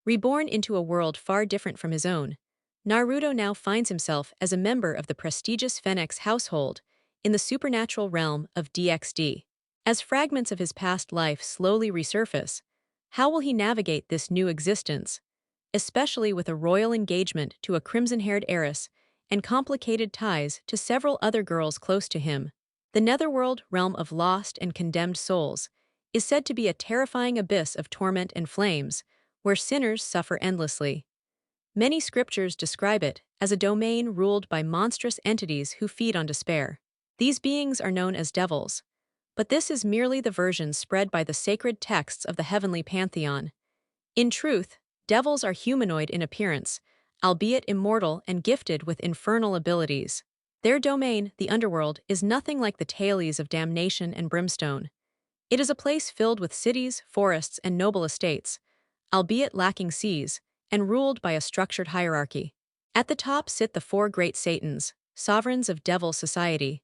Reborn into a world far different from his own, Naruto now finds himself as a member of the prestigious Phoenix household in the supernatural realm of DXD. As fragments of his past life slowly resurface, how will he navigate this new existence, especially with a royal engagement to a crimson-haired heiress and complicated ties to several other girls close to him? The netherworld realm of lost and condemned souls is said to be a terrifying abyss of torment and flames, where sinners suffer endlessly. Many scriptures describe it as a domain ruled by monstrous entities who feed on despair. These beings are known as devils, but this is merely the version spread by the sacred texts of the heavenly pantheon. In truth, devils are humanoid in appearance, albeit immortal and gifted with infernal abilities. Their domain, the underworld, is nothing like the tailies of damnation and brimstone. It is a place filled with cities, forests, and noble estates, albeit lacking seas, and ruled by a structured hierarchy. At the top sit the four great Satans, sovereigns of devil society.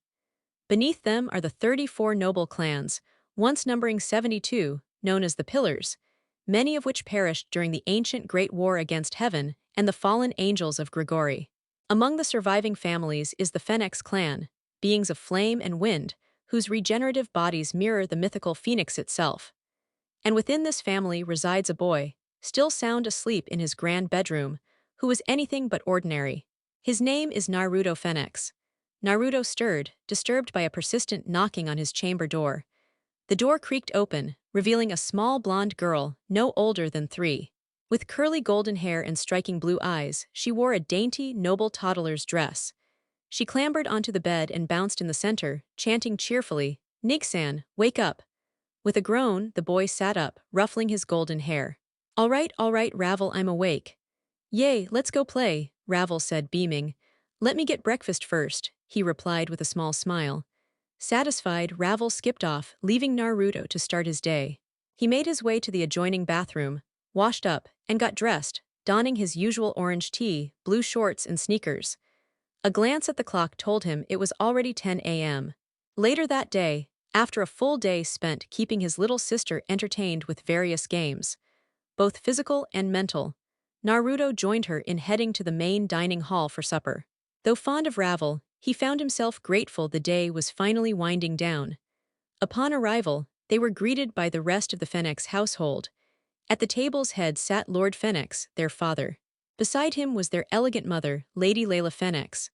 Beneath them are the 34 noble clans, once numbering 72, known as the Pillars, many of which perished during the ancient Great War against heaven and the fallen angels of Grigori. Among the surviving families is the Phoenix clan, beings of flame and wind, whose regenerative bodies mirror the mythical phoenix itself. And within this family resides a boy, still sound asleep in his grand bedroom, who is anything but ordinary. His name is Naruto Phoenix. Naruto stirred, disturbed by a persistent knocking on his chamber door. The door creaked open, revealing a small blonde girl, no older than 3. With curly golden hair and striking blue eyes, she wore a dainty, noble toddler's dress. She clambered onto the bed and bounced in the center, chanting cheerfully, "Nig-san, wake up." With a groan, the boy sat up, ruffling his golden hair. All right, Ravel, I'm awake." "Yay, let's go play," Ravel said, beaming. "Let me get breakfast first," he replied with a small smile. Satisfied, Ravel skipped off, leaving Naruto to start his day. He made his way to the adjoining bathroom, washed up, and got dressed, donning his usual orange tee, blue shorts, and sneakers. A glance at the clock told him it was already 10 a.m. Later that day, after a full day spent keeping his little sister entertained with various games, both physical and mental, Naruto joined her in heading to the main dining hall for supper. Though fond of Ravel, he found himself grateful the day was finally winding down. Upon arrival, they were greeted by the rest of the Phoenix household. At the table's head sat Lord Phoenix, their father. Beside him was their elegant mother, Lady Layla Phoenix.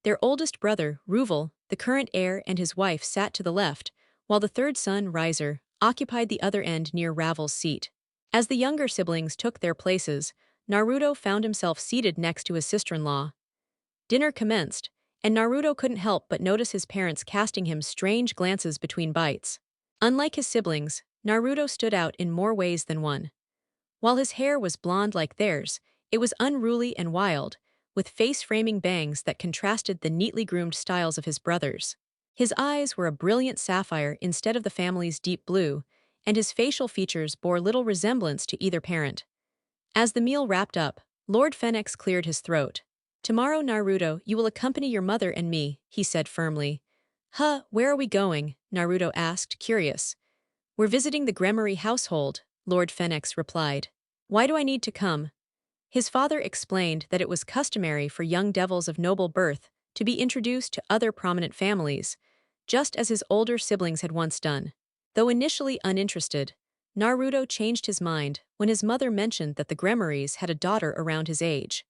Their oldest brother, Ruvel, the current heir, and his wife sat to the left, while the third son, Riser, occupied the other end near Ravel's seat. As the younger siblings took their places, Naruto found himself seated next to his sister-in-law. Dinner commenced, and Naruto couldn't help but notice his parents casting him strange glances between bites. Unlike his siblings, Naruto stood out in more ways than one. While his hair was blonde like theirs, it was unruly and wild, with face-framing bangs that contrasted the neatly groomed styles of his brothers. His eyes were a brilliant sapphire instead of the family's deep blue, and his facial features bore little resemblance to either parent. As the meal wrapped up, Lord Phoenix cleared his throat. "Tomorrow, Naruto, you will accompany your mother and me," he said firmly. "Huh, where are we going?" Naruto asked, curious. "We're visiting the Gremorys household," Lord Phoenix replied. "Why do I need to come?" His father explained that it was customary for young devils of noble birth to be introduced to other prominent families, just as his older siblings had once done. Though initially uninterested, Naruto changed his mind when his mother mentioned that the Gremorys had a daughter around his age.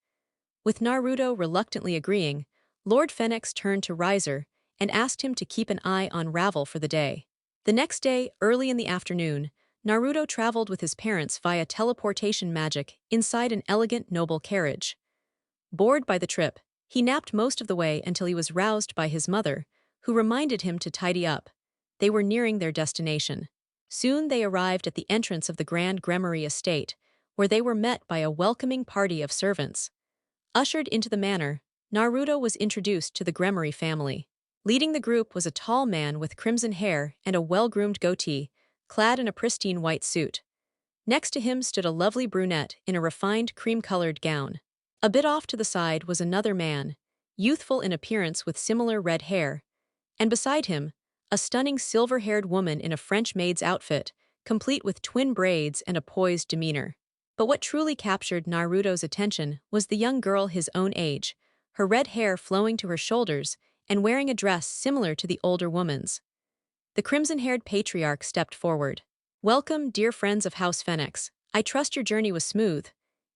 With Naruto reluctantly agreeing, Lord Phoenix turned to Riser and asked him to keep an eye on Ravel for the day. The next day, early in the afternoon, Naruto traveled with his parents via teleportation magic inside an elegant noble carriage. Bored by the trip, he napped most of the way until he was roused by his mother, who reminded him to tidy up. They were nearing their destination. Soon they arrived at the entrance of the Grand Gremory estate, where they were met by a welcoming party of servants. Ushered into the manor, Naruto was introduced to the Gremory family. Leading the group was a tall man with crimson hair and a well-groomed goatee, clad in a pristine white suit. Next to him stood a lovely brunette in a refined cream-colored gown. A bit off to the side was another man, youthful in appearance with similar red hair, and beside him, a stunning silver-haired woman in a French maid's outfit, complete with twin braids and a poised demeanor. But what truly captured Naruto's attention was the young girl his own age, her red hair flowing to her shoulders and wearing a dress similar to the older woman's. The crimson-haired patriarch stepped forward. "Welcome, dear friends of House Phoenix. I trust your journey was smooth."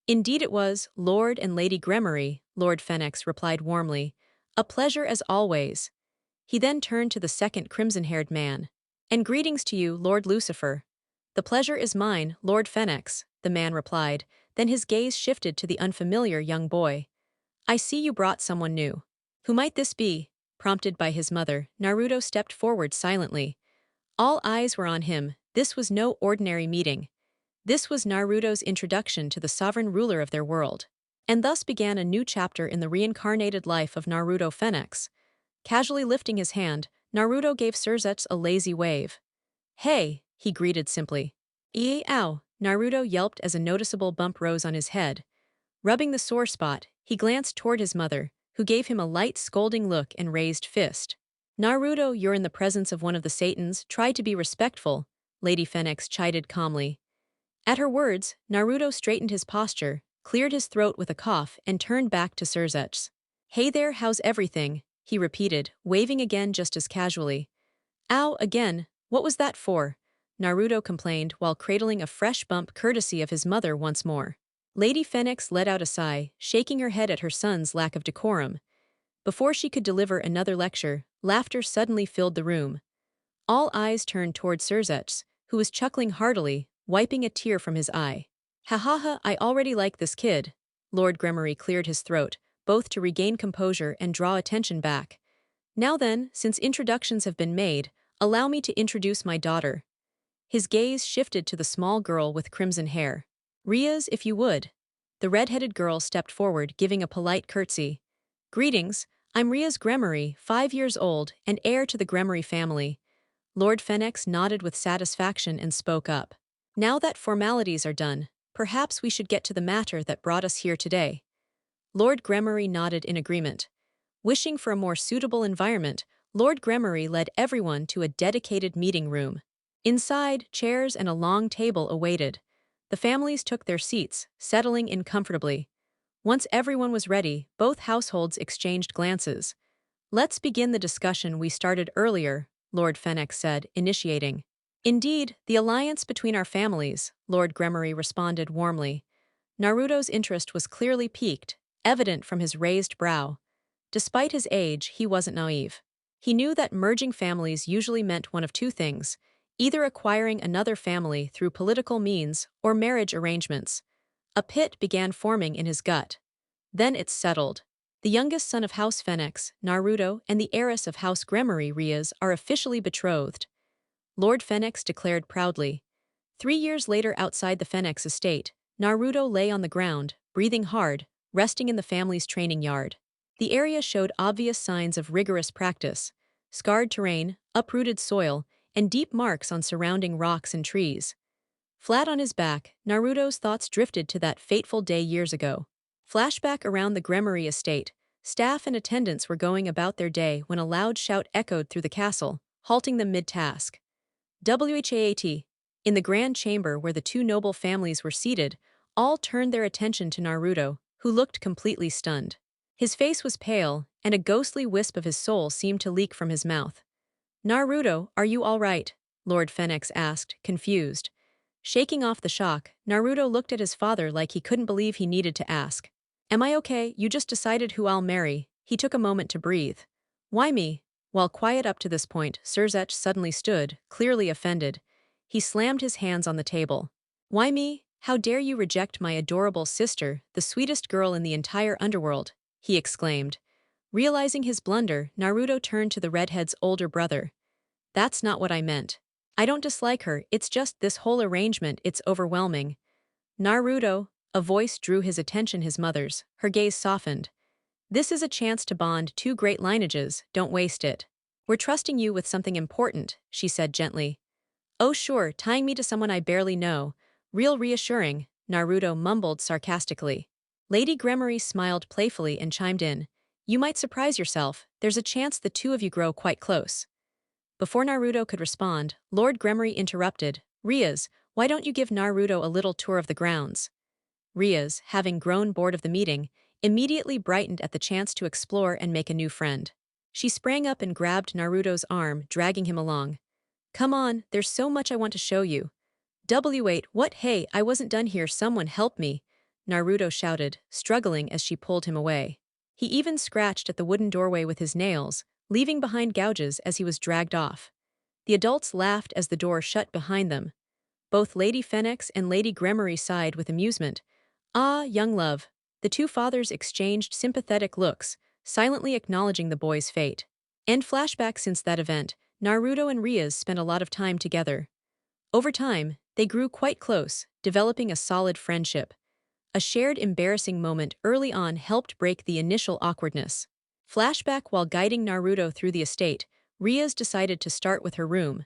"Indeed it was, Lord and Lady Gremory," Lord Phoenix replied warmly. "A pleasure as always." He then turned to the second crimson-haired man. "And greetings to you, Lord Lucifer." "The pleasure is mine, Lord Phoenix," the man replied, then his gaze shifted to the unfamiliar young boy. "I see you brought someone new. Who might this be?" Prompted by his mother, Naruto stepped forward silently. All eyes were on him. This was no ordinary meeting. This was Naruto's introduction to the sovereign ruler of their world. And thus began a new chapter in the reincarnated life of Naruto Phoenix. Casually lifting his hand, Naruto gave Surzetsu a lazy wave. "Hey," he greeted simply. "Ow," Naruto yelped as a noticeable bump rose on his head. Rubbing the sore spot, he glanced toward his mother, who gave him a light scolding look and raised fist. "Naruto, you're in the presence of one of the Satans, try to be respectful," Lady Phoenix chided calmly. At her words, Naruto straightened his posture, cleared his throat with a cough, and turned back to Surzetsu. "Hey there, how's everything?" he repeated, waving again just as casually. "Ow, again, what was that for?" Naruto complained while cradling a fresh bump courtesy of his mother once more. Lady Phoenix let out a sigh, shaking her head at her son's lack of decorum. Before she could deliver another lecture, laughter suddenly filled the room. All eyes turned toward Surzetsu, who was chuckling heartily, wiping a tear from his eye. "Ha ha ha, I already like this kid." Lord Gremory cleared his throat, both to regain composure and draw attention back. "Now then, since introductions have been made, allow me to introduce my daughter." His gaze shifted to the small girl with crimson hair. "Rias, if you would." The red-headed girl stepped forward, giving a polite curtsy. "Greetings, I'm Rias Gremory, 5 years old, and heir to the Gremory family." Lord Phoenix nodded with satisfaction and spoke up. "Now that formalities are done, perhaps we should get to the matter that brought us here today." Lord Gremory nodded in agreement. Wishing for a more suitable environment, Lord Gremory led everyone to a dedicated meeting room. Inside, chairs and a long table awaited. The families took their seats, settling in comfortably. Once everyone was ready, both households exchanged glances. "Let's begin the discussion we started earlier," Lord Phoenix said, initiating. "Indeed, the alliance between our families," Lord Gremory responded warmly. Naruto's interest was clearly piqued, evident from his raised brow. Despite his age, he wasn't naive. He knew that merging families usually meant one of two things: either acquiring another family through political means or marriage arrangements. A pit began forming in his gut. Then it settled. The youngest son of House Phoenix, Naruto, and the heiress of House Gremory, Rias, are officially betrothed. Lord Phoenix declared proudly. 3 years later outside the Phoenix estate, Naruto lay on the ground, breathing hard, resting in the family's training yard. The area showed obvious signs of rigorous practice: scarred terrain, uprooted soil, and deep marks on surrounding rocks and trees. Flat on his back, Naruto's thoughts drifted to that fateful day years ago. Flashback around the Gremory estate. Staff and attendants were going about their day when a loud shout echoed through the castle, halting them mid-task. "What?" In the grand chamber where the two noble families were seated, all turned their attention to Naruto, who looked completely stunned. His face was pale, and a ghostly wisp of his soul seemed to leak from his mouth. "Naruto, are you all right?" Lord Phoenix asked, confused. Shaking off the shock, Naruto looked at his father like he couldn't believe he needed to ask. "Am I okay? You just decided who I'll marry." He took a moment to breathe. "Why me?" While quiet up to this point, Surzetsu suddenly stood, clearly offended. He slammed his hands on the table. "Why me? How dare you reject my adorable sister, the sweetest girl in the entire underworld?" he exclaimed. Realizing his blunder, Naruto turned to the redhead's older brother. "That's not what I meant. I don't dislike her, it's just this whole arrangement, it's overwhelming." "Naruto," a voice drew his attention, his mother's. Her gaze softened. "This is a chance to bond two great lineages, don't waste it." "We're trusting you with something important," she said gently. "Oh sure, tying me to someone I barely know. Real reassuring," Naruto mumbled sarcastically. Lady Gremory smiled playfully and chimed in. "You might surprise yourself, there's a chance the two of you grow quite close." Before Naruto could respond, Lord Gremory interrupted. "Rias, why don't you give Naruto a little tour of the grounds?" Riaz, having grown bored of the meeting, immediately brightened at the chance to explore and make a new friend. She sprang up and grabbed Naruto's arm, dragging him along. Come on, there's so much I want to show you. W8, what? Hey, I wasn't done here, someone help me, Naruto shouted, struggling as she pulled him away. He even scratched at the wooden doorway with his nails, leaving behind gouges as he was dragged off. The adults laughed as the door shut behind them. Both Lady Phoenix and Lady Gremorys sighed with amusement. Ah, young love. The two fathers exchanged sympathetic looks, silently acknowledging the boy's fate. End flashback. Since that event, Naruto and Riaz spent a lot of time together. Over time, they grew quite close, developing a solid friendship. A shared embarrassing moment early on helped break the initial awkwardness. Flashback. While guiding Naruto through the estate, Riaz decided to start with her room.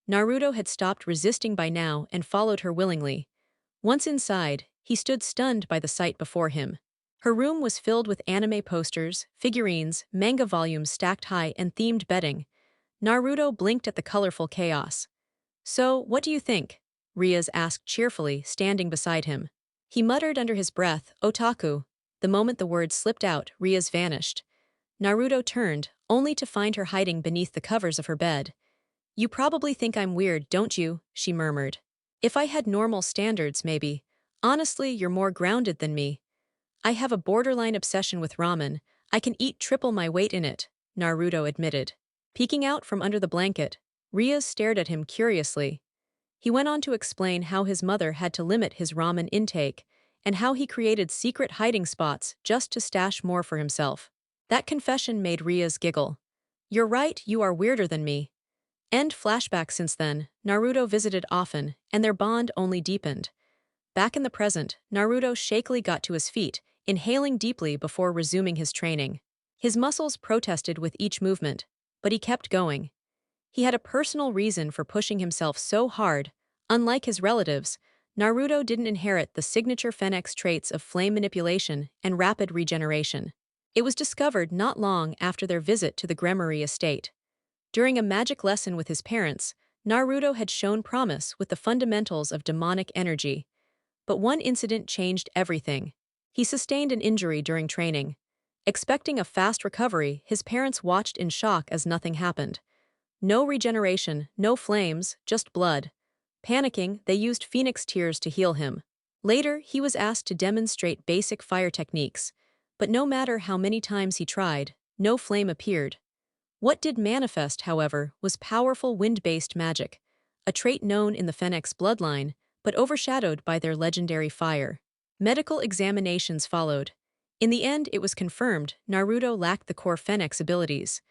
Naruto had stopped resisting by now and followed her willingly. Once inside, he stood stunned by the sight before him. Her room was filled with anime posters, figurines, manga volumes stacked high, and themed bedding. Naruto blinked at the colorful chaos. So, what do you think? Riaz asked cheerfully, standing beside him. He muttered under his breath, otaku. The moment the words slipped out, Riaz vanished. Naruto turned, only to find her hiding beneath the covers of her bed. You probably think I'm weird, don't you? She murmured. If I had normal standards, maybe. Honestly, you're more grounded than me. I have a borderline obsession with ramen. I can eat triple my weight in it, Naruto admitted. Peeking out from under the blanket, Riaz stared at him curiously. He went on to explain how his mother had to limit his ramen intake, and how he created secret hiding spots just to stash more for himself. That confession made Riaz giggle. You're right, you are weirder than me. End flashback. Since then, Naruto visited often, and their bond only deepened. Back in the present, Naruto shakily got to his feet, inhaling deeply before resuming his training. His muscles protested with each movement, but he kept going. He had a personal reason for pushing himself so hard. Unlike his relatives, Naruto didn't inherit the signature Phoenix traits of flame manipulation and rapid regeneration. It was discovered not long after their visit to the Gremorys estate. During a magic lesson with his parents, Naruto had shown promise with the fundamentals of demonic energy. But one incident changed everything. He sustained an injury during training. Expecting a fast recovery, his parents watched in shock as nothing happened. No regeneration, no flames, just blood. Panicking, they used Phoenix tears to heal him. Later, he was asked to demonstrate basic fire techniques, but no matter how many times he tried, no flame appeared. What did manifest, however, was powerful wind-based magic, a trait known in the Phoenix bloodline, but overshadowed by their legendary fire. Medical examinations followed. In the end, it was confirmed Naruto lacked the core Phoenix abilities.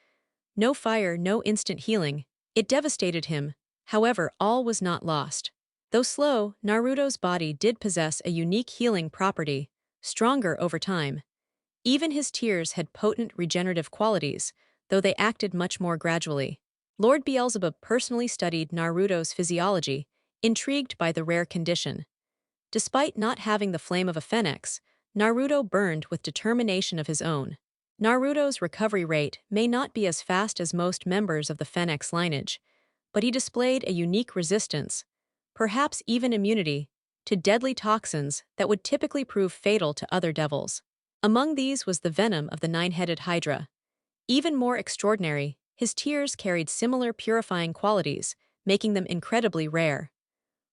No fire, no instant healing. It devastated him. However, all was not lost. Though slow, Naruto's body did possess a unique healing property, stronger over time. Even his tears had potent regenerative qualities, though they acted much more gradually. Lord Beelzebub personally studied Naruto's physiology, intrigued by the rare condition. Despite not having the flame of a phoenix, Naruto burned with determination of his own. Naruto's recovery rate may not be as fast as most members of the Phoenix lineage, but he displayed a unique resistance, perhaps even immunity, to deadly toxins that would typically prove fatal to other devils. Among these was the venom of the nine-headed Hydra. Even more extraordinary, his tears carried similar purifying qualities, making them incredibly rare.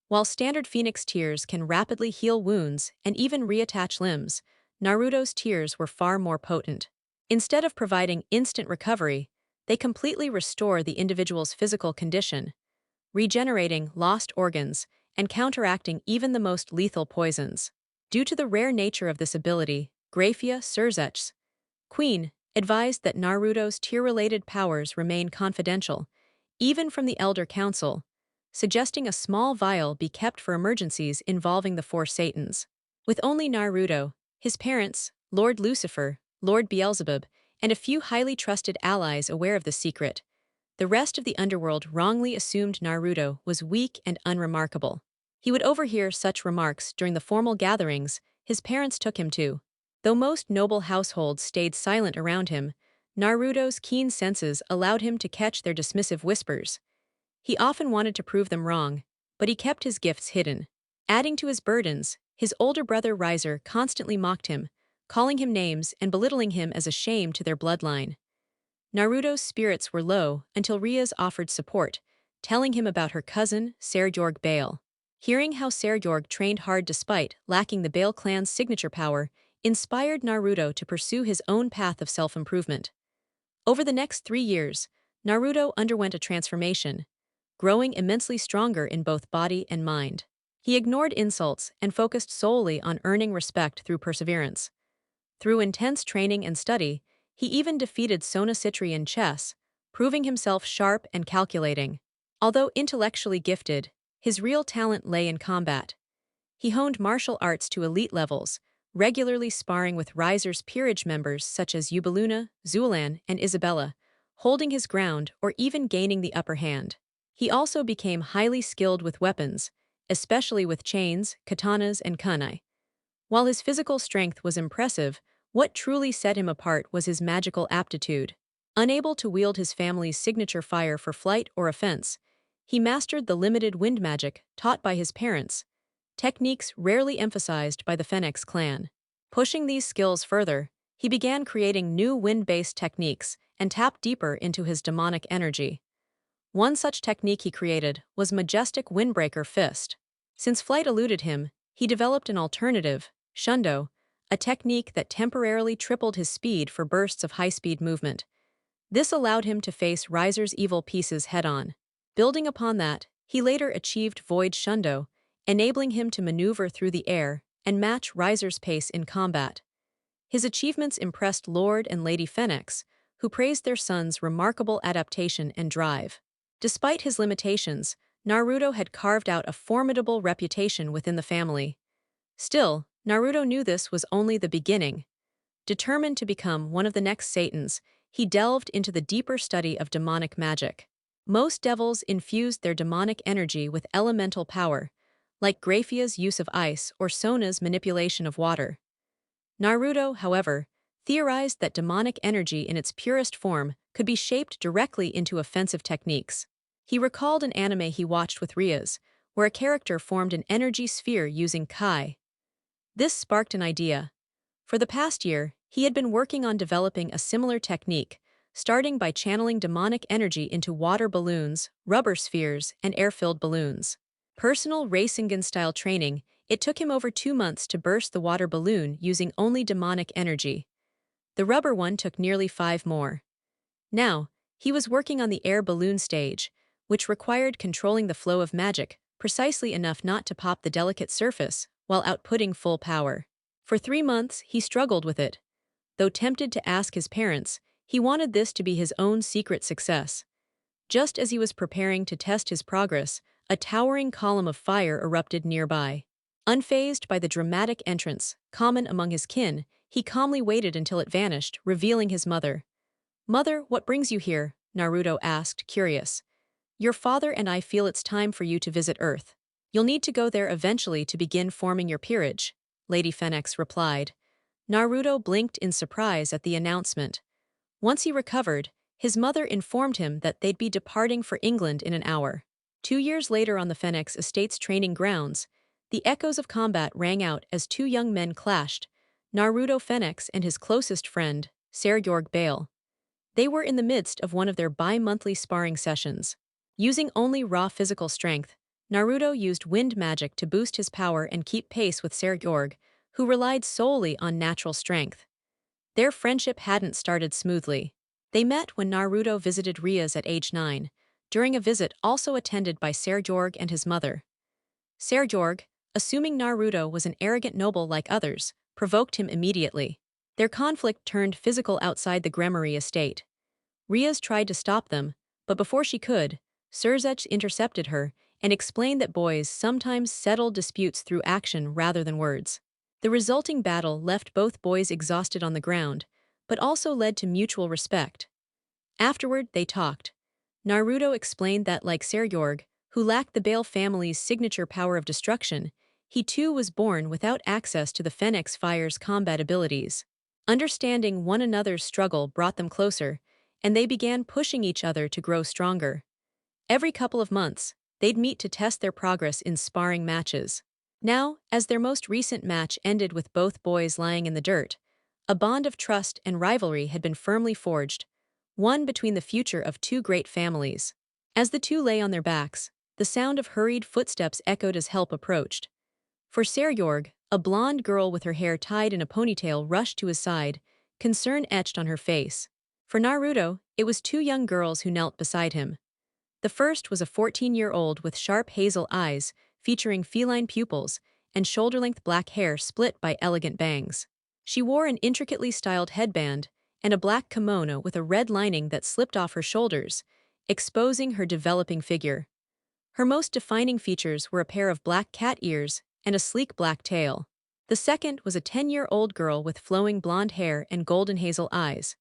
While standard Phoenix tears can rapidly heal wounds and even reattach limbs, Naruto's tears were far more potent. Instead of providing instant recovery, they completely restore the individual's physical condition, regenerating lost organs and counteracting even the most lethal poisons. Due to the rare nature of this ability, Grafia Surzech's Queen advised that Naruto's tear-related powers remain confidential, even from the Elder Council, suggesting a small vial be kept for emergencies involving the four Satans. With only Naruto, his parents, Lord Lucifer, Lord Beelzebub, and a few highly trusted allies aware of the secret, the rest of the underworld wrongly assumed Naruto was weak and unremarkable. He would overhear such remarks during the formal gatherings his parents took him to. Though most noble households stayed silent around him, Naruto's keen senses allowed him to catch their dismissive whispers. He often wanted to prove them wrong, but he kept his gifts hidden. Adding to his burdens, his older brother Riser constantly mocked him, calling him names and belittling him as a shame to their bloodline. Naruto's spirits were low until Riaz offered support, telling him about her cousin, Sergeorg Bale. Hearing how Sergeorg trained hard despite lacking the Bale clan's signature power inspired Naruto to pursue his own path of self-improvement. Over the next 3 years, Naruto underwent a transformation, growing immensely stronger in both body and mind. He ignored insults and focused solely on earning respect through perseverance. Through intense training and study, he even defeated Sona Citri in chess, proving himself sharp and calculating. Although intellectually gifted, his real talent lay in combat. He honed martial arts to elite levels, regularly sparring with Riser's peerage members such as Ubeluna, Zulan, and Isabella, holding his ground or even gaining the upper hand. He also became highly skilled with weapons, especially with chains, katanas, and kunai. While his physical strength was impressive, what truly set him apart was his magical aptitude. Unable to wield his family's signature fire for flight or offense, he mastered the limited wind magic taught by his parents, techniques rarely emphasized by the Phoenix clan. Pushing these skills further, he began creating new wind-based techniques and tapped deeper into his demonic energy. One such technique he created was Majestic Windbreaker Fist. Since flight eluded him, he developed an alternative, Shundo, a technique that temporarily tripled his speed for bursts of high-speed movement. This allowed him to face Riser's evil pieces head-on. Building upon that, he later achieved Void Shundo, enabling him to maneuver through the air and match Riser's pace in combat. His achievements impressed Lord and Lady Phoenix, who praised their son's remarkable adaptation and drive. Despite his limitations, Naruto had carved out a formidable reputation within the family. Still, Naruto knew this was only the beginning. Determined to become one of the next Satans, he delved into the deeper study of demonic magic. Most devils infused their demonic energy with elemental power, like Graphia's use of ice or Sona's manipulation of water. Naruto, however, theorized that demonic energy in its purest form could be shaped directly into offensive techniques. He recalled an anime he watched with Riaz, where a character formed an energy sphere using Kai. This sparked an idea. For the past year, he had been working on developing a similar technique, starting by channeling demonic energy into water balloons, rubber spheres, and air-filled balloons. Personal Rasengan-style training, it took him over 2 months to burst the water balloon using only demonic energy. The rubber one took nearly 5 more. Now, he was working on the air balloon stage, which required controlling the flow of magic precisely enough not to pop the delicate surface while outputting full power. For 3 months, he struggled with it. Though tempted to ask his parents, he wanted this to be his own secret success. Just as he was preparing to test his progress, a towering column of fire erupted nearby. Unfazed by the dramatic entrance, common among his kin, he calmly waited until it vanished, revealing his mother. "Mother, what brings you here?" Naruto asked, curious. "Your father and I feel it's time for you to visit Earth. You'll need to go there eventually to begin forming your peerage," Lady Phoenix replied. Naruto blinked in surprise at the announcement. Once he recovered, his mother informed him that they'd be departing for England in an hour. 2 years later on the Phoenix Estate's training grounds, the echoes of combat rang out as 2 young men clashed, Naruto Phoenix and his closest friend, Sergeorg Bale. They were in the midst of one of their bi-monthly sparring sessions. Using only raw physical strength, Naruto used wind magic to boost his power and keep pace with Sergeorg, who relied solely on natural strength. Their friendship hadn't started smoothly. They met when Naruto visited Riaz at age 9, during a visit also attended by Sergeorg and his mother. Sergeorg, assuming Naruto was an arrogant noble like others, provoked him immediately. Their conflict turned physical outside the Gremorys estate. Riaz tried to stop them, but before she could, Surzech intercepted her and explained that boys sometimes settled disputes through action rather than words. The resulting battle left both boys exhausted on the ground, but also led to mutual respect. Afterward, they talked. Naruto explained that, like Sergeorg, who lacked the Bale family's signature power of destruction, he too was born without access to the Phoenix Fire's combat abilities. Understanding one another's struggle brought them closer, and they began pushing each other to grow stronger. Every couple of months, they'd meet to test their progress in sparring matches. Now, as their most recent match ended with both boys lying in the dirt, a bond of trust and rivalry had been firmly forged, one between the future of two great families. As the two lay on their backs, the sound of hurried footsteps echoed as help approached. For Seryorg, a blonde girl with her hair tied in a ponytail rushed to his side, concern etched on her face. For Naruto, it was two young girls who knelt beside him. The first was a 14-year-old with sharp hazel eyes, featuring feline pupils, and shoulder-length black hair split by elegant bangs. She wore an intricately styled headband and a black kimono with a red lining that slipped off her shoulders, exposing her developing figure. Her most defining features were a pair of black cat ears and a sleek black tail. The second was a 10-year-old girl with flowing blonde hair and golden hazel eyes.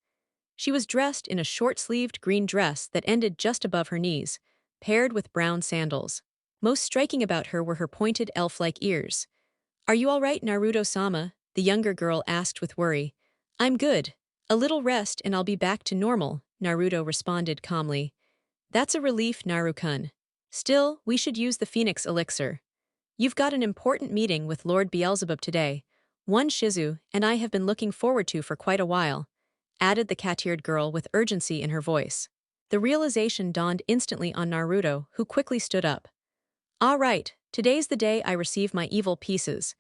She was dressed in a short-sleeved green dress that ended just above her knees, paired with brown sandals. Most striking about her were her pointed elf-like ears. "Are you all right, Naruto-sama?" the younger girl asked with worry. "I'm good. A little rest and I'll be back to normal," Naruto responded calmly. "That's a relief, Naru-kun. Still, we should use the Phoenix Elixir. You've got an important meeting with Lord Beelzebub today, one Shizu and I have been looking forward to for quite a while," added the cat-eared girl with urgency in her voice. The realization dawned instantly on Naruto, who quickly stood up. "All right, today's the day I receive my evil pieces.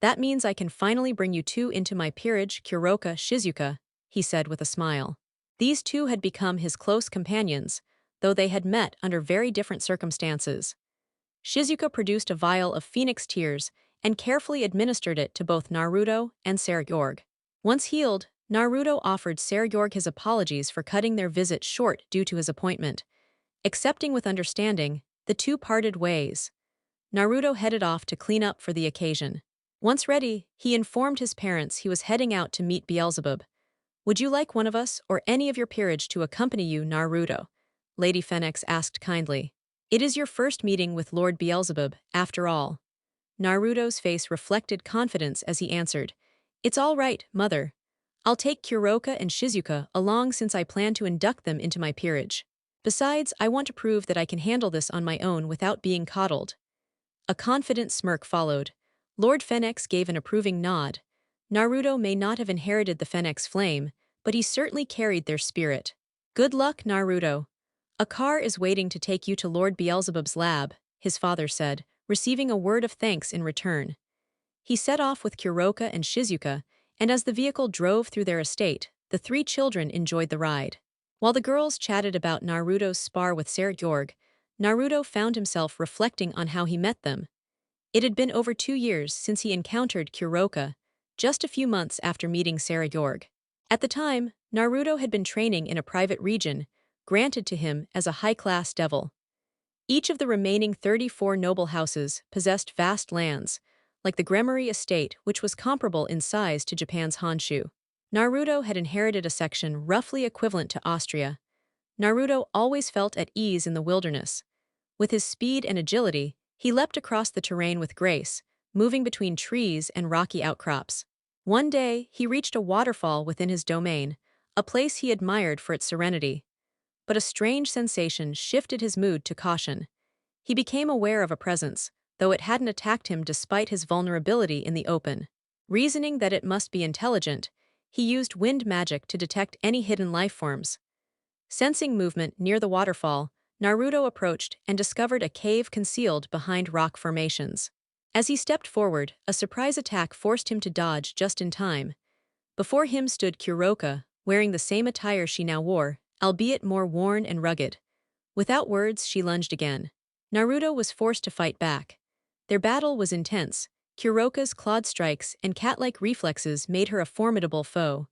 That means I can finally bring you two into my peerage, Kuroka Shizuka," he said with a smile. These two had become his close companions, though they had met under very different circumstances. Shizuka produced a vial of phoenix tears and carefully administered it to both Naruto and Seryorg. Once healed, Naruto offered Seryorg his apologies for cutting their visit short due to his appointment. Accepting with understanding, the two parted ways. Naruto headed off to clean up for the occasion. Once ready, he informed his parents he was heading out to meet Beelzebub. "Would you like one of us or any of your peerage to accompany you, Naruto?" Lady Phoenix asked kindly. "It is your first meeting with Lord Beelzebub, after all." Naruto's face reflected confidence as he answered, "It's all right, mother. I'll take Kuroka and Shizuka along since I plan to induct them into my peerage. Besides, I want to prove that I can handle this on my own without being coddled." A confident smirk followed. Lord Phoenix gave an approving nod. Naruto may not have inherited the Phoenix flame, but he certainly carried their spirit. "Good luck, Naruto. A car is waiting to take you to Lord Beelzebub's lab," his father said, receiving a word of thanks in return. He set off with Kuroka and Shizuka, and as the vehicle drove through their estate, the three children enjoyed the ride. While the girls chatted about Naruto's spar with Seryorg, Naruto found himself reflecting on how he met them. It had been over 2 years since he encountered Kuroka, just a few months after meeting Seryorg. At the time, Naruto had been training in a private region, granted to him as a high-class devil. Each of the remaining 34 noble houses possessed vast lands, like the Gremorys estate, which was comparable in size to Japan's Honshu. Naruto had inherited a section roughly equivalent to Austria. Naruto always felt at ease in the wilderness. With his speed and agility, he leapt across the terrain with grace, moving between trees and rocky outcrops. One day, he reached a waterfall within his domain, a place he admired for its serenity. But a strange sensation shifted his mood to caution. He became aware of a presence, though it hadn't attacked him despite his vulnerability in the open. Reasoning that it must be intelligent, he used wind magic to detect any hidden life forms. Sensing movement near the waterfall, Naruto approached and discovered a cave concealed behind rock formations. As he stepped forward, a surprise attack forced him to dodge just in time. Before him stood Kuroka, wearing the same attire she now wore, albeit more worn and rugged. Without words, she lunged again. Naruto was forced to fight back. Their battle was intense. Kuroka's clawed strikes and cat-like reflexes made her a formidable foe.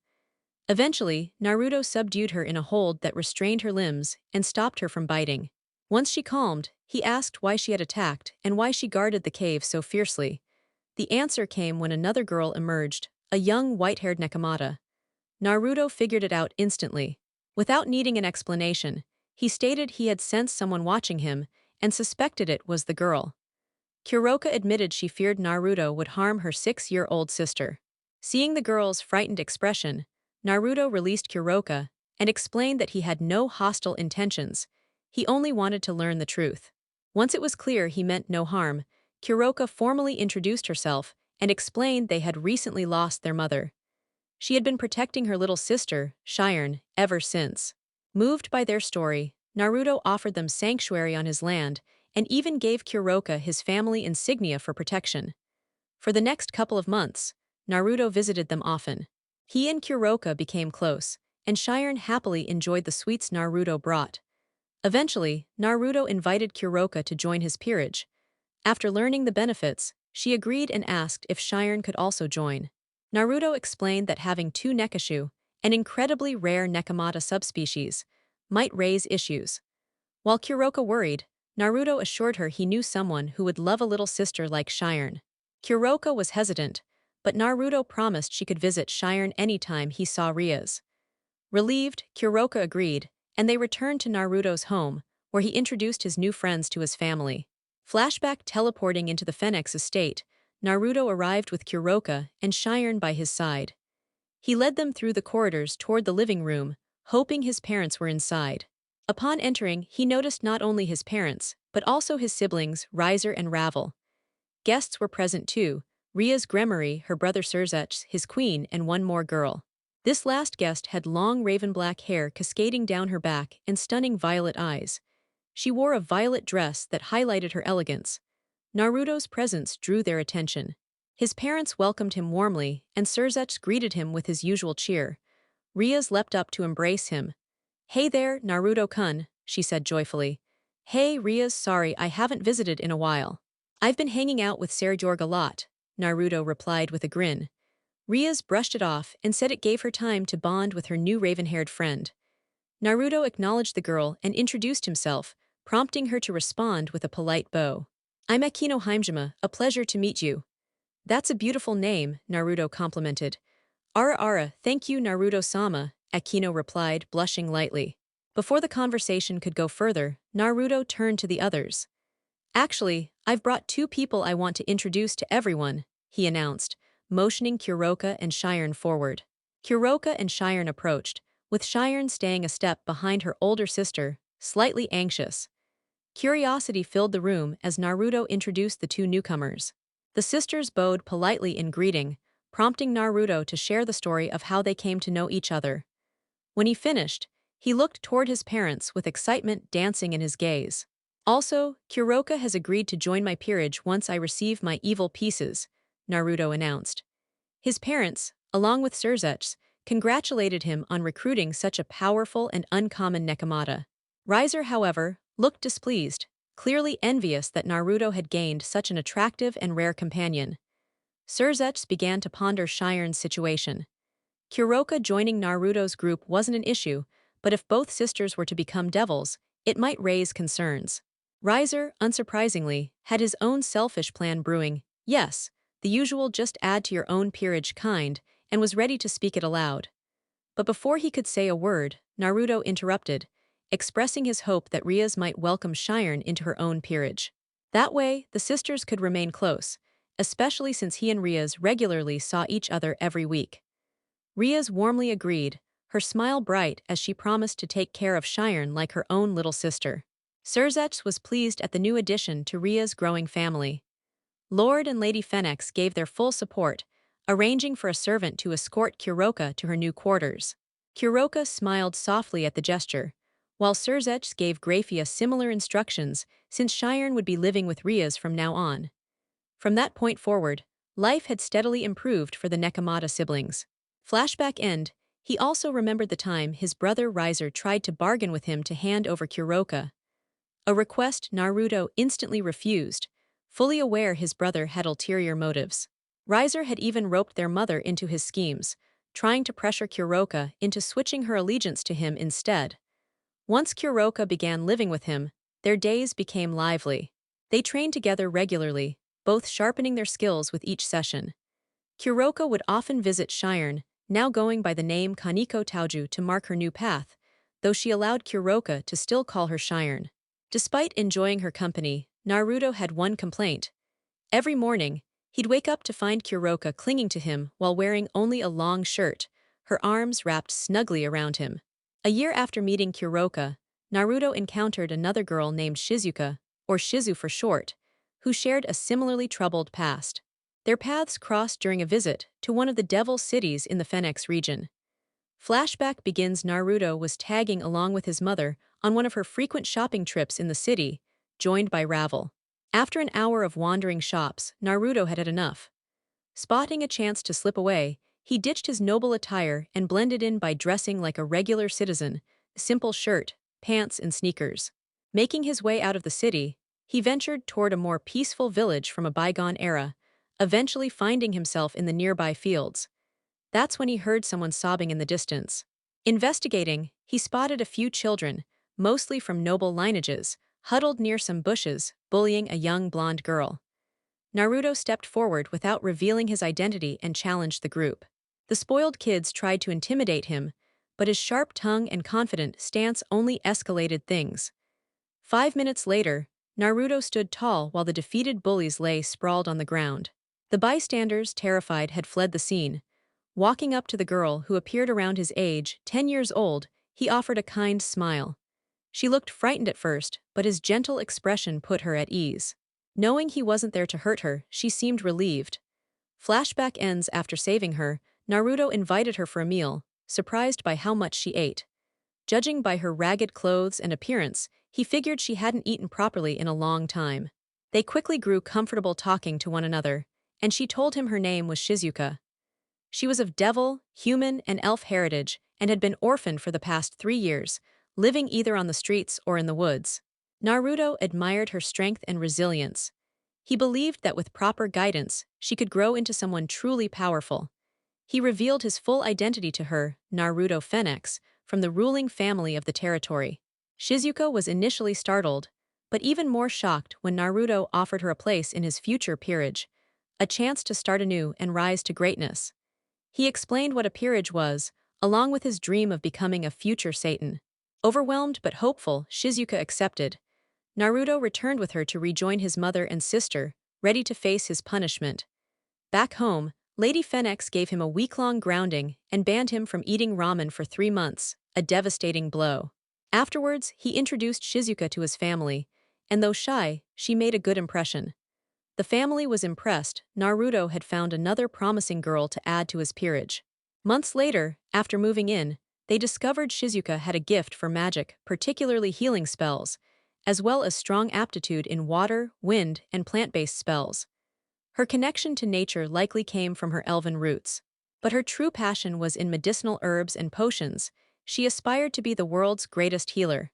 Eventually, Naruto subdued her in a hold that restrained her limbs and stopped her from biting. Once she calmed, he asked why she had attacked and why she guarded the cave so fiercely. The answer came when another girl emerged, a young white-haired Nekomata. Naruto figured it out instantly. Without needing an explanation, he stated he had sensed someone watching him and suspected it was the girl. Kuroka admitted she feared Naruto would harm her 6-year-old sister. Seeing the girl's frightened expression, Naruto released Kuroka and explained that he had no hostile intentions. He only wanted to learn the truth. Once it was clear he meant no harm, Kuroka formally introduced herself and explained they had recently lost their mother. She had been protecting her little sister, Shiren, ever since. Moved by their story, Naruto offered them sanctuary on his land and even gave Kuroka his family insignia for protection. For the next couple of months, Naruto visited them often. He and Kuroka became close, and Shiren happily enjoyed the sweets Naruto brought. Eventually, Naruto invited Kuroka to join his peerage. After learning the benefits, she agreed and asked if Shiren could also join. Naruto explained that having two Nekashu, an incredibly rare Nekomata subspecies, might raise issues. While Kuroka worried, Naruto assured her he knew someone who would love a little sister like Shiren. Kuroka was hesitant, but Naruto promised she could visit Shiren anytime he saw Ria's. Relieved, Kuroka agreed, and they returned to Naruto's home, where he introduced his new friends to his family. Flashback teleporting into the Phoenix estate, Naruto arrived with Kuroka and Shiren by his side. He led them through the corridors toward the living room, hoping his parents were inside. Upon entering, he noticed not only his parents, but also his siblings, Riser and Ravel. Guests were present too, Ria's Gremory, her brother Surzech, his queen, and one more girl. This last guest had long raven-black hair cascading down her back and stunning violet eyes. She wore a violet dress that highlighted her elegance. Naruto's presence drew their attention. His parents welcomed him warmly, and Surzech greeted him with his usual cheer. Ria's leapt up to embrace him. "Hey there, Naruto-kun," she said joyfully. "Hey, Ria's sorry I haven't visited in a while. I've been hanging out with Sergeorg a lot," Naruto replied with a grin. Ria's brushed it off and said it gave her time to bond with her new raven-haired friend. Naruto acknowledged the girl and introduced himself, prompting her to respond with a polite bow. "I'm Akino Himejima, a pleasure to meet you." "That's a beautiful name," Naruto complimented. "Ara, thank you Naruto-sama," Akino replied, blushing lightly. Before the conversation could go further, Naruto turned to the others. "Actually, I've brought two people I want to introduce to everyone," he announced, motioning Kuroka and Shiren forward. Kuroka and Shiren approached, with Shiren staying a step behind her older sister, slightly anxious. Curiosity filled the room as Naruto introduced the two newcomers. The sisters bowed politely in greeting, prompting Naruto to share the story of how they came to know each other. When he finished, he looked toward his parents with excitement dancing in his gaze. "Also, Kuroka has agreed to join my peerage once I receive my evil pieces," Naruto announced. His parents, along with Surzech, congratulated him on recruiting such a powerful and uncommon Nekomata. Riser, however, looked displeased, clearly envious that Naruto had gained such an attractive and rare companion. Surzech began to ponder Shiren's situation. Kuroka joining Naruto's group wasn't an issue, but if both sisters were to become devils, it might raise concerns. Riser, unsurprisingly, had his own selfish plan brewing, yes, the usual just add to your own peerage kind, and was ready to speak it aloud. But before he could say a word, Naruto interrupted, expressing his hope that Ria's might welcome Shiren into her own peerage. That way, the sisters could remain close, especially since he and Ria's regularly saw each other every week. Ria's warmly agreed, her smile bright as she promised to take care of Shiren like her own little sister. Surzech was pleased at the new addition to Ria's growing family. Lord and Lady Phoenix gave their full support, arranging for a servant to escort Kuroka to her new quarters. Kuroka smiled softly at the gesture, while Surzech gave Graphia similar instructions since Shiren would be living with Ria's from now on. From that point forward, life had steadily improved for the Nekomata siblings. Flashback end, he also remembered the time his brother Riser tried to bargain with him to hand over Kuroka. A request Naruto instantly refused, fully aware his brother had ulterior motives. Riser had even roped their mother into his schemes, trying to pressure Kuroka into switching her allegiance to him instead. Once Kuroka began living with him, their days became lively. They trained together regularly, both sharpening their skills with each session. Kuroka would often visit Shiren, now going by the name Kaneko Taoju to mark her new path, though she allowed Kuroka to still call her Shiren. Despite enjoying her company, Naruto had one complaint. Every morning, he'd wake up to find Kuroka clinging to him while wearing only a long shirt, her arms wrapped snugly around him. A year after meeting Kuroka, Naruto encountered another girl named Shizuka, or Shizu for short, who shared a similarly troubled past. Their paths crossed during a visit to one of the devil cities in the Phoenix region. Flashback begins. Naruto was tagging along with his mother on one of her frequent shopping trips in the city, joined by Ravel. After an hour of wandering shops, Naruto had enough. Spotting a chance to slip away, he ditched his noble attire and blended in by dressing like a regular citizen, simple shirt, pants, and sneakers. Making his way out of the city, he ventured toward a more peaceful village from a bygone era, eventually finding himself in the nearby fields. That's when he heard someone sobbing in the distance. Investigating, he spotted a few children, mostly from noble lineages, huddled near some bushes, bullying a young blonde girl. Naruto stepped forward without revealing his identity and challenged the group. The spoiled kids tried to intimidate him, but his sharp tongue and confident stance only escalated things. 5 minutes later, Naruto stood tall while the defeated bullies lay sprawled on the ground. The bystanders, terrified, had fled the scene. Walking up to the girl, who appeared around his age, 10 years old, he offered a kind smile. She looked frightened at first, but his gentle expression put her at ease. Knowing he wasn't there to hurt her, she seemed relieved. Flashback ends after saving her. Naruto invited her for a meal, surprised by how much she ate. Judging by her ragged clothes and appearance, he figured she hadn't eaten properly in a long time. They quickly grew comfortable talking to one another, and she told him her name was Shizuka. She was of devil, human, and elf heritage and had been orphaned for the past 3 years, living either on the streets or in the woods. Naruto admired her strength and resilience. He believed that with proper guidance, she could grow into someone truly powerful. He revealed his full identity to her, Naruto Phoenix, from the ruling family of the territory. Shizuka was initially startled, but even more shocked when Naruto offered her a place in his future peerage, a chance to start anew and rise to greatness. He explained what a peerage was, along with his dream of becoming a future Satan. Overwhelmed but hopeful, Shizuka accepted. Naruto returned with her to rejoin his mother and sister, ready to face his punishment. Back home, Lady Phoenix gave him a week-long grounding and banned him from eating ramen for 3 months, a devastating blow. Afterwards, he introduced Shizuka to his family, and though shy, she made a good impression. The family was impressed. Naruto had found another promising girl to add to his peerage. Months later, after moving in, they discovered Shizuka had a gift for magic, particularly healing spells, as well as strong aptitude in water, wind, and plant-based spells. Her connection to nature likely came from her elven roots. But her true passion was in medicinal herbs and potions. She aspired to be the world's greatest healer.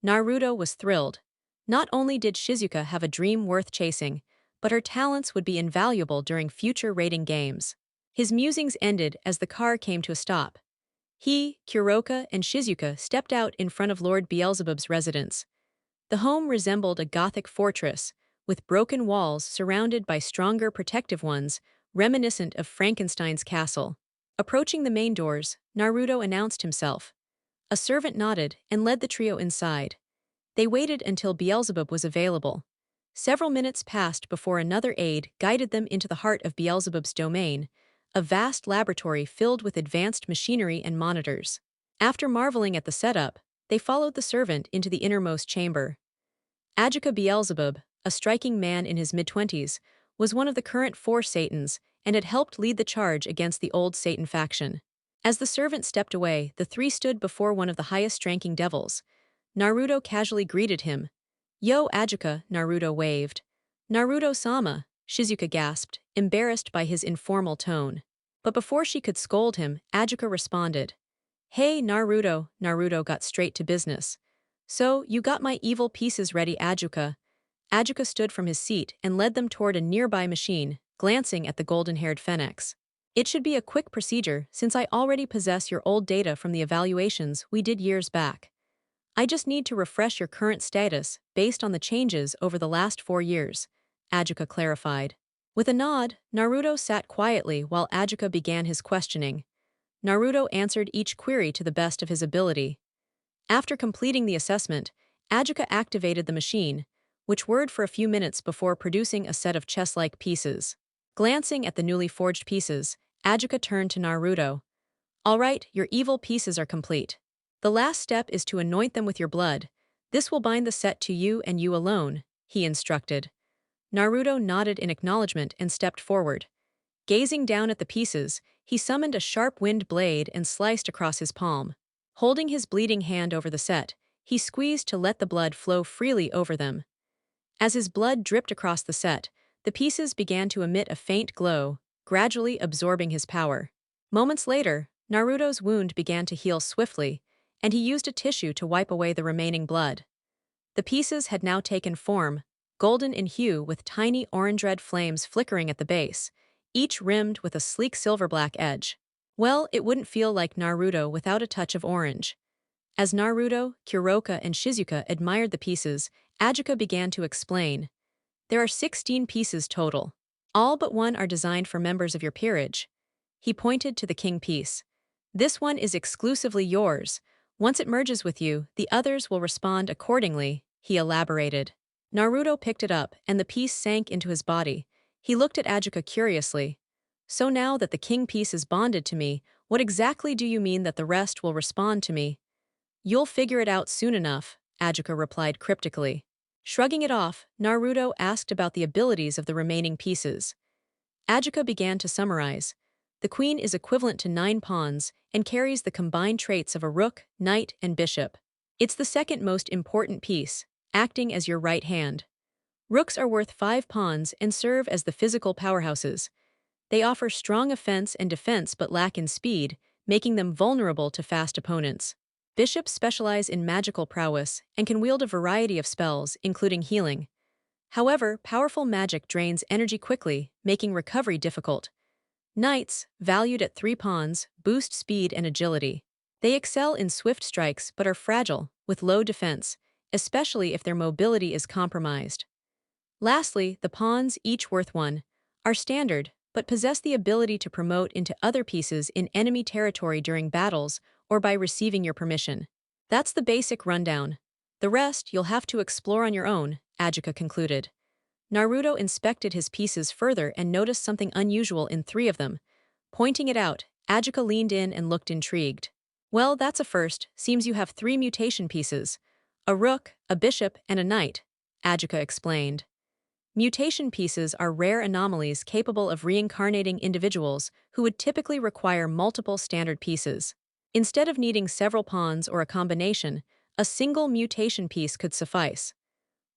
Naruto was thrilled. Not only did Shizuka have a dream worth chasing, but her talents would be invaluable during future raiding games. His musings ended as the car came to a stop. He, Kuroka, and Shizuka stepped out in front of Lord Beelzebub's residence. The home resembled a Gothic fortress, with broken walls surrounded by stronger protective ones, reminiscent of Frankenstein's castle. Approaching the main doors, Naruto announced himself. A servant nodded and led the trio inside. They waited until Beelzebub was available. Several minutes passed before another aide guided them into the heart of Beelzebub's domain, a vast laboratory filled with advanced machinery and monitors. After marveling at the setup, they followed the servant into the innermost chamber. Ajuka Beelzebub, a striking man in his mid-20s, was one of the current 4 Satans and had helped lead the charge against the old Satan faction. As the servant stepped away, the 3 stood before one of the highest-ranking devils. Naruto casually greeted him. "Yo, Ajuka," Naruto waved. "Naruto-sama," Shizuka gasped, embarrassed by his informal tone. But before she could scold him, Ajuka responded. "Hey, Naruto," Naruto got straight to business. "So, you got my evil pieces ready, Ajuka." Ajuka stood from his seat and led them toward a nearby machine, glancing at the golden-haired Phoenix. "It should be a quick procedure since I already possess your old data from the evaluations we did years back. I just need to refresh your current status based on the changes over the last 4 years," Ajuka clarified. With a nod, Naruto sat quietly while Ajuka began his questioning. Naruto answered each query to the best of his ability. After completing the assessment, Ajuka activated the machine, which whirred for a few minutes before producing a set of chess-like pieces. Glancing at the newly forged pieces, Ajuka turned to Naruto. "All right, your evil pieces are complete. The last step is to anoint them with your blood. This will bind the set to you and you alone," he instructed. Naruto nodded in acknowledgement and stepped forward. Gazing down at the pieces, he summoned a sharp wind blade and sliced across his palm. Holding his bleeding hand over the set, he squeezed to let the blood flow freely over them. As his blood dripped across the set, the pieces began to emit a faint glow, gradually absorbing his power. Moments later, Naruto's wound began to heal swiftly, and he used a tissue to wipe away the remaining blood. The pieces had now taken form, golden in hue with tiny orange-red flames flickering at the base, each rimmed with a sleek silver-black edge. Well, it wouldn't feel like Naruto without a touch of orange. As Naruto, Kuroka, and Shizuka admired the pieces, Ajuka began to explain. There are 16 pieces total. All but one are designed for members of your peerage. He pointed to the king piece. This one is exclusively yours. Once it merges with you, the others will respond accordingly, he elaborated. Naruto picked it up, and the piece sank into his body. He looked at Ajuka curiously. So now that the king piece is bonded to me, what exactly do you mean that the rest will respond to me? You'll figure it out soon enough, Ajuka replied cryptically. Shrugging it off, Naruto asked about the abilities of the remaining pieces. Ajuka began to summarize. The queen is equivalent to 9 pawns and carries the combined traits of a rook, knight, and bishop. It's the second most important piece, acting as your right hand. Rooks are worth 5 pawns and serve as the physical powerhouses. They offer strong offense and defense but lack in speed, making them vulnerable to fast opponents. Bishops specialize in magical prowess and can wield a variety of spells, including healing. However, powerful magic drains energy quickly, making recovery difficult. Knights, valued at 3 pawns, boost speed and agility. They excel in swift strikes but are fragile, with low defense, especially if their mobility is compromised. Lastly, the pawns, each worth 1, are standard, but possess the ability to promote into other pieces in enemy territory during battles or by receiving your permission. That's the basic rundown. The rest you'll have to explore on your own, Ajuka concluded. Naruto inspected his pieces further and noticed something unusual in 3 of them. Pointing it out, Ajuka leaned in and looked intrigued. Well, that's a first. Seems you have 3 mutation pieces. A rook, a bishop, and a knight, Ajuka explained. Mutation pieces are rare anomalies capable of reincarnating individuals who would typically require multiple standard pieces. Instead of needing several pawns or a combination, a single mutation piece could suffice.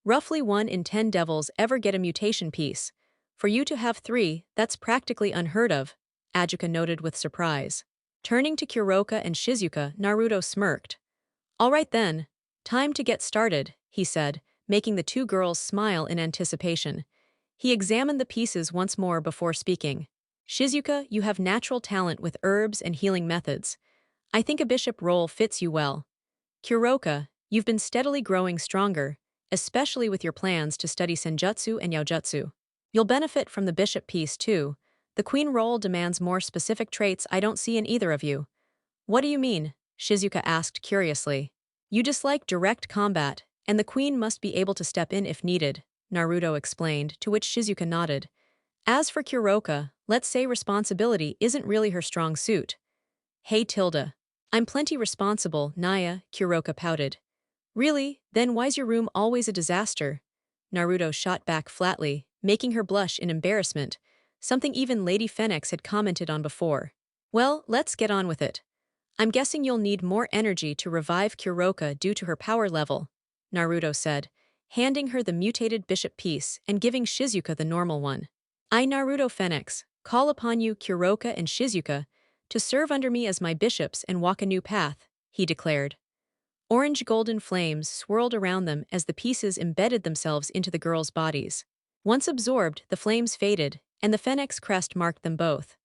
Roughly 1 in 10 devils ever get a mutation piece. For you to have 3, that's practically unheard of, Ajuka noted with surprise. Turning to Kuroka and Shizuka, Naruto smirked. All right then, time to get started, he said, making the 2 girls smile in anticipation. He examined the pieces once more before speaking. Shizuka, you have natural talent with herbs and healing methods. I think a bishop role fits you well. Kuroka, you've been steadily growing stronger, especially with your plans to study senjutsu and yaojutsu. You'll benefit from the bishop piece too. The queen role demands more specific traits I don't see in either of you. What do you mean? Shizuka asked curiously. You dislike direct combat, and the queen must be able to step in if needed, Naruto explained, to which Shizuka nodded. As for Kuroka, let's say responsibility isn't really her strong suit. Hey Tilda. I'm plenty responsible, Naya, Kuroka pouted. Really? Then why's your room always a disaster? Naruto shot back flatly, making her blush in embarrassment, something even Lady Phoenix had commented on before. Well, let's get on with it. I'm guessing you'll need more energy to revive Kuroka due to her power level, Naruto said, handing her the mutated bishop piece and giving Shizuka the normal one. I, Naruto Phoenix, call upon you, Kuroka and Shizuka, to serve under me as my bishops and walk a new path, he declared. Orange-golden flames swirled around them as the pieces embedded themselves into the girls' bodies. Once absorbed, the flames faded, and the phoenix crest marked them both.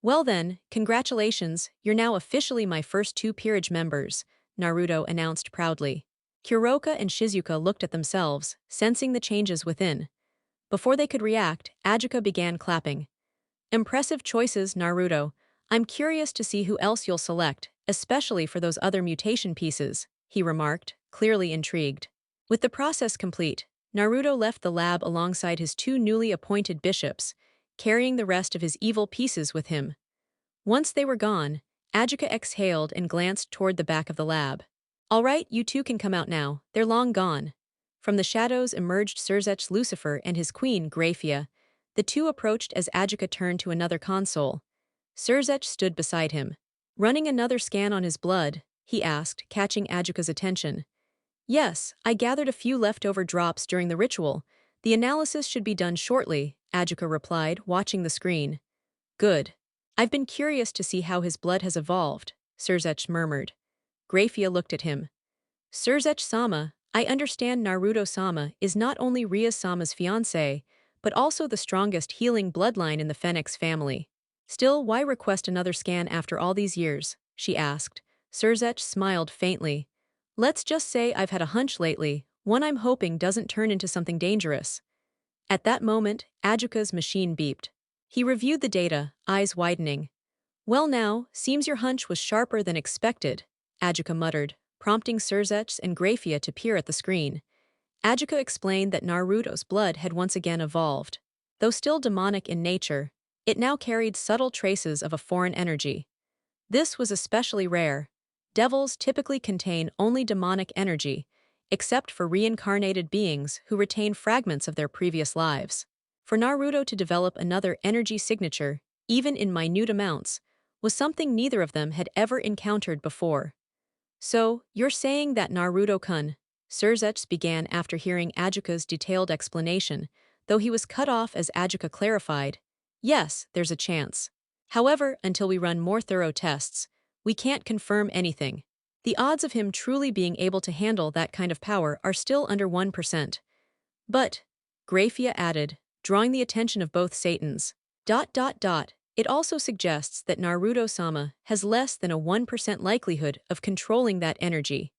Well then, congratulations, you're now officially my first 2 peerage members, Naruto announced proudly. Kuroka and Shizuka looked at themselves, sensing the changes within. Before they could react, Ajuka began clapping. Impressive choices, Naruto. I'm curious to see who else you'll select, especially for those other mutation pieces, he remarked, clearly intrigued. With the process complete, Naruto left the lab alongside his 2 newly appointed bishops, carrying the rest of his evil pieces with him. Once they were gone, Ajuka exhaled and glanced toward the back of the lab. All right, you 2 can come out now, they're long gone. From the shadows emerged Surzech Lucifer and his queen, Graphia. The two approached as Ajuka turned to another console. Surzech stood beside him. Running another scan on his blood, he asked, catching Ajuka's attention. Yes, I gathered a few leftover drops during the ritual. The analysis should be done shortly, Ajuka replied, watching the screen. Good. I've been curious to see how his blood has evolved, Surzech murmured. Graphia looked at him. Surzech-sama, I understand Naruto-sama is not only Ria-sama's fiancé, but also the strongest healing bloodline in the Phoenix family. Still, why request another scan after all these years? She asked. Surzech smiled faintly. Let's just say I've had a hunch lately, one I'm hoping doesn't turn into something dangerous. At that moment, Ajuka's machine beeped. He reviewed the data, eyes widening. Well now, seems your hunch was sharper than expected, Ajuka muttered, prompting Surzech and Graphia to peer at the screen. Ajuka explained that Naruto's blood had once again evolved. Though still demonic in nature, it now carried subtle traces of a foreign energy. This was especially rare. Devils typically contain only demonic energy, except for reincarnated beings who retain fragments of their previous lives. For Naruto to develop another energy signature, even in minute amounts, was something neither of them had ever encountered before. So, you're saying that Naruto-kun, Surzech began after hearing Ajuka's detailed explanation, though he was cut off as Ajuka clarified. Yes, there's a chance. However, until we run more thorough tests, we can't confirm anything. The odds of him truly being able to handle that kind of power are still under 1%. But, Graphia added, drawing the attention of both Satans. It also suggests that Naruto-sama has less than a 1% likelihood of controlling that energy.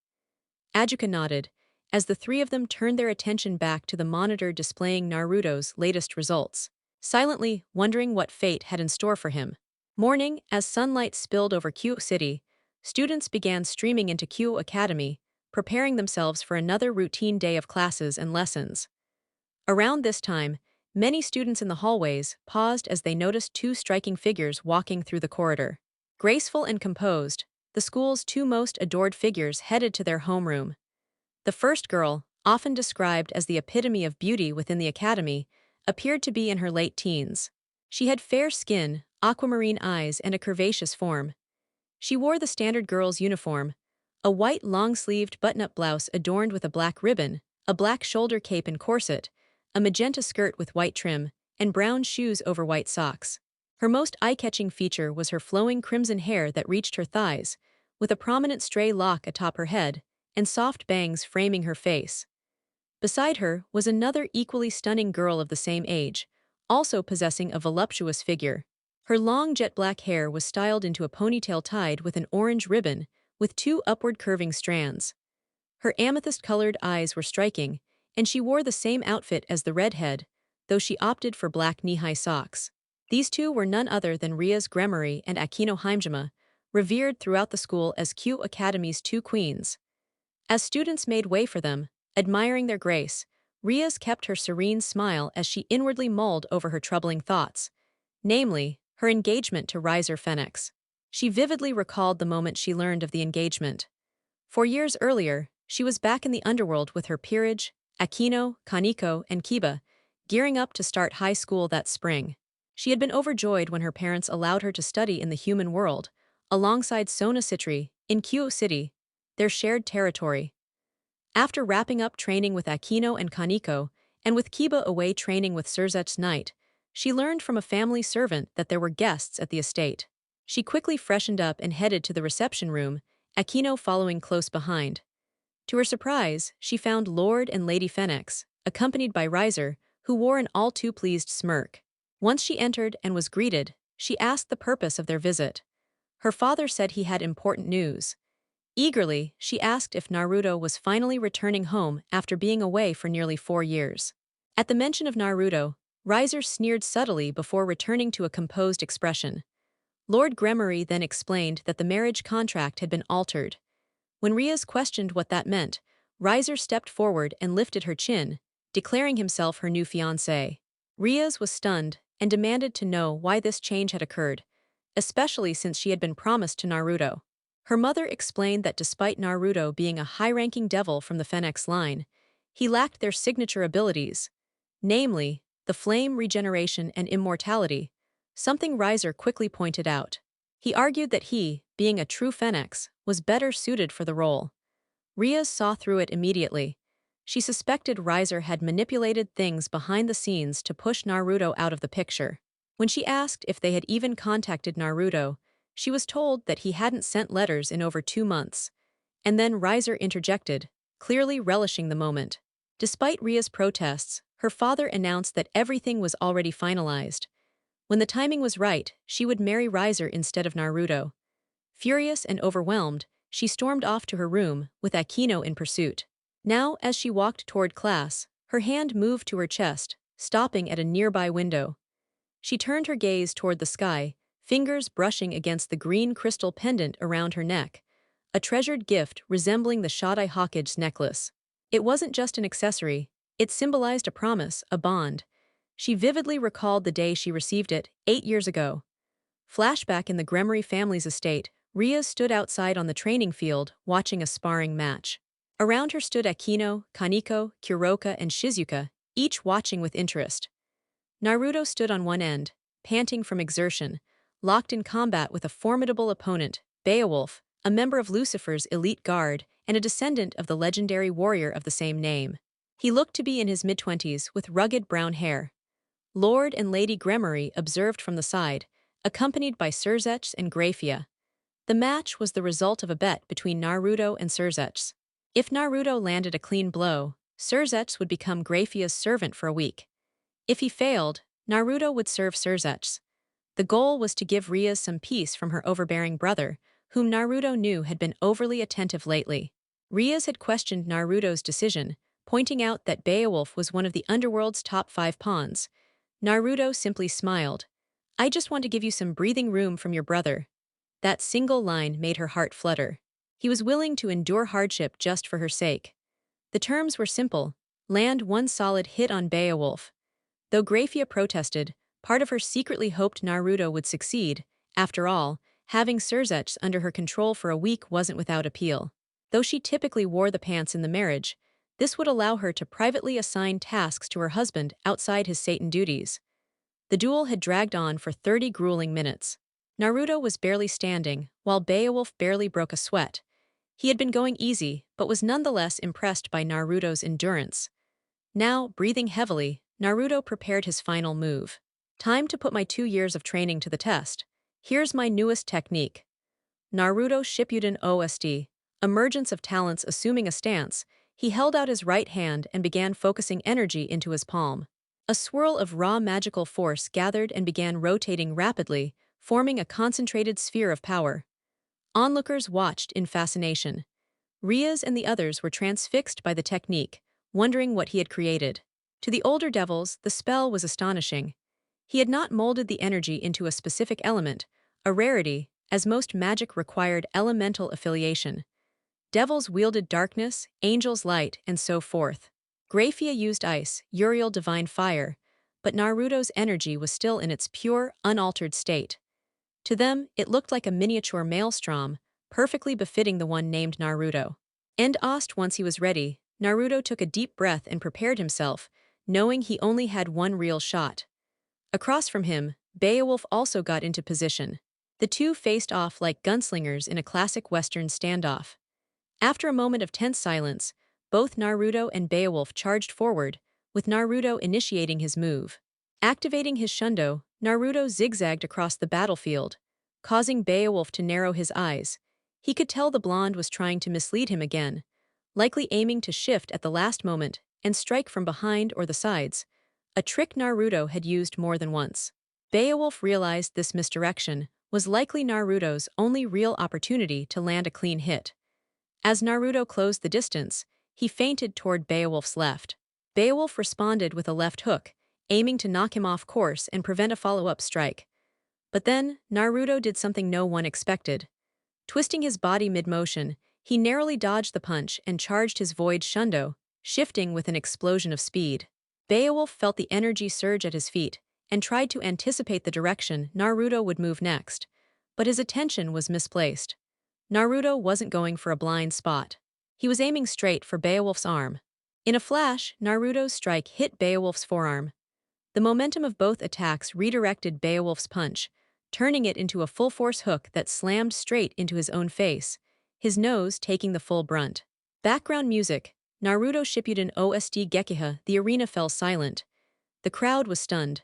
Ajuka nodded, as the three of them turned their attention back to the monitor displaying Naruto's latest results, silently wondering what fate had in store for him. Morning, as sunlight spilled over Kyoto City, students began streaming into Kyoto Academy, preparing themselves for another routine day of classes and lessons. Around this time, many students in the hallways paused as they noticed two striking figures walking through the corridor. Graceful and composed, the school's two most adored figures headed to their homeroom. The first girl, often described as the epitome of beauty within the academy, appeared to be in her late teens. She had fair skin, aquamarine eyes, and a curvaceous form. She wore the standard girl's uniform, a white long-sleeved button-up blouse adorned with a black ribbon, a black shoulder cape and corset, a magenta skirt with white trim, and brown shoes over white socks. Her most eye-catching feature was her flowing crimson hair that reached her thighs, with a prominent stray lock atop her head, and soft bangs framing her face. Beside her was another equally stunning girl of the same age, also possessing a voluptuous figure. Her long jet-black hair was styled into a ponytail tied with an orange ribbon, with two upward curving strands. Her amethyst-colored eyes were striking, and she wore the same outfit as the redhead, though she opted for black knee-high socks. These two were none other than Ria's Gremorys and Akino Himejima, revered throughout the school as Kyoto Academy's two queens. As students made way for them, admiring their grace, Ria's kept her serene smile as she inwardly mulled over her troubling thoughts, namely, her engagement to Riser Phoenix. She vividly recalled the moment she learned of the engagement. 4 years earlier, she was back in the underworld with her peerage, Akino, Kaneko, and Kiba, gearing up to start high school that spring. She had been overjoyed when her parents allowed her to study in the human world, alongside Sona Citri, in Kyoto City, their shared territory. After wrapping up training with Akino and Kaneko, and with Kiba away training with Surzech's Knight, she learned from a family servant that there were guests at the estate. She quickly freshened up and headed to the reception room, Akino following close behind. To her surprise, she found Lord and Lady Phoenix, accompanied by Riser, who wore an all-too-pleased smirk. Once she entered and was greeted, she asked the purpose of their visit. Her father said he had important news. Eagerly, she asked if Naruto was finally returning home after being away for nearly 4 years. At the mention of Naruto, Riser sneered subtly before returning to a composed expression. Lord Gremorys then explained that the marriage contract had been altered. When Rias questioned what that meant, Riser stepped forward and lifted her chin, declaring himself her new fiancé. Rias was stunned and demanded to know why this change had occurred, especially since she had been promised to Naruto. Her mother explained that despite Naruto being a high-ranking devil from the Phoenix line, He lacked their signature abilities, namely, the flame regeneration and immortality, something Riser quickly pointed out. He argued that he, being a true Phoenix, was better suited for the role. Riaz saw through it immediately. She suspected Riser had manipulated things behind the scenes to push Naruto out of the picture. When she asked if they had even contacted Naruto, she was told that he hadn't sent letters in over 2 months. And then Riser interjected, clearly relishing the moment. Despite Ria's protests, her father announced that everything was already finalized. When the timing was right, she would marry Riser instead of Naruto. Furious and overwhelmed, she stormed off to her room, with Akino in pursuit. Now, as she walked toward class, her hand moved to her chest, stopping at a nearby window. She turned her gaze toward the sky, fingers brushing against the green crystal pendant around her neck, a treasured gift resembling the Shodai Hokage's necklace. It wasn't just an accessory, it symbolized a promise, a bond. She vividly recalled the day she received it, 8 years ago. Flashback in the Gremorys family's estate, Ria stood outside on the training field, watching a sparring match. Around her stood Akino, Kaneko, Kuroka, and Shizuka, each watching with interest. Naruto stood on one end, panting from exertion, locked in combat with a formidable opponent, Beowulf, a member of Lucifer's elite guard and a descendant of the legendary warrior of the same name. He looked to be in his mid-20s with rugged brown hair. Lord and Lady Gremory observed from the side, accompanied by Surzech and Grafia. The match was the result of a bet between Naruto and Surzech. If Naruto landed a clean blow, Surzech would become Grafia's servant for a week. If he failed, Naruto would serve Surzech. The goal was to give Ria some peace from her overbearing brother, whom Naruto knew had been overly attentive lately. Riaz had questioned Naruto's decision, pointing out that Beowulf was one of the underworld's top 5 pawns. Naruto simply smiled. "I just want to give you some breathing room from your brother." That single line made her heart flutter. He was willing to endure hardship just for her sake. The terms were simple: land one solid hit on Beowulf. Though Grafia protested, part of her secretly hoped Naruto would succeed. After all, having Surzech under her control for a week wasn't without appeal. Though she typically wore the pants in the marriage, this would allow her to privately assign tasks to her husband outside his Satan duties. The duel had dragged on for 30 grueling minutes. Naruto was barely standing, while Beowulf barely broke a sweat. He had been going easy, but was nonetheless impressed by Naruto's endurance. Now, breathing heavily, Naruto prepared his final move. "Time to put my 2 years of training to the test. Here's my newest technique." Naruto Shippuden OSD, emergence of talents assuming a stance, he held out his right hand and began focusing energy into his palm. A swirl of raw magical force gathered and began rotating rapidly, forming a concentrated sphere of power. Onlookers watched in fascination. Riaz and the others were transfixed by the technique, wondering what he had created. To the older devils, the spell was astonishing. He had not molded the energy into a specific element, a rarity, as most magic required elemental affiliation. Devils wielded darkness, angels light, and so forth. Grafia used ice, Uriel divine fire, but Naruto's energy was still in its pure, unaltered state. To them, it looked like a miniature maelstrom, perfectly befitting the one named Naruto. Once he was ready, Naruto took a deep breath and prepared himself, knowing he only had one real shot. Across from him, Beowulf also got into position. The two faced off like gunslingers in a classic Western standoff. After a moment of tense silence, both Naruto and Beowulf charged forward, with Naruto initiating his move. Activating his shundo, Naruto zigzagged across the battlefield, causing Beowulf to narrow his eyes. He could tell the blonde was trying to mislead him again, likely aiming to shift at the last moment and strike from behind or the sides, a trick Naruto had used more than once. Beowulf realized this misdirection was likely Naruto's only real opportunity to land a clean hit. As Naruto closed the distance, he feinted toward Beowulf's left. Beowulf responded with a left hook, aiming to knock him off course and prevent a follow-up strike. But then, Naruto did something no one expected. Twisting his body mid-motion, he narrowly dodged the punch and charged his void shundo, shifting with an explosion of speed. Beowulf felt the energy surge at his feet and tried to anticipate the direction Naruto would move next, but his attention was misplaced. Naruto wasn't going for a blind spot. He was aiming straight for Beowulf's arm. In a flash, Naruto's strike hit Beowulf's forearm. The momentum of both attacks redirected Beowulf's punch, turning it into a full-force hook that slammed straight into his own face, his nose taking the full brunt. Background music, Naruto Shippuden OST Gekiha. The arena fell silent. The crowd was stunned.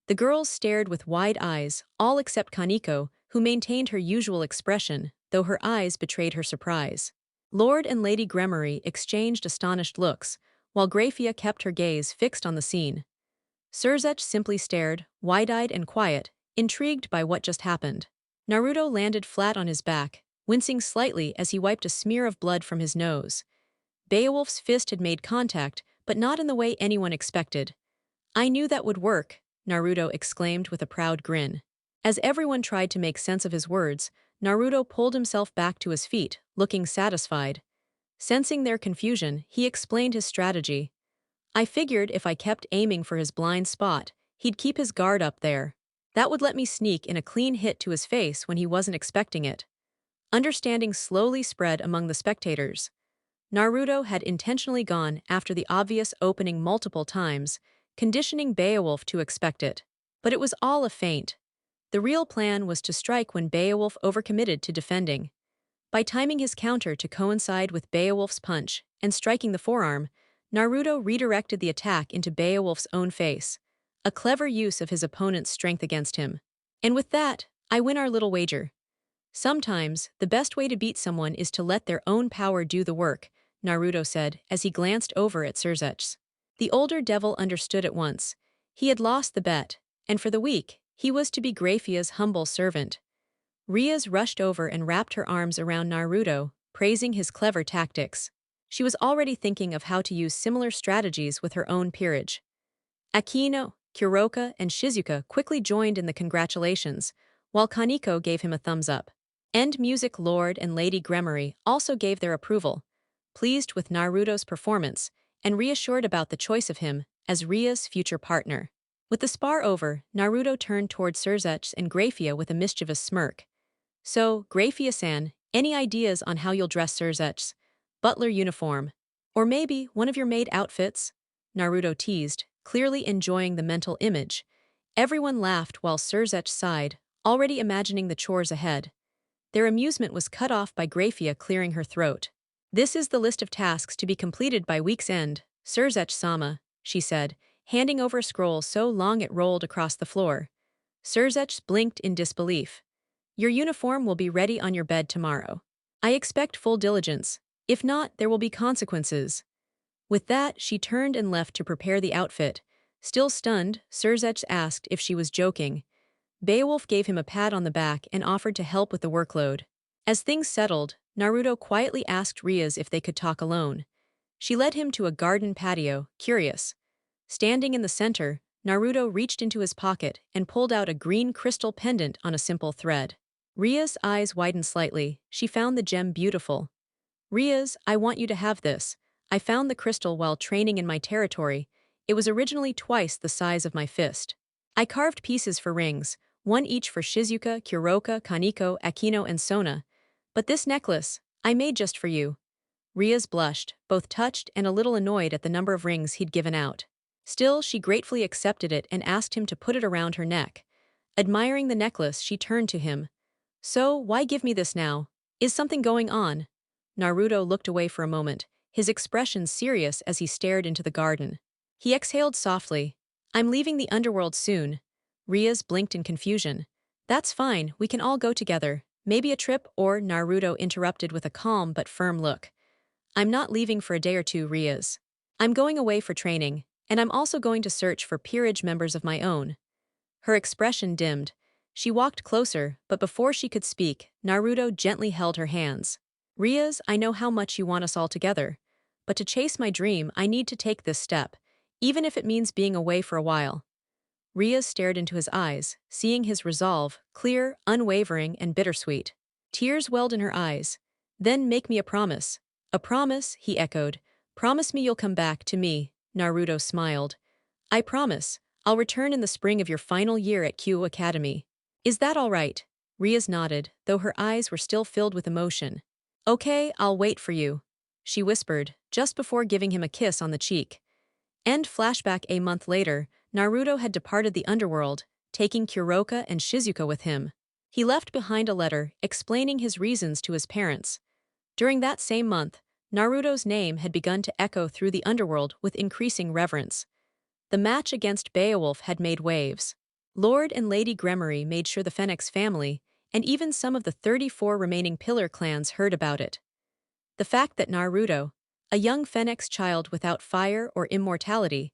The girls stared with wide eyes, all except Kaneko, who maintained her usual expression, though her eyes betrayed her surprise. Lord and Lady Gremorys exchanged astonished looks, while Graphia kept her gaze fixed on the scene. Surzech simply stared, wide-eyed and quiet, intrigued by what just happened. Naruto landed flat on his back, wincing slightly as he wiped a smear of blood from his nose. Beowulf's fist had made contact, but not in the way anyone expected. "I knew that would work," Naruto exclaimed with a proud grin. As everyone tried to make sense of his words, Naruto pulled himself back to his feet, looking satisfied. Sensing their confusion, he explained his strategy. "I figured if I kept aiming for his blind spot, he'd keep his guard up there. That would let me sneak in a clean hit to his face when he wasn't expecting it." Understanding slowly spread among the spectators. Naruto had intentionally gone after the obvious opening multiple times, conditioning Beowulf to expect it. But it was all a feint. The real plan was to strike when Beowulf overcommitted to defending. By timing his counter to coincide with Beowulf's punch and striking the forearm, Naruto redirected the attack into Beowulf's own face, a clever use of his opponent's strength against him. And with that, I win our little wager. Sometimes, the best way to beat someone is to let their own power do the work, Naruto said as he glanced over at Surzech. The older devil understood at once. He had lost the bet, and for the week, he was to be Graphia's humble servant. Riaz rushed over and wrapped her arms around Naruto, praising his clever tactics. She was already thinking of how to use similar strategies with her own peerage. Akino, Kuroka, and Shizuka quickly joined in the congratulations, while Kaneko gave him a thumbs up. End music. Lord and Lady Gremorys also gave their approval, pleased with Naruto's performance, and reassured about the choice of him as Ria's future partner. With the spar over, Naruto turned toward Surzech and Graphia with a mischievous smirk. "So, Graphia-san, any ideas on how you'll dress Surzech's butler uniform? Or maybe one of your maid outfits?" Naruto teased, clearly enjoying the mental image. Everyone laughed while Surzech sighed, already imagining the chores ahead. Their amusement was cut off by Graphia clearing her throat. "This is the list of tasks to be completed by week's end, Surzech-sama," she said, handing over a scroll so long it rolled across the floor. Surzech blinked in disbelief. "Your uniform will be ready on your bed tomorrow. I expect full diligence. If not, there will be consequences." With that, she turned and left to prepare the outfit. Still stunned, Surzech asked if she was joking. Beowulf gave him a pat on the back and offered to help with the workload. As things settled, Naruto quietly asked Riaz if they could talk alone. She led him to a garden patio, curious. Standing in the center, Naruto reached into his pocket and pulled out a green crystal pendant on a simple thread. Ria's eyes widened slightly. She found the gem beautiful. "Riaz, I want you to have this. I found the crystal while training in my territory. It was originally twice the size of my fist. I carved pieces for rings, one each for Shizuka, Kuroka, Kaneko, Akino, and Sona. But this necklace, I made just for you." Riaz blushed, both touched and a little annoyed at the number of rings he'd given out. Still, she gratefully accepted it and asked him to put it around her neck. Admiring the necklace, she turned to him. "So, why give me this now? Is something going on?" Naruto looked away for a moment, his expression serious as he stared into the garden. He exhaled softly. "I'm leaving the underworld soon." Riaz blinked in confusion. "That's fine, we can all go together. Maybe a trip or," Naruto interrupted with a calm but firm look. "I'm not leaving for a day or two, Riaz. I'm going away for training, and I'm also going to search for peerage members of my own." Her expression dimmed. She walked closer, but before she could speak, Naruto gently held her hands. "Riaz, I know how much you want us all together. But to chase my dream, I need to take this step, even if it means being away for a while." Riaz stared into his eyes, seeing his resolve, clear, unwavering, and bittersweet. Tears welled in her eyes. "Then make me a promise." "A promise," he echoed. "Promise me you'll come back to me." Naruto smiled. "I promise. I'll return in the spring of your final year at Kyu Academy. Is that all right?" Riaz nodded, though her eyes were still filled with emotion. "Okay, I'll wait for you," she whispered, just before giving him a kiss on the cheek. End flashback. A month later, Naruto had departed the underworld, taking Kuroka and Shizuka with him. He left behind a letter explaining his reasons to his parents. During that same month, Naruto's name had begun to echo through the underworld with increasing reverence. The match against Beowulf had made waves. Lord and Lady Gremory made sure the Phoenix family, and even some of the 34 remaining Pillar clans heard about it. The fact that Naruto, a young Phoenix child without fire or immortality,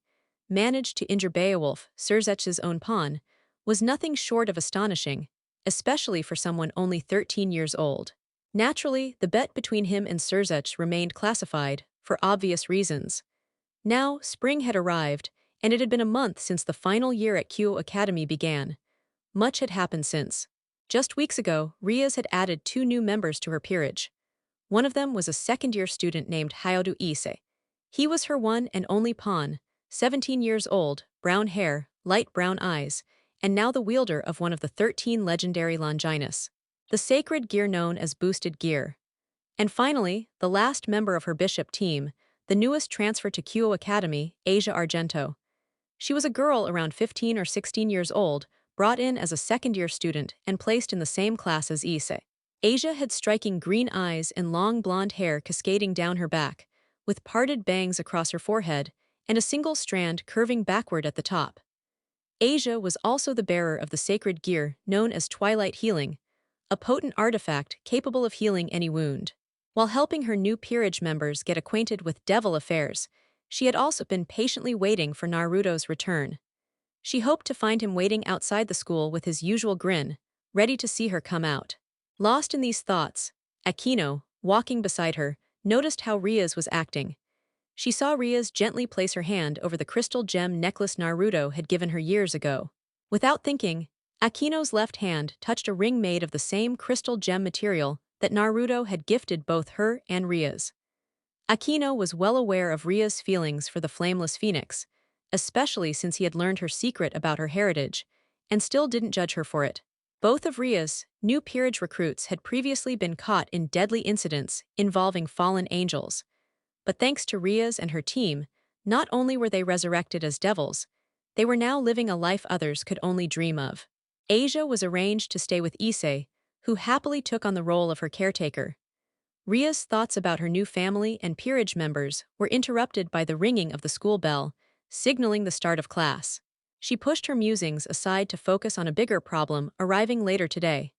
managed to injure Beowulf, Surzech's own pawn, was nothing short of astonishing, especially for someone only 13 years old. Naturally, the bet between him and Surzech remained classified, for obvious reasons. Now, spring had arrived, and it had been a month since the final year at Kyo Academy began. Much had happened since. Just weeks ago, Rias had added 2 new members to her peerage. One of them was a second-year student named Hyodo Ise. He was her one and only pawn, 17 years old, brown hair, light brown eyes, and now the wielder of one of the 13 legendary Longinus, the sacred gear known as boosted gear. And finally, the last member of her bishop team, the newest transfer to Kyo Academy, Asia Argento. She was a girl around 15 or 16 years old, brought in as a second-year student and placed in the same class as Ise. Asia had striking green eyes and long blonde hair cascading down her back, with parted bangs across her forehead and a single strand curving backward at the top. Asia was also the bearer of the sacred gear known as Twilight Healing, a potent artifact capable of healing any wound. While helping her new peerage members get acquainted with devil affairs, she had also been patiently waiting for Naruto's return. She hoped to find him waiting outside the school with his usual grin, ready to see her come out. Lost in these thoughts, Akino, walking beside her, noticed how Rias was acting. She saw Rias gently place her hand over the crystal gem necklace Naruto had given her years ago. Without thinking, Akino's left hand touched a ring made of the same crystal gem material that Naruto had gifted both her and Rias. Akino was well aware of Ria's feelings for the Flameless Phoenix, especially since he had learned her secret about her heritage, and still didn't judge her for it. Both of Ria's new peerage recruits had previously been caught in deadly incidents involving fallen angels. But thanks to Rias and her team, not only were they resurrected as devils, they were now living a life others could only dream of. Asia was arranged to stay with Issei, who happily took on the role of her caretaker. Ria's thoughts about her new family and peerage members were interrupted by the ringing of the school bell, signaling the start of class. She pushed her musings aside to focus on a bigger problem arriving later today.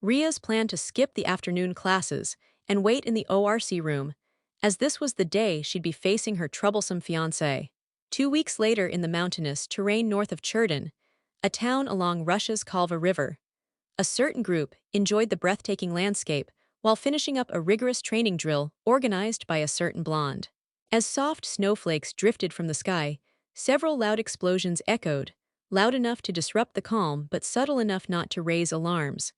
Ria's planned to skip the afternoon classes and wait in the ORC room, as this was the day she'd be facing her troublesome fiancé. 2 weeks later in the mountainous terrain north of Cherdon, a town along Russia's Kalva River, a certain group enjoyed the breathtaking landscape while finishing up a rigorous training drill organized by a certain blonde. As soft snowflakes drifted from the sky, several loud explosions echoed, loud enough to disrupt the calm but subtle enough not to raise alarms.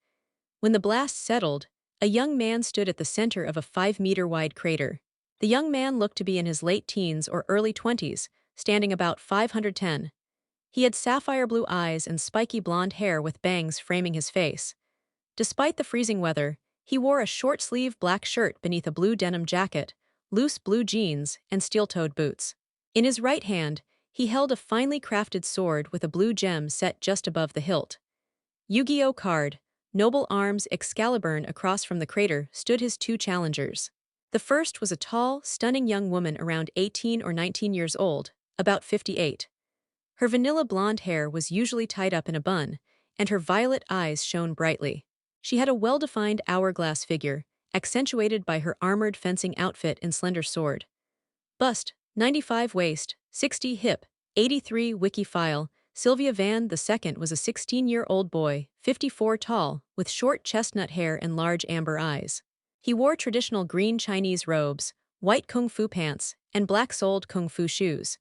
When the blast settled, a young man stood at the center of a 5-meter-wide crater. The young man looked to be in his late teens or early 20s, standing about 510. He had sapphire blue eyes and spiky blonde hair with bangs framing his face. Despite the freezing weather, he wore a short-sleeved black shirt beneath a blue denim jacket, loose blue jeans, and steel-toed boots. In his right hand, he held a finely crafted sword with a blue gem set just above the hilt. Yu-Gi-Oh card, Noble Arms Excaliburn. Across from the crater stood his 2 challengers. The first was a tall, stunning young woman around 18 or 19 years old, about 58. Her vanilla blonde hair was usually tied up in a bun, and her violet eyes shone brightly. She had a well-defined hourglass figure, accentuated by her armored fencing outfit and slender sword. Bust, 95 waist, 60 hip, 83 wiki file. Sylvia Van II was a 16-year-old boy, 54 tall, with short chestnut hair and large amber eyes. He wore traditional green Chinese robes, white kung fu pants, and black-soled kung fu shoes.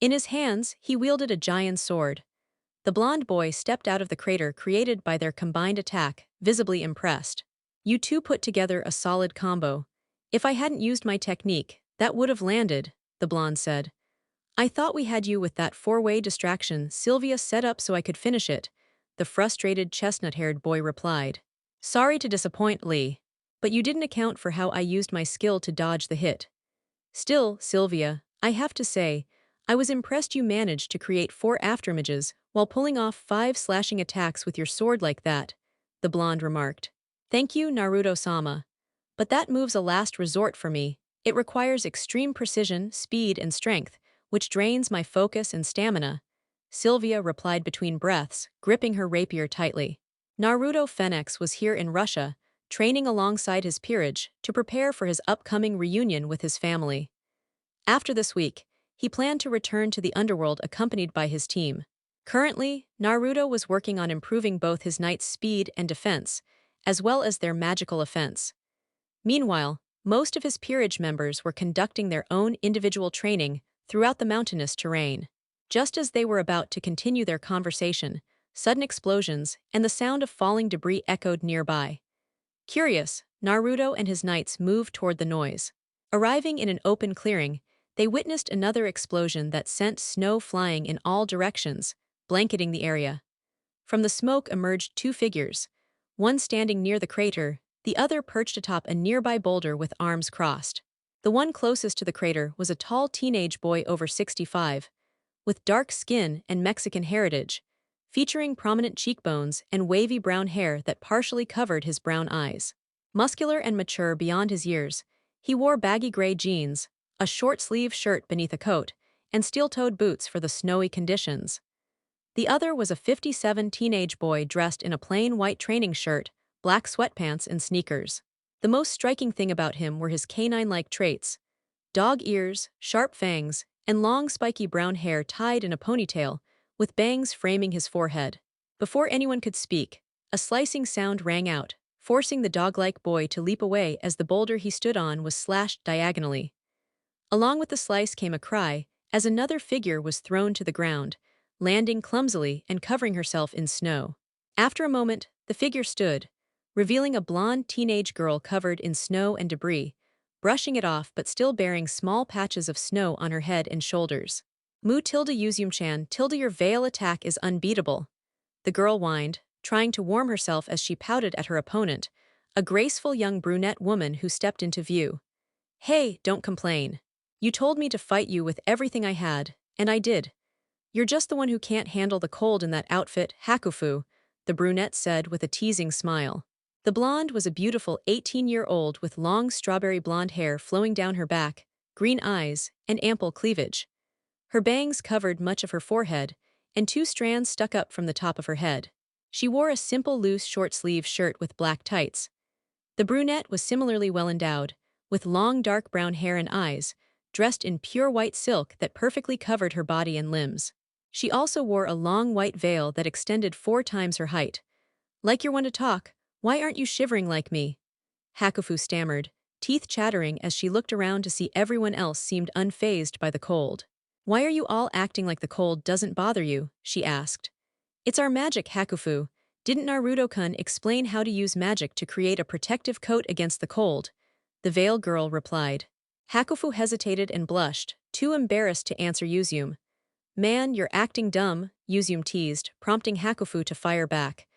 In his hands, he wielded a giant sword. The blonde boy stepped out of the crater created by their combined attack, visibly impressed. "You two put together a solid combo. If I hadn't used my technique, that would have landed," the blonde said. "I thought we had you with that 4-way distraction Sylvia set up so I could finish it," the frustrated chestnut-haired boy replied. "Sorry to disappoint, Lee, but you didn't account for how I used my skill to dodge the hit. Still, Sylvia, I have to say, I was impressed you managed to create 4 afterimages while pulling off 5 slashing attacks with your sword like that, the blonde remarked. Thank you, Naruto-sama. But that move's a last resort for me. It requires extreme precision, speed, and strength, which drains my focus and stamina. Sylvia replied between breaths, gripping her rapier tightly. Naruto Phoenix was here in Russia, training alongside his peerage to prepare for his upcoming reunion with his family. After this week, he planned to return to the underworld accompanied by his team. Currently, Naruto was working on improving both his knight's speed and defense, as well as their magical offense. Meanwhile, most of his peerage members were conducting their own individual training throughout the mountainous terrain. Just as they were about to continue their conversation, sudden explosions and the sound of falling debris echoed nearby. Curious, Naruto and his knights moved toward the noise. Arriving in an open clearing, they witnessed another explosion that sent snow flying in all directions, blanketing the area. From the smoke emerged 2 figures, one standing near the crater, the other perched atop a nearby boulder with arms crossed. The one closest to the crater was a tall teenage boy over 65, with dark skin and Mexican heritage, featuring prominent cheekbones and wavy brown hair that partially covered his brown eyes. Muscular and mature beyond his years, he wore baggy gray jeans, a short-sleeved shirt beneath a coat, and steel-toed boots for the snowy conditions. The other was a 57 teenage boy dressed in a plain white training shirt, black sweatpants, and sneakers. The most striking thing about him were his canine-like traits: dog ears, sharp fangs, and long spiky brown hair tied in a ponytail, with bangs framing his forehead. Before anyone could speak, a slicing sound rang out, forcing the dog-like boy to leap away as the boulder he stood on was slashed diagonally. Along with the slice came a cry, as another figure was thrown to the ground, landing clumsily and covering herself in snow. After a moment, the figure stood, revealing a blonde teenage girl covered in snow and debris, brushing it off but still bearing small patches of snow on her head and shoulders. Mu tilde Yuzum-chan tilde your veil attack is unbeatable, the girl whined, trying to warm herself as she pouted at her opponent, a graceful young brunette woman who stepped into view. Hey, don't complain. You told me to fight you with everything I had, and I did. You're just the one who can't handle the cold in that outfit, Hakufu, the brunette said with a teasing smile. The blonde was a beautiful 18-year-old with long strawberry blonde hair flowing down her back, green eyes, and ample cleavage. Her bangs covered much of her forehead, and 2 strands stuck up from the top of her head. She wore a simple loose short-sleeve shirt with black tights. The brunette was similarly well endowed, with long dark brown hair and eyes, dressed in pure white silk that perfectly covered her body and limbs. She also wore a long white veil that extended 4 times her height. Like you're one to talk, why aren't you shivering like me? Hakufu stammered, teeth chattering as she looked around to see everyone else seemed unfazed by the cold. Why are you all acting like the cold doesn't bother you? She asked. It's our magic, Hakufu. Didn't Naruto-kun explain how to use magic to create a protective coat against the cold? The veil girl replied. Hakufu hesitated and blushed, too embarrassed to answer Yuzum. Man, you're acting dumb, Yuzum teased, prompting Hakufu to fire back.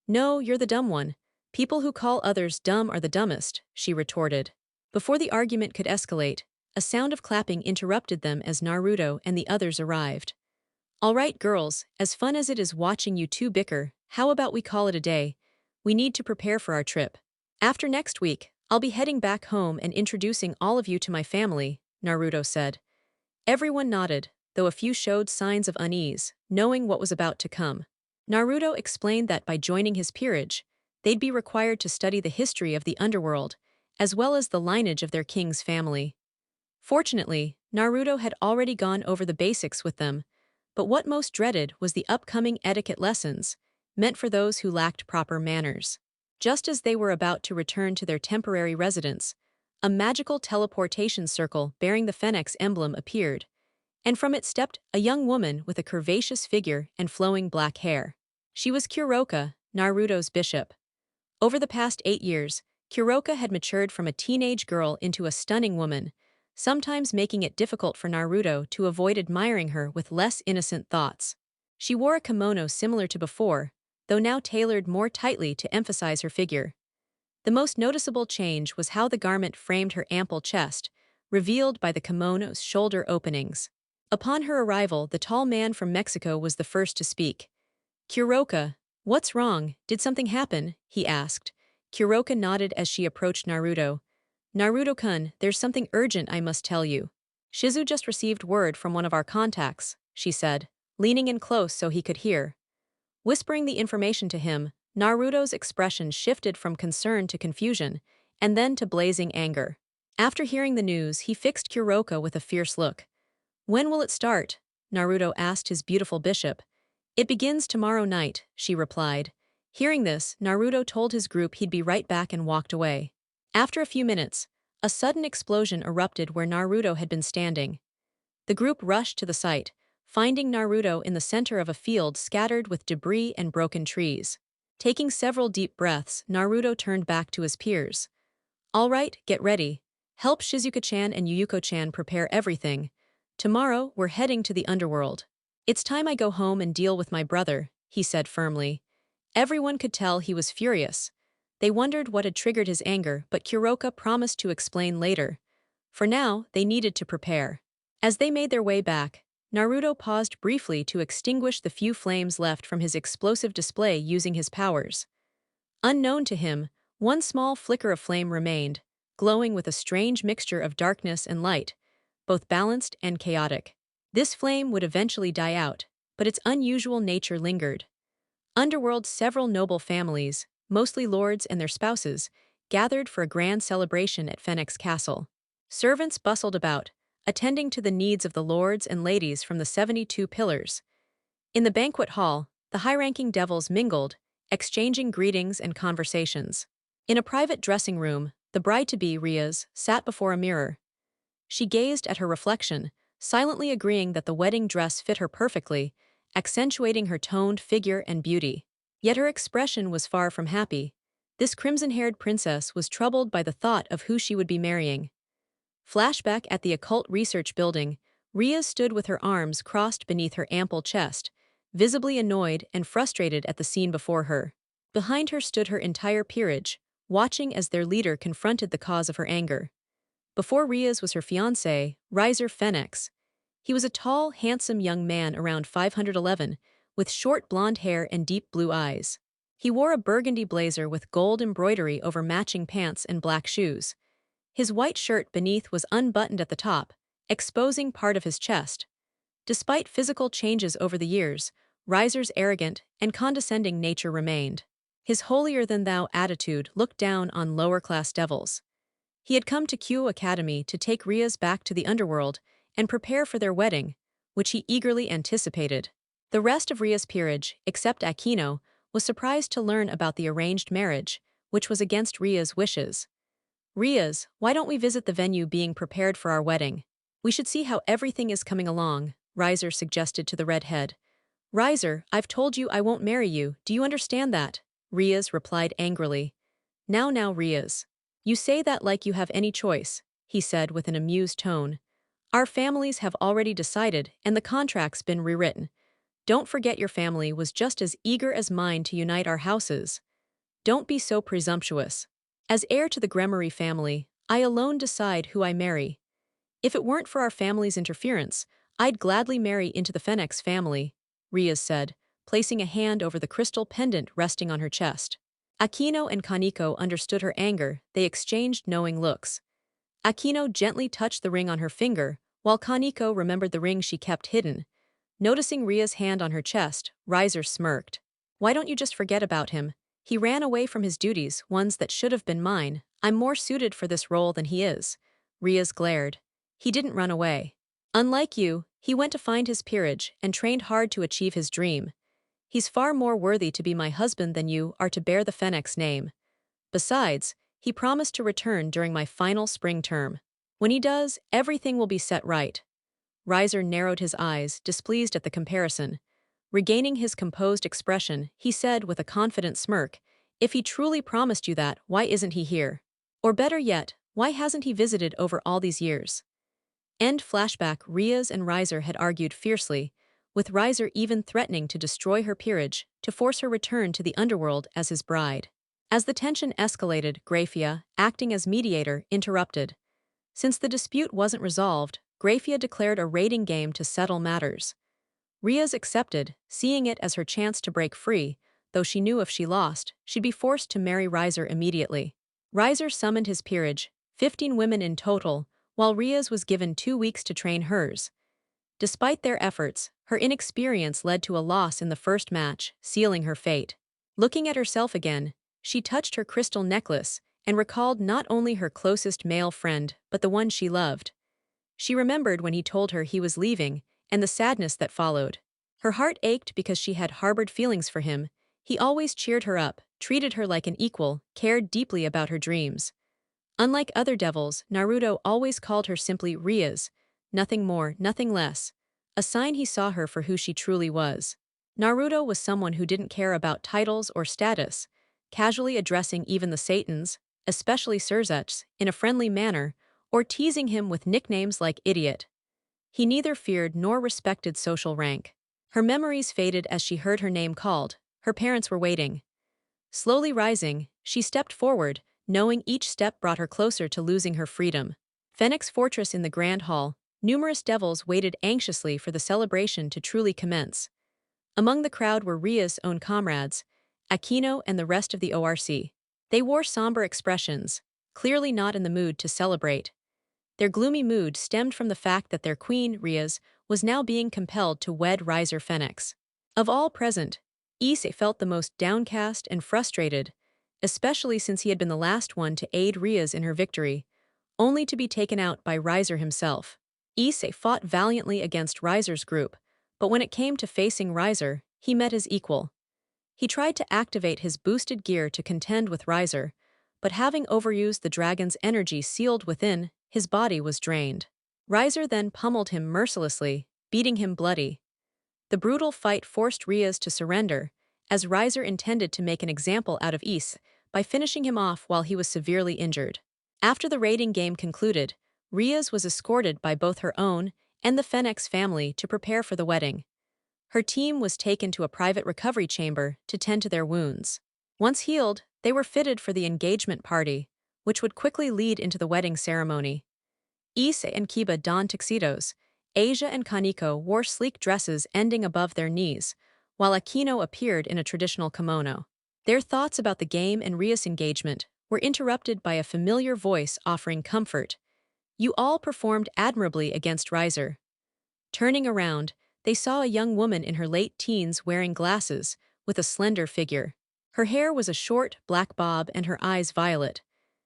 No, you're the dumb one. People who call others dumb are the dumbest, she retorted. Before the argument could escalate, a sound of clapping interrupted them as Naruto and the others arrived. All right, girls, as fun as it is watching you 2 bicker, how about we call it a day? We need to prepare for our trip. After next week, I'll be heading back home and introducing all of you to my family, Naruto said. Everyone nodded, though a few showed signs of unease, knowing what was about to come. Naruto explained that by joining his peerage, they'd be required to study the history of the underworld, as well as the lineage of their king's family. Fortunately, Naruto had already gone over the basics with them, but what most dreaded was the upcoming etiquette lessons, meant for those who lacked proper manners. Just as they were about to return to their temporary residence, a magical teleportation circle bearing the Phoenix emblem appeared, and from it stepped a young woman with a curvaceous figure and flowing black hair. She was Kuroka, Naruto's bishop. Over the past 8 years, Kuroka had matured from a teenage girl into a stunning woman, sometimes making it difficult for Naruto to avoid admiring her with less innocent thoughts. She wore a kimono similar to before, though now tailored more tightly to emphasize her figure. The most noticeable change was how the garment framed her ample chest, revealed by the kimono's shoulder openings. Upon her arrival, the tall man from Mexico was the first to speak. "Kuroka, what's wrong? Did something happen?" he asked. Kuroka nodded as she approached Naruto. "Naruto-kun, there's something urgent I must tell you. Shizu just received word from one of our contacts," she said, leaning in close so he could hear. Whispering the information to him, Naruto's expression shifted from concern to confusion, and then to blazing anger. After hearing the news, he fixed Kuroka with a fierce look. "When will it start?" Naruto asked his beautiful bishop. "It begins tomorrow night," she replied. Hearing this, Naruto told his group he'd be right back and walked away. After a few minutes, a sudden explosion erupted where Naruto had been standing. The group rushed to the site, finding Naruto in the center of a field scattered with debris and broken trees. Taking several deep breaths, Naruto turned back to his peers. "All right, get ready. Help Shizuka-chan and Yuyuko-chan prepare everything. Tomorrow, we're heading to the underworld. It's time I go home and deal with my brother," he said firmly. Everyone could tell he was furious. They wondered what had triggered his anger, but Kuroka promised to explain later. For now, they needed to prepare. As they made their way back, Naruto paused briefly to extinguish the few flames left from his explosive display using his powers. Unknown to him, one small flicker of flame remained, glowing with a strange mixture of darkness and light, both balanced and chaotic. This flame would eventually die out, but its unusual nature lingered. Underworld's several noble families, mostly lords and their spouses, gathered for a grand celebration at Phoenix Castle. Servants bustled about, attending to the needs of the lords and ladies from the 72 pillars. In the banquet hall, the high-ranking devils mingled, exchanging greetings and conversations. In a private dressing room, the bride-to-be, Rias, sat before a mirror. She gazed at her reflection, silently agreeing that the wedding dress fit her perfectly, accentuating her toned figure and beauty. Yet her expression was far from happy. This crimson-haired princess was troubled by the thought of who she would be marrying. Flashback at the Occult Research Building, Rias stood with her arms crossed beneath her ample chest, visibly annoyed and frustrated at the scene before her. Behind her stood her entire peerage, watching as their leader confronted the cause of her anger. Before Rias was her fiancé, Riser Phoenix. He was a tall, handsome young man around 511, with short blonde hair and deep blue eyes. He wore a burgundy blazer with gold embroidery over matching pants and black shoes. His white shirt beneath was unbuttoned at the top, exposing part of his chest. Despite physical changes over the years, Riser's arrogant and condescending nature remained. His holier-than-thou attitude looked down on lower-class devils. He had come to Q Academy to take Rias back to the underworld and prepare for their wedding, which he eagerly anticipated. The rest of Rias' peerage, except Aquino, was surprised to learn about the arranged marriage, which was against Rias' wishes. "Rias, why don't we visit the venue being prepared for our wedding? We should see how everything is coming along," Riser suggested to the redhead. "Riser, I've told you I won't marry you, do you understand that?" Rias replied angrily. Now, Rias. You say that like you have any choice," he said with an amused tone. "Our families have already decided and the contract's been rewritten. Don't forget your family was just as eager as mine to unite our houses. Don't be so presumptuous. As heir to the Gremorys family, I alone decide who I marry. If it weren't for our family's interference, I'd gladly marry into the Phoenix family," Rias said, placing a hand over the crystal pendant resting on her chest. Aquino and Kaneko understood her anger, they exchanged knowing looks. Aquino gently touched the ring on her finger, while Kaneko remembered the ring she kept hidden. Noticing Ria's hand on her chest, Riser smirked. "Why don't you just forget about him? He ran away from his duties, ones that should have been mine. I'm more suited for this role than he is." Rias glared. "He didn't run away. Unlike you, he went to find his peerage and trained hard to achieve his dream. He's far more worthy to be my husband than you are to bear the Phoenix name. Besides, he promised to return during my final spring term. When he does, everything will be set right." Riser narrowed his eyes, displeased at the comparison. Regaining his composed expression, he said with a confident smirk, "If he truly promised you that, why isn't he here? Or better yet, why hasn't he visited over all these years?" End flashback. Rias and Riser had argued fiercely, with Riser even threatening to destroy her peerage to force her return to the underworld as his bride. As the tension escalated, Graphia, acting as mediator, interrupted. Since the dispute wasn't resolved, Graphia declared a raiding game to settle matters. Riaz accepted, seeing it as her chance to break free, though she knew if she lost, she'd be forced to marry Riser immediately. Riser summoned his peerage, 15 women in total, while Riaz was given 2 weeks to train hers. Despite their efforts, her inexperience led to a loss in the first match, sealing her fate. Looking at herself again, she touched her crystal necklace and recalled not only her closest male friend but the one she loved. She remembered when he told her he was leaving, and the sadness that followed. Her heart ached because she had harbored feelings for him. He always cheered her up, treated her like an equal, cared deeply about her dreams. Unlike other devils, Naruto always called her simply Riaz, nothing more, nothing less, a sign he saw her for who she truly was. Naruto was someone who didn't care about titles or status, casually addressing even the Satans, especially Surzuts, in a friendly manner, or teasing him with nicknames like idiot. He neither feared nor respected social rank. Her memories faded as she heard her name called. Her parents were waiting. Slowly rising, she stepped forward, knowing each step brought her closer to losing her freedom. Phoenix Fortress in the Grand Hall, numerous devils waited anxiously for the celebration to truly commence. Among the crowd were Ria's own comrades, Aquino and the rest of the ORC. They wore somber expressions, clearly not in the mood to celebrate. Their gloomy mood stemmed from the fact that their queen, Riaz, was now being compelled to wed Riser Phoenix. Of all present, Issei felt the most downcast and frustrated, especially since he had been the last one to aid Riaz in her victory, only to be taken out by Riser himself. Issei fought valiantly against Riser's group, but when it came to facing Riser, he met his equal. He tried to activate his boosted gear to contend with Riser, but having overused the dragon's energy sealed within, his body was drained. Riser then pummeled him mercilessly, beating him bloody. The brutal fight forced Riaz to surrender, as Riser intended to make an example out of Issei by finishing him off while he was severely injured. After the raiding game concluded, Riaz was escorted by both her own and the Phoenix family to prepare for the wedding. Her team was taken to a private recovery chamber to tend to their wounds. Once healed, they were fitted for the engagement party, which would quickly lead into the wedding ceremony. Issei and Kiba donned tuxedos. Asia and Kaneko wore sleek dresses ending above their knees, while Aquino appeared in a traditional kimono. Their thoughts about the game and Rias' engagement were interrupted by a familiar voice offering comfort. You all performed admirably against Riser. Turning around, they saw a young woman in her late teens wearing glasses, with a slender figure. Her hair was a short, black bob and her eyes violet.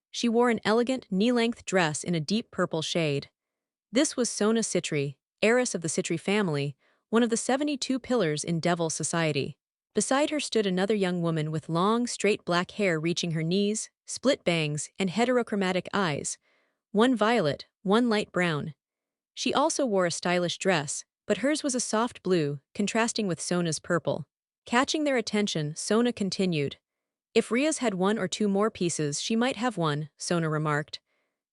She wore an elegant, knee-length dress in a deep purple shade. This was Sona Citri, heiress of the Citri family, one of the 72 pillars in Devil society. Beside her stood another young woman with long, straight black hair reaching her knees, split bangs, and heterochromatic eyes, one violet, one light brown. She also wore a stylish dress, but hers was a soft blue, contrasting with Sona's purple. Catching their attention, Sona continued. If Riaz had one or two more pieces, she might have one, Sona remarked.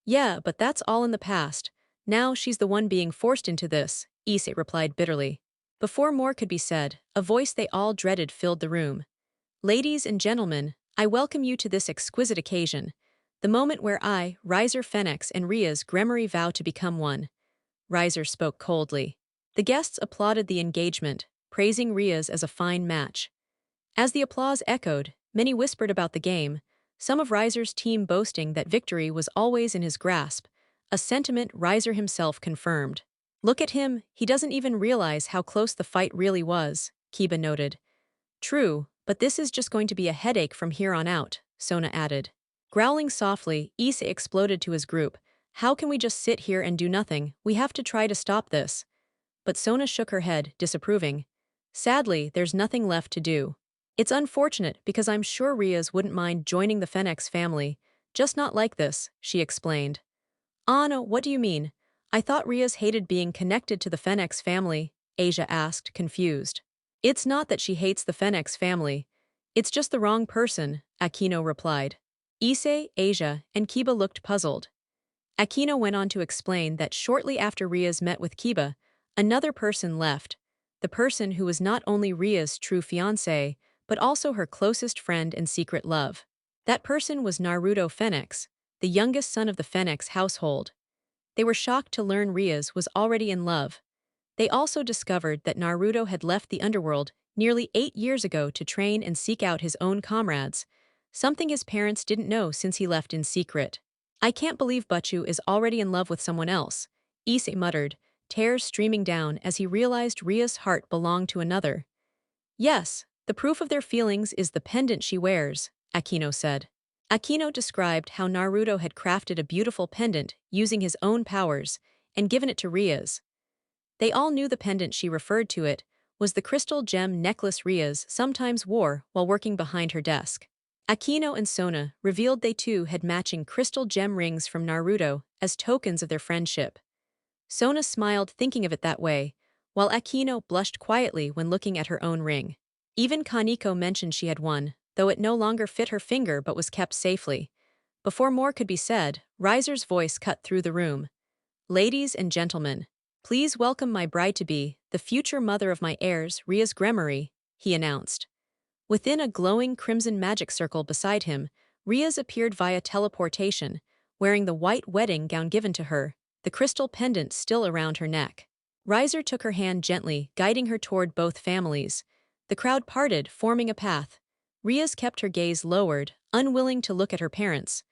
Yeah, but that's all in the past. Now she's the one being forced into this, Issei replied bitterly. Before more could be said, a voice they all dreaded filled the room. Ladies and gentlemen, I welcome you to this exquisite occasion, the moment where I, Riser Phoenix and Riaz Gremorys vow to become one. Riser spoke coldly. The guests applauded the engagement, praising Riaz as a fine match. As the applause echoed, many whispered about the game, some of Riser's team boasting that victory was always in his grasp, a sentiment Riser himself confirmed. Look at him, he doesn't even realize how close the fight really was, Kiba noted. True, but this is just going to be a headache from here on out, Sona added. Growling softly, Issei exploded to his group. How can we just sit here and do nothing? We have to try to stop this. But Sona shook her head, disapproving. Sadly, there's nothing left to do. It's unfortunate because I'm sure Riaz wouldn't mind joining the Phoenix family, just not like this, she explained. No, what do you mean? I thought Riaz hated being connected to the Phoenix family, Asia asked, confused. It's not that she hates the Phoenix family. It's just the wrong person, Aquino replied. Issei, Asia, and Kiba looked puzzled. Aquino went on to explain that shortly after Riaz met with Kiba, another person left, the person who was not only Riaz's true fiancé, but also her closest friend and secret love. That person was Naruto Phoenix, the youngest son of the Phoenix household. they were shocked to learn Riaz was already in love. They also discovered that Naruto had left the underworld nearly 8 years ago to train and seek out his own comrades, something his parents didn't know since he left in secret. I can't believe Butchu is already in love with someone else, Issei muttered, tears streaming down as he realized Ria's heart belonged to another. Yes, the proof of their feelings is the pendant she wears, Akino said. Akino described how Naruto had crafted a beautiful pendant using his own powers and given it to Riaz. They all knew the pendant she referred to it was the crystal gem necklace Riaz sometimes wore while working behind her desk. Akino and Sona revealed they too had matching crystal gem rings from Naruto as tokens of their friendship. Sona smiled thinking of it that way, while Akino blushed quietly when looking at her own ring. Even Kaneko mentioned she had one, though it no longer fit her finger but was kept safely. Before more could be said, Riser's voice cut through the room. Ladies and gentlemen, please welcome my bride-to-be, the future mother of my heirs, Ria's Gremorys, he announced. Within a glowing crimson magic circle beside him, Riaz appeared via teleportation, wearing the white wedding gown given to her, the crystal pendant still around her neck. Riser took her hand gently, guiding her toward both families. The crowd parted, forming a path. Riaz kept her gaze lowered, unwilling to look at her parents.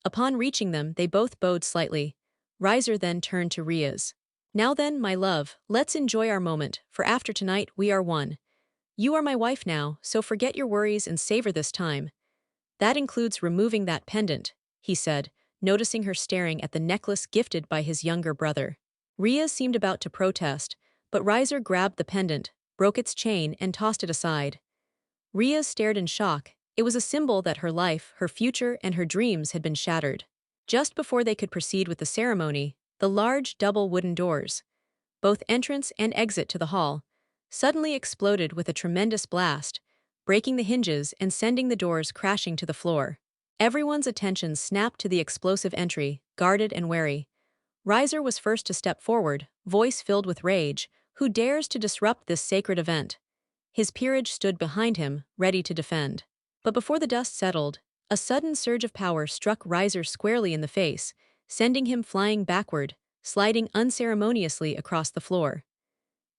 Upon reaching them, they both bowed slightly. Riser then turned to Riaz. Now then, my love, let's enjoy our moment, for after tonight we are one. You are my wife now, so forget your worries and savor this time. That includes removing that pendant, he said, noticing her staring at the necklace gifted by his younger brother. Riaz seemed about to protest, but Riser grabbed the pendant, broke its chain, and tossed it aside. Riaz stared in shock. It was a symbol that her life, her future, and her dreams had been shattered. Just before they could proceed with the ceremony, the large double wooden doors, both entrance and exit to the hall, suddenly exploded with a tremendous blast, breaking the hinges and sending the doors crashing to the floor. Everyone's attention snapped to the explosive entry, guarded and wary. Riser was first to step forward, voice filled with rage. Who dares to disrupt this sacred event? His peerage stood behind him, ready to defend. But before the dust settled, a sudden surge of power struck Riser squarely in the face, sending him flying backward, sliding unceremoniously across the floor.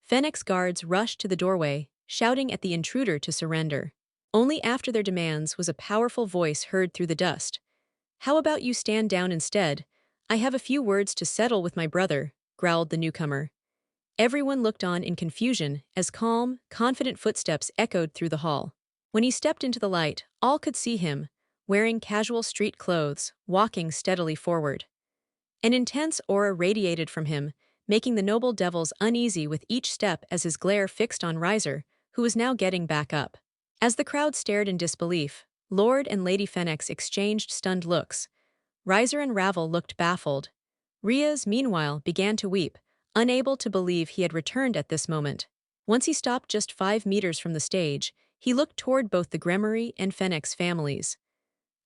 Fennec's guards rushed to the doorway, shouting at the intruder to surrender. Only after their demands was a powerful voice heard through the dust. How about you stand down instead? I have a few words to settle with my brother, growled the newcomer. Everyone looked on in confusion as calm, confident footsteps echoed through the hall. When he stepped into the light, all could see him, wearing casual street clothes, walking steadily forward. An intense aura radiated from him, making the noble devils uneasy with each step as his glare fixed on Riser, who was now getting back up. As the crowd stared in disbelief, Lord and Lady Fennex exchanged stunned looks. Riser and Ravel looked baffled. Riaz, meanwhile, began to weep, unable to believe he had returned at this moment. Once he stopped just 5 meters from the stage, he looked toward both the Gremorys and Fennex families.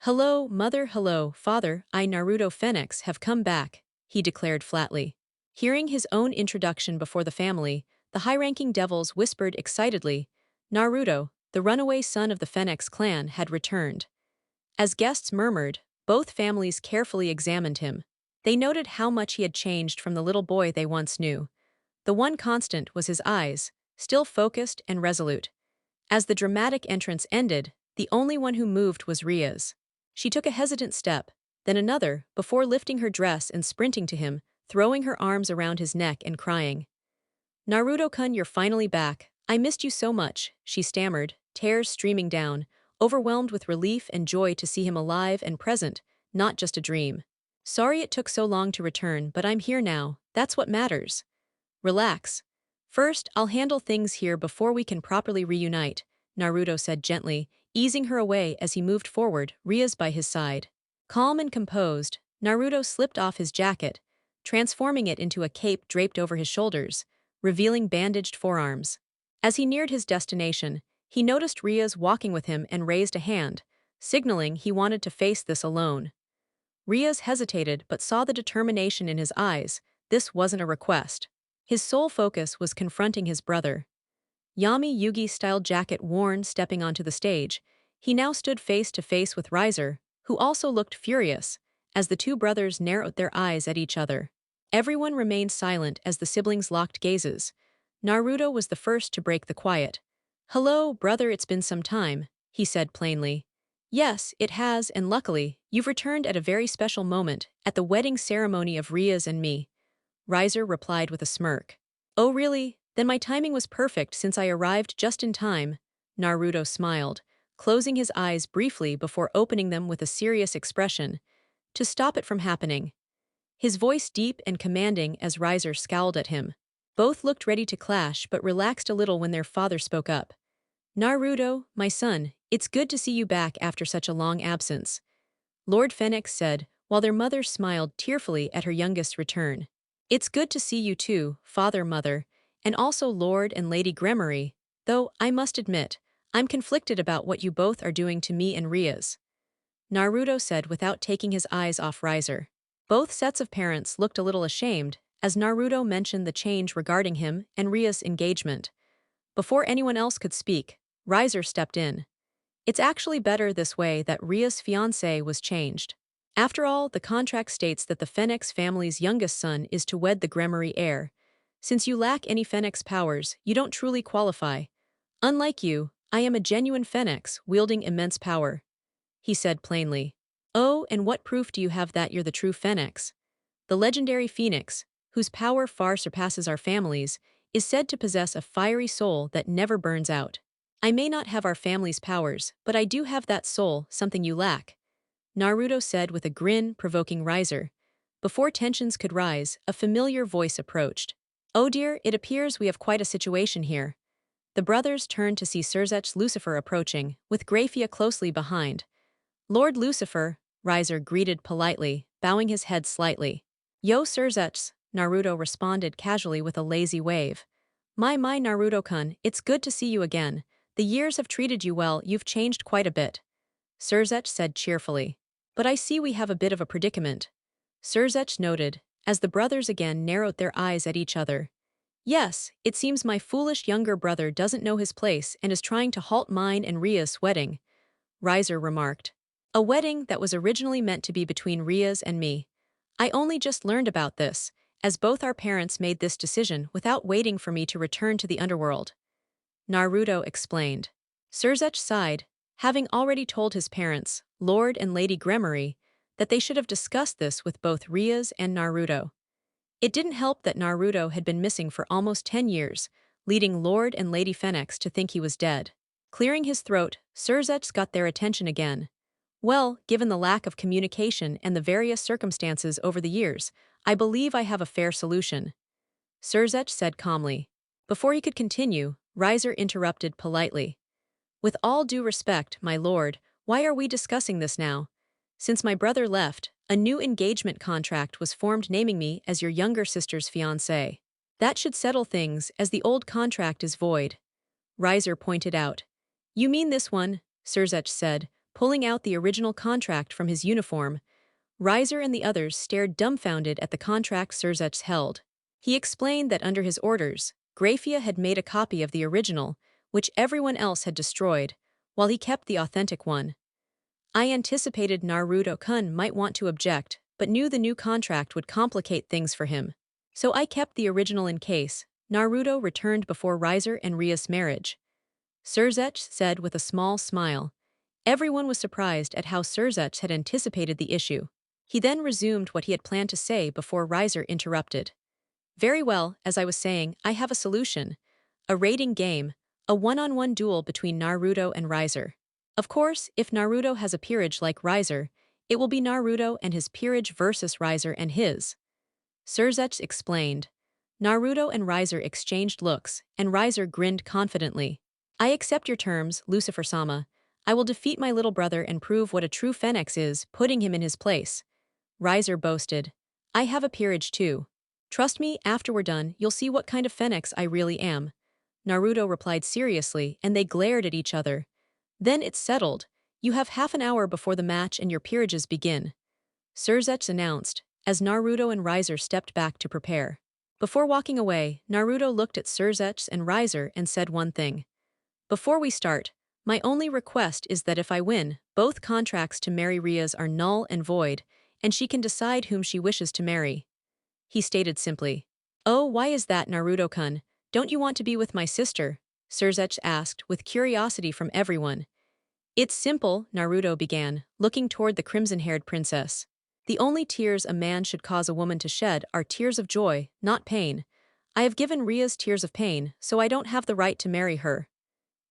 Hello, mother, hello, father, I Naruto Fennex have come back, he declared flatly. Hearing his own introduction before the family, the high-ranking devils whispered excitedly, Naruto, the runaway son of the Fennex clan, had returned. As guests murmured, both families carefully examined him. They noted how much he had changed from the little boy they once knew. The one constant was his eyes, still focused and resolute. As the dramatic entrance ended, the only one who moved was Riaz. She took a hesitant step, then another, before lifting her dress and sprinting to him, throwing her arms around his neck and crying. Naruto-kun, you're finally back. I missed you so much, she stammered, tears streaming down, overwhelmed with relief and joy to see him alive and present, not just a dream. Sorry it took so long to return, but I'm here now, that's what matters. Relax. First, I'll handle things here before we can properly reunite, Naruto said gently, easing her away as he moved forward, Riaz by his side. Calm and composed, Naruto slipped off his jacket, transforming it into a cape draped over his shoulders, revealing bandaged forearms. As he neared his destination, he noticed Riaz walking with him and raised a hand, signaling he wanted to face this alone. Riaz hesitated but saw the determination in his eyes. This wasn't a request. His sole focus was confronting his brother. Yami Yugi-style jacket worn stepping onto the stage, he now stood face to face with Riser, who also looked furious, as the two brothers narrowed their eyes at each other. Everyone remained silent as the siblings locked gazes. Naruto was the first to break the quiet. "Hello, brother, it's been some time," he said plainly. "Yes, it has, and luckily, you've returned at a very special moment, at the wedding ceremony of Ria's and me," Riser replied with a smirk. "Oh really? Then my timing was perfect since I arrived just in time," Naruto smiled, closing his eyes briefly before opening them with a serious expression, to stop it from happening. His voice deep and commanding as Riser scowled at him. Both looked ready to clash but relaxed a little when their father spoke up. "Naruto, my son, it's good to see you back after such a long absence," Lord Phoenix said, while their mother smiled tearfully at her youngest's return. "It's good to see you too, father-mother, and also Lord and Lady Gremory, though, I must admit, I'm conflicted about what you both are doing to me and Ria's," Naruto said without taking his eyes off Riser. Both sets of parents looked a little ashamed as Naruto mentioned the change regarding him and Ria's engagement. Before anyone else could speak, Riser stepped in. "It's actually better this way that Ria's fiancé was changed. After all, the contract states that the Phoenix family's youngest son is to wed the Gremory heir. Since you lack any Phoenix powers, you don't truly qualify. Unlike you, I am a genuine Phoenix wielding immense power," he said plainly. "Oh, and what proof do you have that you're the true Phoenix? The legendary Phoenix, whose power far surpasses our family's, is said to possess a fiery soul that never burns out. I may not have our family's powers, but I do have that soul, something you lack," Naruto said with a grin provoking Riser. Before tensions could rise, a familiar voice approached. "Oh dear, it appears we have quite a situation here." The brothers turned to see Surzech's Lucifer approaching, with Grafia closely behind. "Lord Lucifer," Riser greeted politely, bowing his head slightly. "Yo Surzech," Naruto responded casually with a lazy wave. My Naruto-kun, it's good to see you again. The years have treated you well, you've changed quite a bit," Surzech said cheerfully. "But I see we have a bit of a predicament," Surzech noted, as the brothers again narrowed their eyes at each other. "Yes, it seems my foolish younger brother doesn't know his place and is trying to halt mine and Ria's wedding," Riser remarked. "A wedding that was originally meant to be between Ria's and me. I only just learned about this, as both our parents made this decision without waiting for me to return to the underworld," Naruto explained. Surzech sighed, having already told his parents, Lord and Lady Gremory, that they should have discussed this with both Ria's and Naruto. It didn't help that Naruto had been missing for almost 10 years, leading Lord and Lady Phoenix to think he was dead. Clearing his throat, Surzech got their attention again. "Well, given the lack of communication and the various circumstances over the years, I believe I have a fair solution," Surzech said calmly. Before he could continue, Riser interrupted politely. "With all due respect, my lord, why are we discussing this now? Since my brother left, a new engagement contract was formed naming me as your younger sister's fiancé. That should settle things, as the old contract is void," Riser pointed out. "You mean this one?" Surzech said, pulling out the original contract from his uniform. Riser and the others stared dumbfounded at the contract Surzech held. He explained that under his orders, Grafia had made a copy of the original, which everyone else had destroyed, while he kept the authentic one. "I anticipated Naruto-kun might want to object, but knew the new contract would complicate things for him. So I kept the original in case Naruto returned before Riser and Ria's marriage," Surzech said with a small smile. Everyone was surprised at how Surzech had anticipated the issue. He then resumed what he had planned to say before Riser interrupted. "Very well, as I was saying, I have a solution. A raiding game, a one-on-one duel between Naruto and Riser. Of course, if Naruto has a peerage like Riser, it will be Naruto and his peerage versus Riser and his," Surzech explained. Naruto and Riser exchanged looks, and Riser grinned confidently. "I accept your terms, Lucifer-sama. I will defeat my little brother and prove what a true Phoenix is, putting him in his place," Riser boasted. "I have a peerage too. Trust me, after we're done, you'll see what kind of Phoenix I really am," Naruto replied seriously, and they glared at each other. "Then it's settled. You have half an hour before the match and your peerages begin," Surzech announced, as Naruto and Riser stepped back to prepare. Before walking away, Naruto looked at Surzech and Riser and said one thing. "Before we start, my only request is that if I win, both contracts to marry Ria's are null and void, and she can decide whom she wishes to marry." he stated simply. Oh, why is that, Naruto-kun? Don't you want to be with my sister? Surzech asked, with curiosity from everyone. It's simple, Naruto began, looking toward the crimson-haired princess. The only tears a man should cause a woman to shed are tears of joy, not pain. I have given Ria's tears of pain, so I don't have the right to marry her,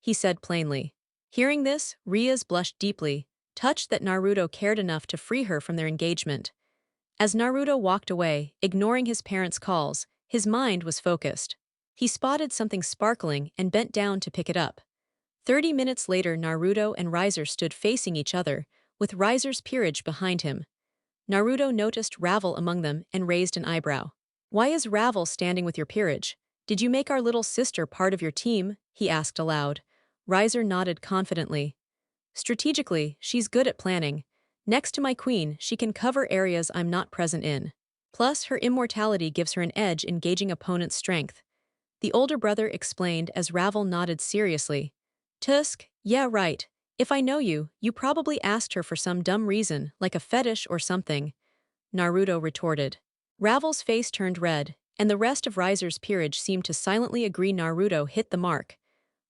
he said plainly. Hearing this, Ria's blushed deeply, touched that Naruto cared enough to free her from their engagement. As Naruto walked away, ignoring his parents' calls, his mind was focused. He spotted something sparkling and bent down to pick it up. 30 minutes later, Naruto and Riser stood facing each other, with Riser's peerage behind him. Naruto noticed Ravel among them and raised an eyebrow. Why is Ravel standing with your peerage? Did you make our little sister part of your team? He asked aloud. Riser nodded confidently. Strategically, she's good at planning. Next to my queen, she can cover areas I'm not present in. Plus, her immortality gives her an edge in gauging opponents' strength. The older brother explained as Ravel nodded seriously. Tusk, yeah right. If I know you, you probably asked her for some dumb reason, like a fetish or something, Naruto retorted. Ravel's face turned red, and the rest of Riser's peerage seemed to silently agree Naruto hit the mark.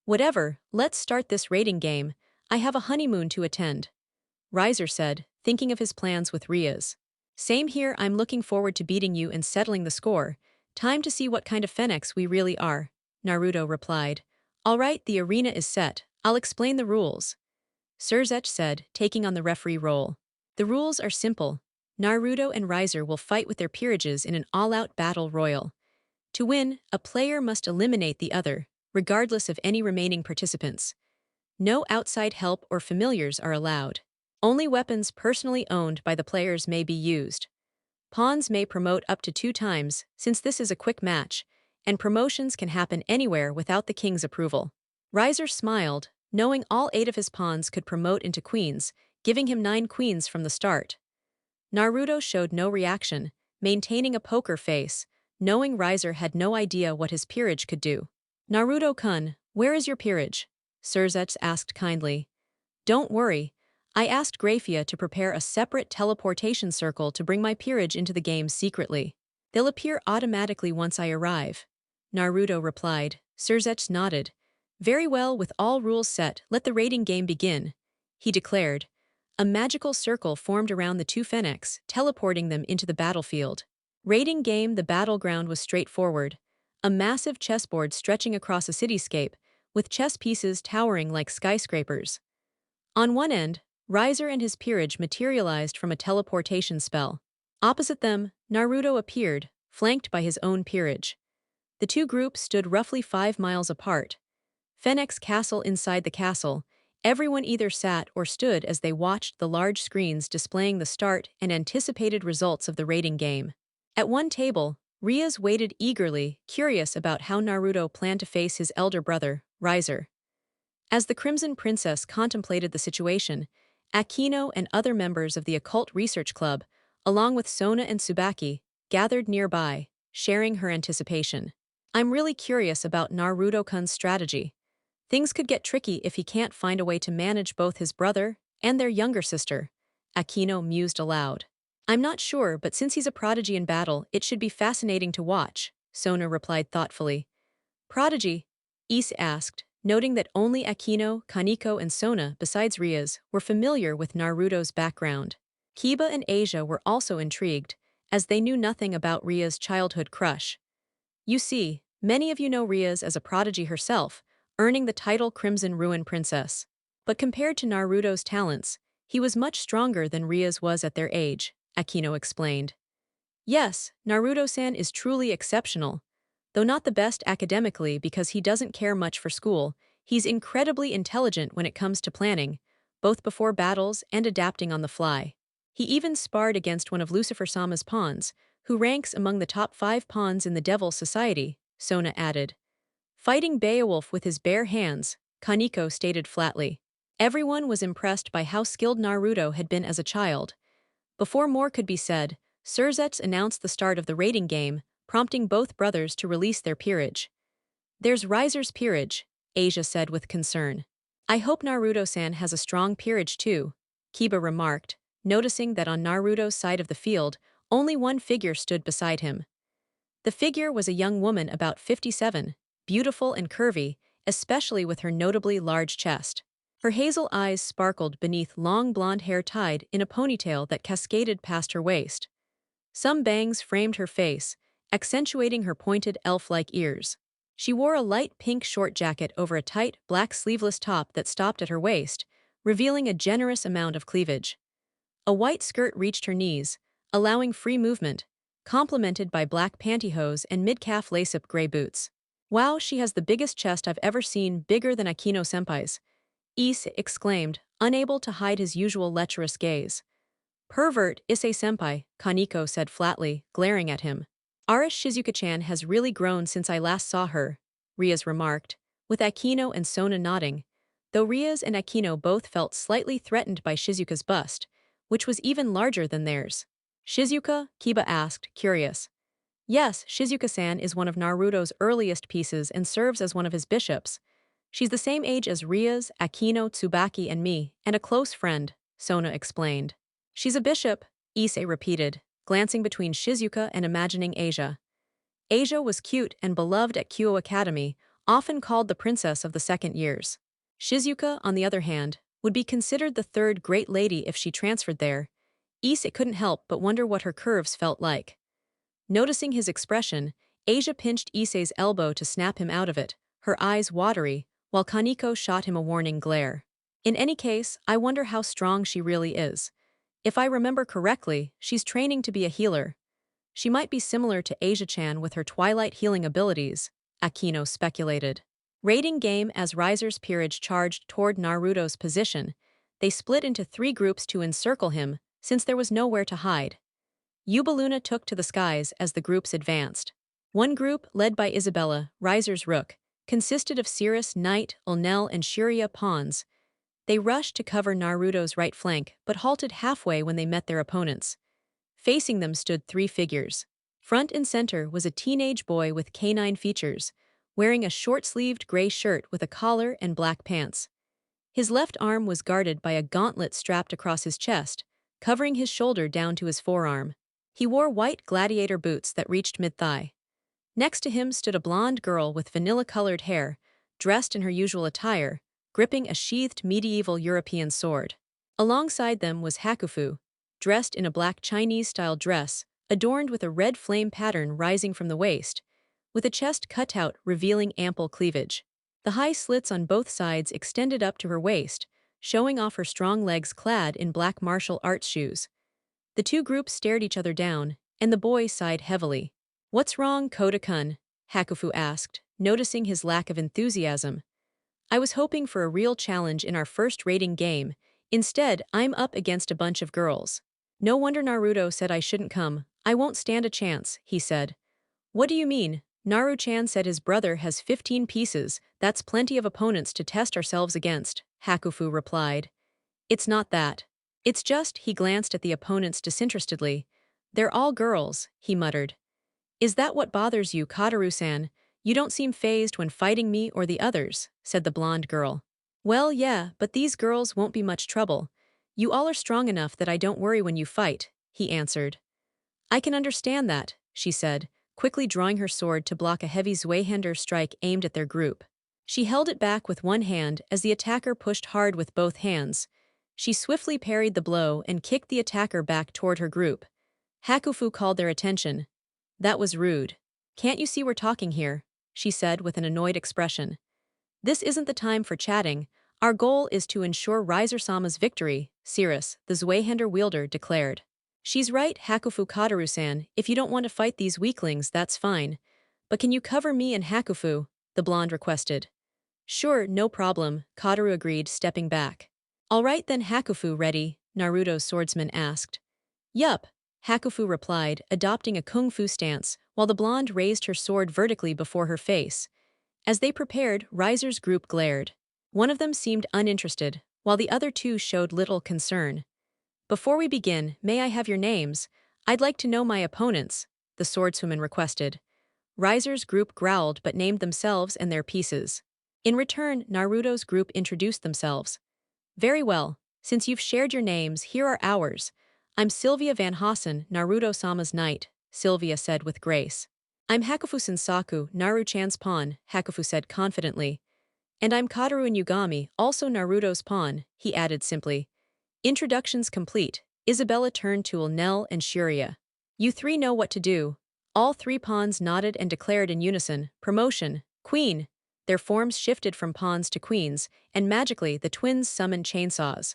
Whatever, let's start this rating game. I have a honeymoon to attend, Riser said, thinking of his plans with Ria's. Same here, I'm looking forward to beating you and settling the score. Time to see what kind of phoenix we really are, Naruto replied. Alright, the arena is set. I'll explain the rules, Surzech said, taking on the referee role. The rules are simple. Naruto and Riser will fight with their peerages in an all-out battle royal. To win, a player must eliminate the other, regardless of any remaining participants. No outside help or familiars are allowed. Only weapons personally owned by the players may be used. Pawns may promote up to 2 times, since this is a quick match, and promotions can happen anywhere without the king's approval. Riser smiled, knowing all 8 of his pawns could promote into queens, giving him 9 queens from the start. Naruto showed no reaction, maintaining a poker face, knowing Riser had no idea what his peerage could do. Naruto-kun, where is your peerage? Surzech asked kindly. Don't worry. I asked Graphia to prepare a separate teleportation circle to bring my peerage into the game secretly. They'll appear automatically once I arrive, Naruto replied. Surzech nodded. Very well, with all rules set, let the rating game begin, he declared. A magical circle formed around the 2 phoenix, teleporting them into the battlefield. Rating game. The battleground was straightforward. A massive chessboard stretching across a cityscape, with chess pieces towering like skyscrapers. On one end, Riser and his peerage materialized from a teleportation spell. Opposite them, Naruto appeared, flanked by his own peerage. The 2 groups stood roughly 5 miles apart. Phoenix Castle. Inside the castle, everyone either sat or stood as they watched the large screens displaying the start and anticipated results of the rating game. At one table, Rias waited eagerly, curious about how Naruto planned to face his elder brother, Riser. As the Crimson Princess contemplated the situation, Akino and other members of the Occult Research Club, along with Sona and Tsubaki, gathered nearby, sharing her anticipation. I'm really curious about Naruto-kun's strategy. Things could get tricky if he can't find a way to manage both his brother and their younger sister, Akino mused aloud. I'm not sure, but since he's a prodigy in battle, it should be fascinating to watch, Sona replied thoughtfully. Prodigy? Ise asked, noting that only Akino, Kaneko, and Sona, besides Rias, were familiar with Naruto's background. Kiba and Asia were also intrigued, as they knew nothing about Ria's childhood crush. You see, many of you know Rias as a prodigy herself, earning the title Crimson Ruin Princess. But compared to Naruto's talents, he was much stronger than Rias was at their age, Akino explained. Yes, Naruto-san is truly exceptional. Though not the best academically because he doesn't care much for school, he's incredibly intelligent when it comes to planning, both before battles and adapting on the fly. He even sparred against one of Lucifer-sama's pawns, who ranks among the top 5 pawns in the Devil's Society, Sona added. Fighting Beowulf with his bare hands, Kaneko stated flatly. Everyone was impressed by how skilled Naruto had been as a child. Before more could be said, Surzech announced the start of the rating game, prompting both brothers to release their peerage. There's Riser's peerage, Asia said with concern. I hope Naruto-san has a strong peerage too, Kiba remarked, noticing that on Naruto's side of the field, only one figure stood beside him. The figure was a young woman about 57, beautiful and curvy, especially with her notably large chest. Her hazel eyes sparkled beneath long blonde hair tied in a ponytail that cascaded past her waist. Some bangs framed her face, accentuating her pointed elf-like ears. She wore a light pink short jacket over a tight, black sleeveless top that stopped at her waist, revealing a generous amount of cleavage. A white skirt reached her knees, allowing free movement, complemented by black pantyhose and mid-calf lace-up gray boots. Wow, she has the biggest chest I've ever seen, bigger than Akino-senpai's. Ise exclaimed, unable to hide his usual lecherous gaze. Pervert, Issei-senpai, Kaneko said flatly, glaring at him. Arish Shizuka-chan has really grown since I last saw her, Riaz remarked, with Akino and Sona nodding, though Riaz and Akino both felt slightly threatened by Shizuka's bust, which was even larger than theirs. Shizuka? Kiba asked, curious. Yes, Shizuka-san is one of Naruto's earliest pieces and serves as one of his bishops. She's the same age as Riaz, Akino, Tsubaki and me, and a close friend, Sona explained. She's a bishop, Issei repeated, glancing between Shizuka and imagining Asia. Asia was cute and beloved at Kyo Academy, often called the princess of the second years. Shizuka, on the other hand, would be considered the third great lady if she transferred there. Issei couldn't help but wonder what her curves felt like. Noticing his expression, Asia pinched Issei's elbow to snap him out of it, her eyes watery, while Kaneko shot him a warning glare. In any case, I wonder how strong she really is. If I remember correctly, she's training to be a healer. She might be similar to Asia-chan with her twilight healing abilities, Akino speculated. Raiding game. As Riser's peerage charged toward Naruto's position, they split into 3 groups to encircle him, since there was nowhere to hide. Yubaluna took to the skies as the groups advanced. One group, led by Isabella, Riser's rook, consisted of Cirrus, Knight, Ulnel and Shiria pawns. They rushed to cover Naruto's right flank but halted halfway when they met their opponents. Facing them stood 3 figures. Front and center was a teenage boy with canine features, wearing a short-sleeved gray shirt with a collar and black pants. His left arm was guarded by a gauntlet strapped across his chest, covering his shoulder down to his forearm. He wore white gladiator boots that reached mid-thigh. Next to him stood a blonde girl with vanilla-colored hair, dressed in her usual attire, gripping a sheathed medieval European sword. Alongside them was Hakufu, dressed in a black Chinese-style dress, adorned with a red flame pattern rising from the waist, with a chest cutout revealing ample cleavage. The high slits on both sides extended up to her waist, showing off her strong legs clad in black martial arts shoes. The 2 groups stared each other down, and the boy sighed heavily. "What's wrong, Koda-kun?" Hakufu asked, noticing his lack of enthusiasm. "I was hoping for a real challenge in our first raiding game. Instead, I'm up against a bunch of girls." "No wonder Naruto said I shouldn't come. I won't stand a chance," he said. "What do you mean? Naru-chan said his brother has 15 pieces, that's plenty of opponents to test ourselves against," Hakufu replied. "It's not that. It's just," he glanced at the opponents disinterestedly. "They're all girls," he muttered. "Is that what bothers you, Kataru-san? You don't seem fazed when fighting me or the others," said the blonde girl. "Well, yeah, but these girls won't be much trouble. You all are strong enough that I don't worry when you fight," he answered. "I can understand that," she said, quickly drawing her sword to block a heavy Zweihander strike aimed at their group. She held it back with one hand as the attacker pushed hard with both hands. She swiftly parried the blow and kicked the attacker back toward her group. Hakufu called their attention. "That was rude. Can't you see we're talking here?" she said with an annoyed expression. "This isn't the time for chatting. Our goal is to ensure Riser-sama's victory," Cirrus, the Zweihander wielder, declared. "She's right, Hakufu Kataru-san. If you don't want to fight these weaklings, that's fine. But can you cover me and Hakufu?" the blonde requested. "Sure, no problem," Kataru agreed, stepping back. "All right then, Hakufu, ready?" Naruto's swordsman asked. "Yup," Hakufu replied, adopting a kung fu stance, while the blonde raised her sword vertically before her face. As they prepared, Riser's group glared. One of them seemed uninterested, while the other 2 showed little concern. "Before we begin, may I have your names? I'd like to know my opponents," the swordswoman requested. Riser's group growled but named themselves and their pieces. In return, Naruto's group introduced themselves. "Very well. Since you've shared your names, here are ours. I'm Sylvia Van Hossen, Naruto-sama's knight," Sylvia said with grace. I'm Hakufu Sensaku, Naru-chan's pawn, Hakufu said confidently. And I'm Kataru Yugami, also Naruto's pawn, he added simply. Introductions complete. Isabella turned to Nell and Shiria. You three know what to do. All three pawns nodded and declared in unison, promotion, queen. Their forms shifted from pawns to queens, and magically the twins summoned chainsaws.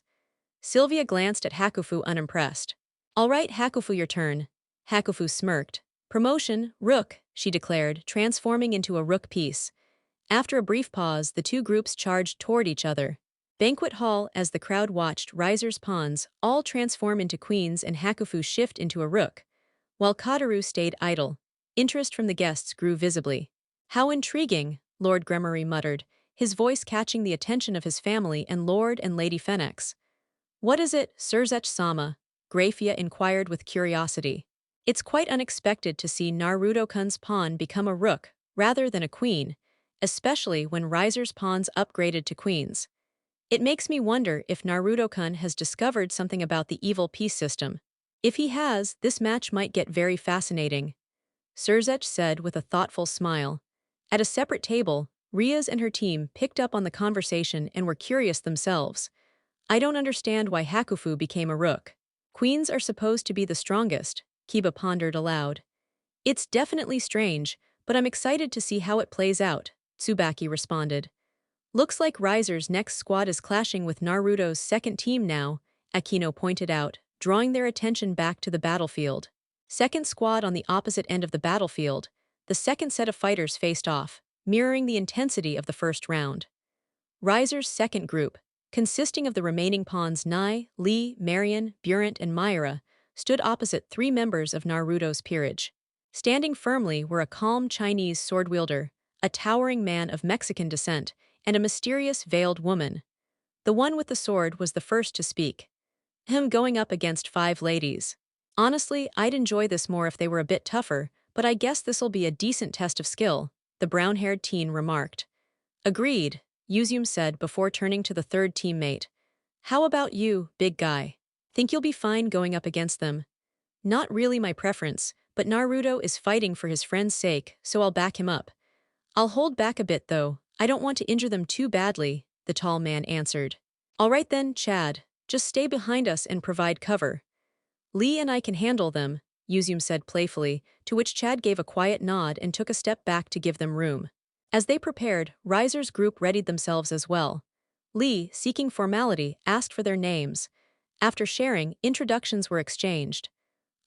Sylvia glanced at Hakufu unimpressed. All right, Hakufu, your turn. Hakufu smirked. Promotion, rook, she declared, transforming into a rook piece. After a brief pause, the two groups charged toward each other. Banquet hall, as the crowd watched Riser's pawns all transform into queens and Hakufu shift into a rook, while Kataru stayed idle. Interest from the guests grew visibly. How intriguing, Lord Gremorys muttered, his voice catching the attention of his family and Lord and Lady Fenix. What is it, Surzech-sama? Grafia inquired with curiosity. It's quite unexpected to see Naruto-kun's pawn become a rook, rather than a queen, especially when Riser's pawns upgraded to queens. It makes me wonder if Naruto-kun has discovered something about the evil piece system. If he has, this match might get very fascinating. Surzech said with a thoughtful smile. At a separate table, Riaz and her team picked up on the conversation and were curious themselves. I don't understand why Hakufu became a rook. Queens are supposed to be the strongest, Kiba pondered aloud. It's definitely strange, but I'm excited to see how it plays out, Tsubaki responded. Looks like Riser's next squad is clashing with Naruto's second team now, Akino pointed out, drawing their attention back to the battlefield. Second squad on the opposite end of the battlefield, the second set of fighters faced off, mirroring the intensity of the first round. Riser's second group, consisting of the remaining pawns Nai, Lee, Marion, Burent, and Myra, stood opposite three members of Naruto's peerage. Standing firmly were a calm Chinese sword-wielder, a towering man of Mexican descent, and a mysterious veiled woman. The one with the sword was the first to speak. Him going up against 5 ladies. Honestly, I'd enjoy this more if they were a bit tougher, but I guess this'll be a decent test of skill, the brown-haired teen remarked. Agreed, Yuzum said before turning to the third teammate. How about you, big guy? Think you'll be fine going up against them? Not really my preference, but Naruto is fighting for his friend's sake, so I'll back him up. I'll hold back a bit though, I don't want to injure them too badly, the tall man answered. All right then, Chad, just stay behind us and provide cover. Lee and I can handle them, Yuzum said playfully, to which Chad gave a quiet nod and took a step back to give them room. As they prepared, Riser's group readied themselves as well. Lee, seeking formality, asked for their names. After sharing, introductions were exchanged.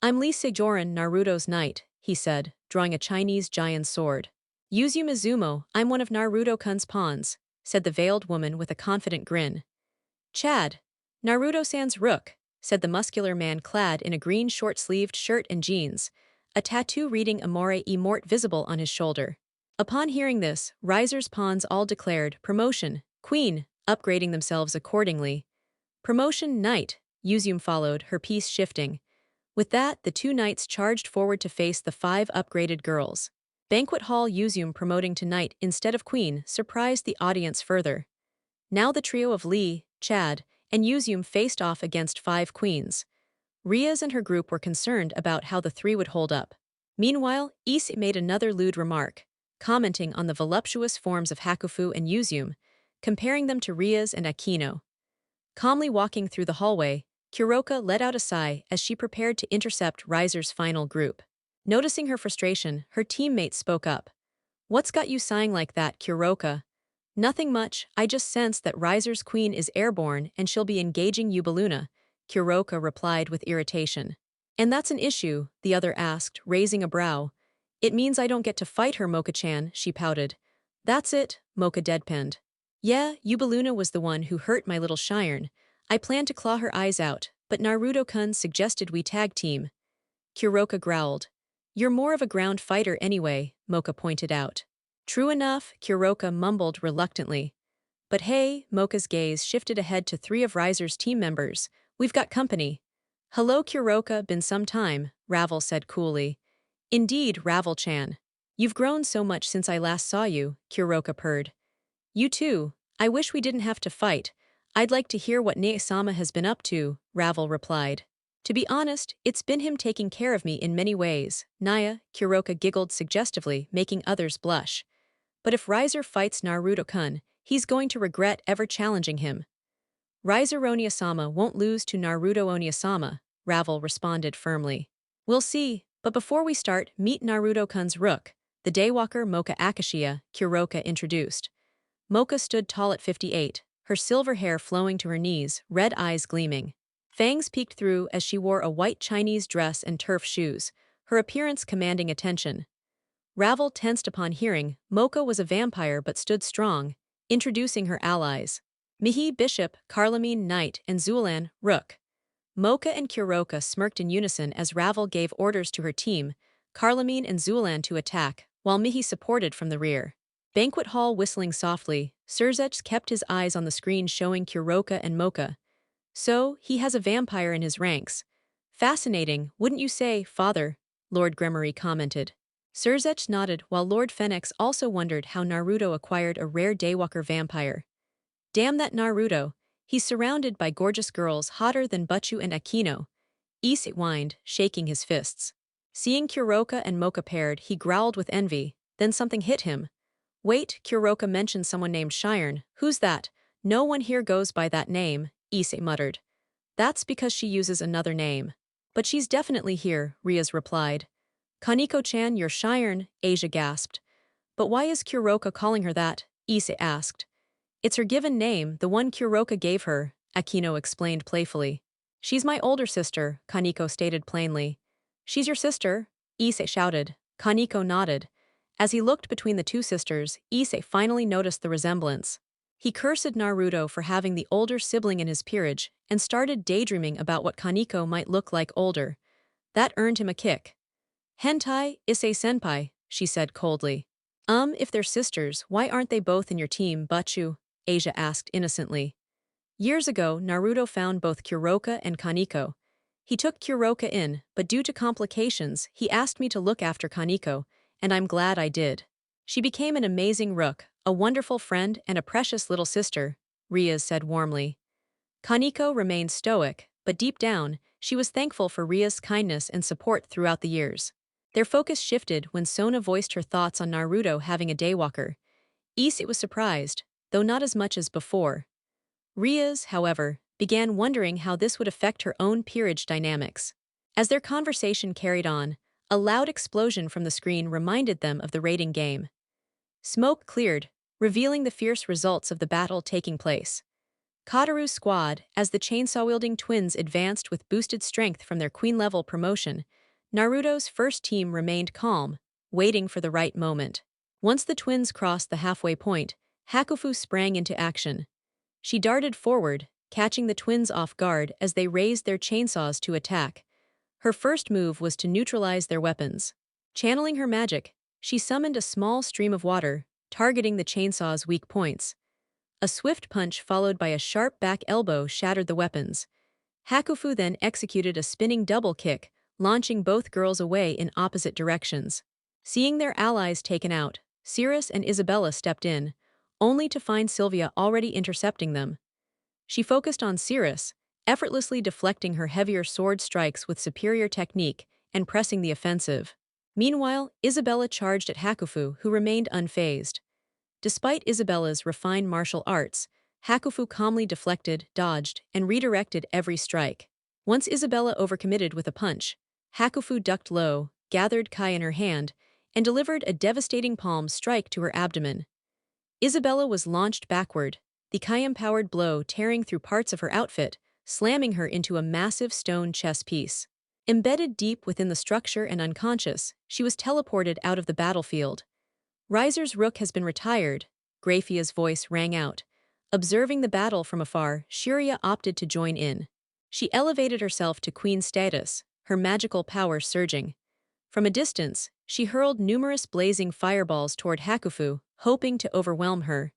I'm Lee Sigjoran, Naruto's knight, he said, drawing a Chinese giant's sword. Yuzum Izumo, I'm one of Naruto-kun's pawns, said the veiled woman with a confident grin. Chad, Naruto-san's rook, said the muscular man clad in a green short-sleeved shirt and jeans, a tattoo reading Amore e Mort visible on his shoulder. Upon hearing this, Riser's pawns all declared, promotion, queen, upgrading themselves accordingly. Promotion, knight, Yuzum followed, her piece shifting. With that, the 2 knights charged forward to face the 5 upgraded girls. Banquet hall Yuzum promoting to knight instead of queen surprised the audience further. Now the trio of Lee, Chad, and Yuzum faced off against 5 queens. Riaz and her group were concerned about how the 3 would hold up. Meanwhile, Ise made another lewd remark, commenting on the voluptuous forms of Hakufu and Yuzum, comparing them to Riaz and Akino. Calmly walking through the hallway, Kuroka let out a sigh as she prepared to intercept Riser's final group. Noticing her frustration, her teammate spoke up. What's got you sighing like that, Kuroka? Nothing much, I just sensed that Riser's queen is airborne and she'll be engaging Yubaluna, Kuroka replied with irritation. And that's an issue, the other asked, raising a brow. It means I don't get to fight her, Mocha-chan, she pouted. That's it, Mocha deadpanned. Yeah, Yubaluna was the one who hurt my little Shiren. I planned to claw her eyes out, but Naruto-kun suggested we tag team. Kuroka growled. You're more of a ground fighter anyway, Mocha pointed out. True enough, Kuroka mumbled reluctantly. But hey, Mocha's gaze shifted ahead to 3 of Riser's team members. We've got company. Hello Kuroka, been some time, Ravel said coolly. Indeed, Ravel-chan. You've grown so much since I last saw you, Kuroka purred. You too, I wish we didn't have to fight. I'd like to hear what Nee-sama has been up to, Ravel replied. To be honest, it's been him taking care of me in many ways. Naya, Kuroka giggled suggestively, making others blush. But if Riser fights Naruto-kun, he's going to regret ever challenging him. Riser Oniyasama won't lose to Naruto Oniyasama, Ravel responded firmly. We'll see, but before we start, meet Naruto-kun's rook, the daywalker Mocha Akashia, Kuroka introduced. Mocha stood tall at 58, her silver hair flowing to her knees, red eyes gleaming. Fangs peeked through as she wore a white Chinese dress and turf shoes, her appearance commanding attention. Ravel tensed upon hearing Mocha was a vampire but stood strong, introducing her allies. Mihi Bishop, Carlamine Knight, and Zulan Rook. Mocha and Kuroka smirked in unison as Ravel gave orders to her team, Carlamine and Zulan to attack, while Mihi supported from the rear. Banquet hall whistling softly, Surzech kept his eyes on the screen showing Kuroka and Mocha. So, he has a vampire in his ranks. Fascinating, wouldn't you say, father? Lord Gremorys commented. Surzech nodded while Lord Fenix also wondered how Naruto acquired a rare daywalker vampire. Damn that Naruto, he's surrounded by gorgeous girls hotter than Butchu and Akino. Ise whined, shaking his fists. Seeing Kuroka and Mocha paired, he growled with envy, then something hit him. Wait, Kuroka mentioned someone named Shiren. Who's that? No one here goes by that name, Ise muttered. That's because she uses another name. But she's definitely here, Riaz replied. Kaniko-chan, you're Shiren, Asia gasped. But why is Kuroka calling her that? Ise asked. It's her given name, the one Kuroka gave her, Akino explained playfully. She's my older sister, Kaniko stated plainly. She's your sister? Ise shouted. Kaniko nodded. As he looked between the two sisters, Ise finally noticed the resemblance. He cursed Naruto for having the older sibling in his peerage and started daydreaming about what Kaniko might look like older. That earned him a kick. Hentai, Issei-senpai, she said coldly. If they're sisters, why aren't they both in your team, Butchu? Asia asked innocently. Years ago, Naruto found both Kuroka and Kaniko. He took Kuroka in, but due to complications, he asked me to look after Kaniko, and I'm glad I did. She became an amazing rook, a wonderful friend and a precious little sister, Riaz said warmly. Kaniko remained stoic, but deep down, she was thankful for Riaz's kindness and support throughout the years. Their focus shifted when Sona voiced her thoughts on Naruto having a daywalker. Ise was surprised, though not as much as before. Riaz, however, began wondering how this would affect her own peerage dynamics. As their conversation carried on, a loud explosion from the screen reminded them of the raiding game. Smoke cleared, revealing the fierce results of the battle taking place. Kataru's squad, as the chainsaw-wielding twins advanced with boosted strength from their queen-level promotion, Naruto's first team remained calm, waiting for the right moment. Once the twins crossed the halfway point, Hakufu sprang into action. She darted forward, catching the twins off guard as they raised their chainsaws to attack. Her first move was to neutralize their weapons. Channeling her magic, she summoned a small stream of water, targeting the chainsaw's weak points. A swift punch followed by a sharp back elbow shattered the weapons. Hakufu then executed a spinning double kick, launching both girls away in opposite directions. Seeing their allies taken out, Cirrus and Isabella stepped in, only to find Sylvia already intercepting them. She focused on Cirrus, effortlessly deflecting her heavier sword strikes with superior technique and pressing the offensive. Meanwhile, Isabella charged at Hakufu, who remained unfazed. Despite Isabella's refined martial arts, Hakufu calmly deflected, dodged, and redirected every strike. Once Isabella overcommitted with a punch, Hakufu ducked low, gathered Kai in her hand, and delivered a devastating palm strike to her abdomen. Isabella was launched backward, the Kai-empowered blow tearing through parts of her outfit, slamming her into a massive stone chess piece. Embedded deep within the structure and unconscious, she was teleported out of the battlefield. Riser's rook has been retired, Graphia's voice rang out. Observing the battle from afar, Shuria opted to join in. She elevated herself to queen status, her magical power surging. From a distance, she hurled numerous blazing fireballs toward Hakufu, hoping to overwhelm her.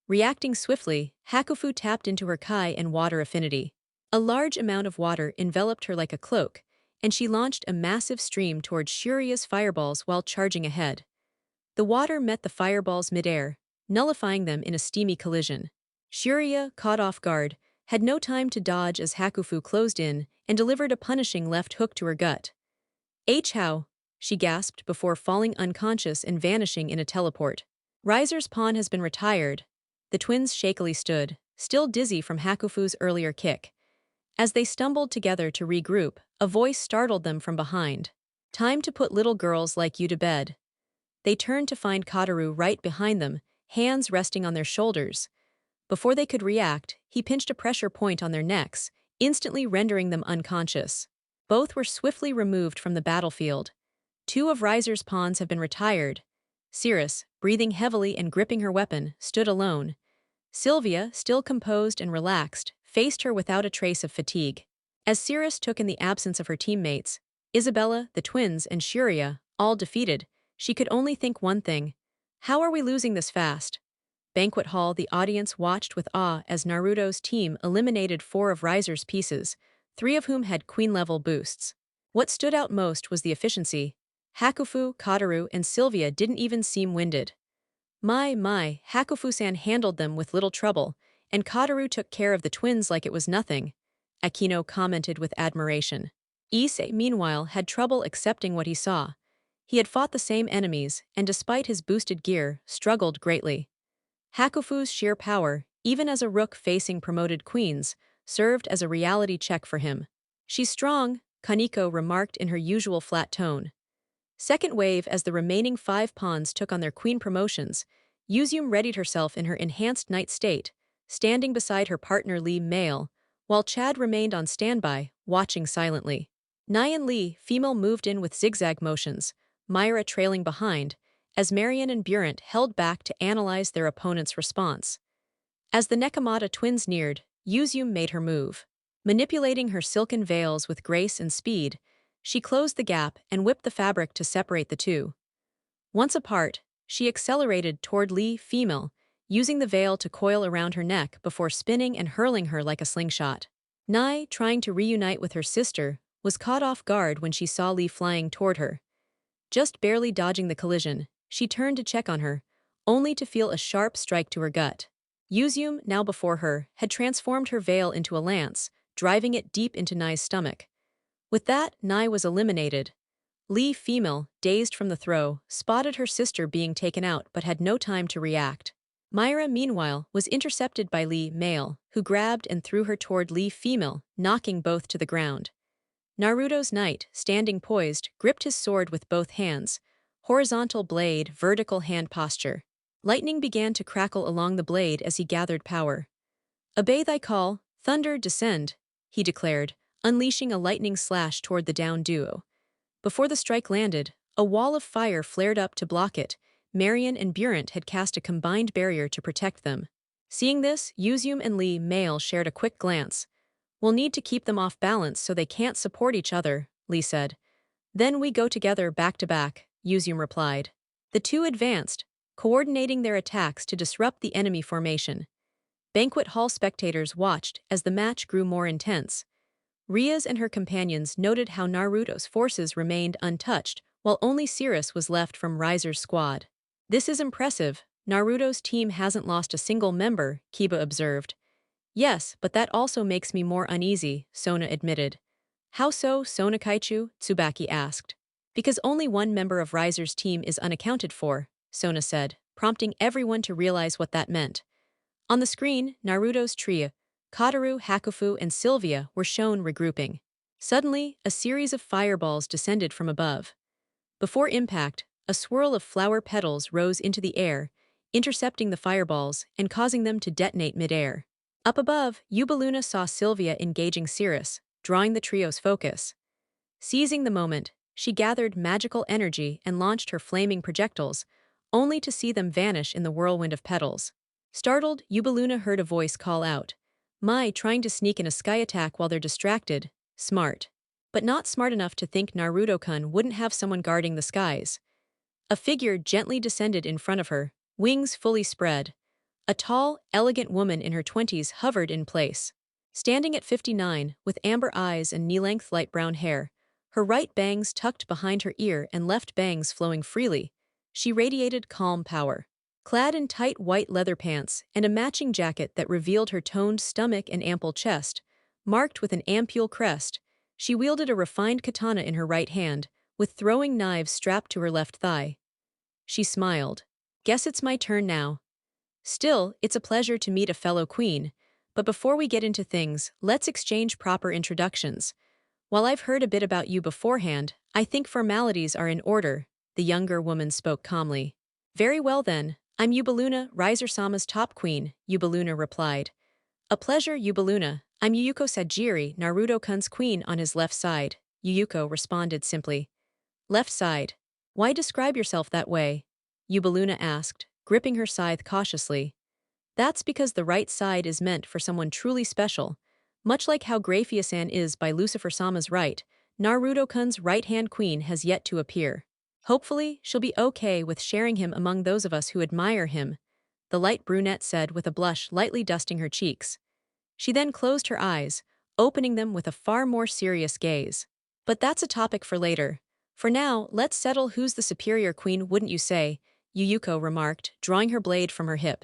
Reacting swiftly, Hakufu tapped into her Kai and water affinity. A large amount of water enveloped her like a cloak, and she launched a massive stream toward Shuria's fireballs while charging ahead. The water met the fireballs midair, nullifying them in a steamy collision. Shuria, caught off guard, had no time to dodge as Hakufu closed in, and delivered a punishing left hook to her gut. How? She gasped before falling unconscious and vanishing in a teleport. Riser's pawn has been retired. The twins shakily stood, still dizzy from Hakufu's earlier kick. As they stumbled together to regroup, a voice startled them from behind. Time to put little girls like you to bed. They turned to find Kataru right behind them, hands resting on their shoulders. Before they could react, he pinched a pressure point on their necks, instantly rendering them unconscious. Both were swiftly removed from the battlefield. Two of Riser's pawns have been retired. Cirrus, breathing heavily and gripping her weapon, stood alone. Sylvia, still composed and relaxed, faced her without a trace of fatigue. As Cirrus took in the absence of her teammates, Isabella, the twins, and Shuria, all defeated, she could only think one thing. How are we losing this fast? Banquet hall, the audience watched with awe as Naruto's team eliminated 4 of Riser's pieces, 3 of whom had queen-level boosts. What stood out most was the efficiency. Hakufu, Kataru, and Sylvia didn't even seem winded. My, Hakufu-san handled them with little trouble, and Kataru took care of the twins like it was nothing, Akino commented with admiration. Issei, meanwhile, had trouble accepting what he saw. He had fought the same enemies, and despite his boosted gear, struggled greatly. Hakufu's sheer power, even as a rook facing promoted queens, served as a reality check for him. She's strong, Kaneko remarked in her usual flat tone. Second wave as the remaining 5 pawns took on their queen promotions, Yuzume readied herself in her enhanced knight state, standing beside her partner Lee male, while Chad remained on standby, watching silently. Nyan Lee female moved in with zigzag motions, Myra trailing behind, as Marion and Burent held back to analyze their opponent's response. As the Nekomata twins neared, Yuzume made her move. Manipulating her silken veils with grace and speed, she closed the gap and whipped the fabric to separate the two. Once apart, she accelerated toward Lee female, using the veil to coil around her neck before spinning and hurling her like a slingshot. Nai, trying to reunite with her sister, was caught off guard when she saw Lee flying toward her. Just barely dodging the collision, she turned to check on her, only to feel a sharp strike to her gut. Yuzume, now before her, had transformed her veil into a lance, driving it deep into Nai's stomach. With that, Nai was eliminated. Lee female, dazed from the throw, spotted her sister being taken out but had no time to react. Myra, meanwhile, was intercepted by Lee male, who grabbed and threw her toward Lee female, knocking both to the ground. Naruto's knight, standing poised, gripped his sword with both hands, horizontal blade, vertical hand posture. Lightning began to crackle along the blade as he gathered power. "Obey thy call, thunder descend," he declared, unleashing a lightning slash toward the downed duo. Before the strike landed, a wall of fire flared up to block it. Marion and Burent had cast a combined barrier to protect them. Seeing this, Yuzume and Lee male shared a quick glance. "We'll need to keep them off balance so they can't support each other," Lee said. "Then we go together back to back," Yuzume replied. The two advanced, coordinating their attacks to disrupt the enemy formation. Banquet hall spectators watched as the match grew more intense. Riaz and her companions noted how Naruto's forces remained untouched, while only Cirrus was left from Riser's squad. "This is impressive. Naruto's team hasn't lost a single member," Kiba observed. "Yes, but that also makes me more uneasy," Sona admitted. "How so, Sonakaichu?" Tsubaki asked. "Because only one member of Riser's team is unaccounted for," Sona said, prompting everyone to realize what that meant. On the screen, Naruto's trio, Kataru, Hakufu, and Sylvia, were shown regrouping. Suddenly, a series of fireballs descended from above. Before impact, a swirl of flower petals rose into the air, intercepting the fireballs and causing them to detonate mid-air. Up above, Yubaluna saw Sylvia engaging Cirrus, drawing the trio's focus. Seizing the moment, she gathered magical energy and launched her flaming projectiles, only to see them vanish in the whirlwind of petals. Startled, Yubaluna heard a voice call out, "Mai trying to sneak in a sky attack while they're distracted. Smart. But not smart enough to think Naruto-kun wouldn't have someone guarding the skies." A figure gently descended in front of her, wings fully spread. A tall, elegant woman in her 20s hovered in place. Standing at 59, with amber eyes and knee-length light brown hair, her right bangs tucked behind her ear and left bangs flowing freely, she radiated calm power. Clad in tight white leather pants and a matching jacket that revealed her toned stomach and ample chest, marked with an ampule crest, She wielded a refined katana in her right hand, with throwing knives strapped to her left thigh. She smiled. Guess it's my turn now. Still, it's a pleasure to meet a fellow queen, but before we get into things, let's exchange proper introductions. While I've heard a bit about you beforehand, I think formalities are in order, the younger woman spoke calmly. Very well then, I'm Yubaluna, Riser-sama's top queen, Yubaluna replied. A pleasure, Yubaluna. I'm Yuyuko Sajiri, Naruto-kun's queen on his left side, Yuyuko responded simply. Left side. Why describe yourself that way? Yubaluna asked, gripping her scythe cautiously. That's because the right side is meant for someone truly special. Much like how Grafia-san is by Lucifer-sama's right, Naruto-kun's right-hand queen has yet to appear. Hopefully, she'll be okay with sharing him among those of us who admire him, the light brunette said with a blush lightly dusting her cheeks. She then closed her eyes, opening them with a far more serious gaze. But that's a topic for later. For now, let's settle who's the superior queen, wouldn't you say? Yuyuko remarked, drawing her blade from her hip.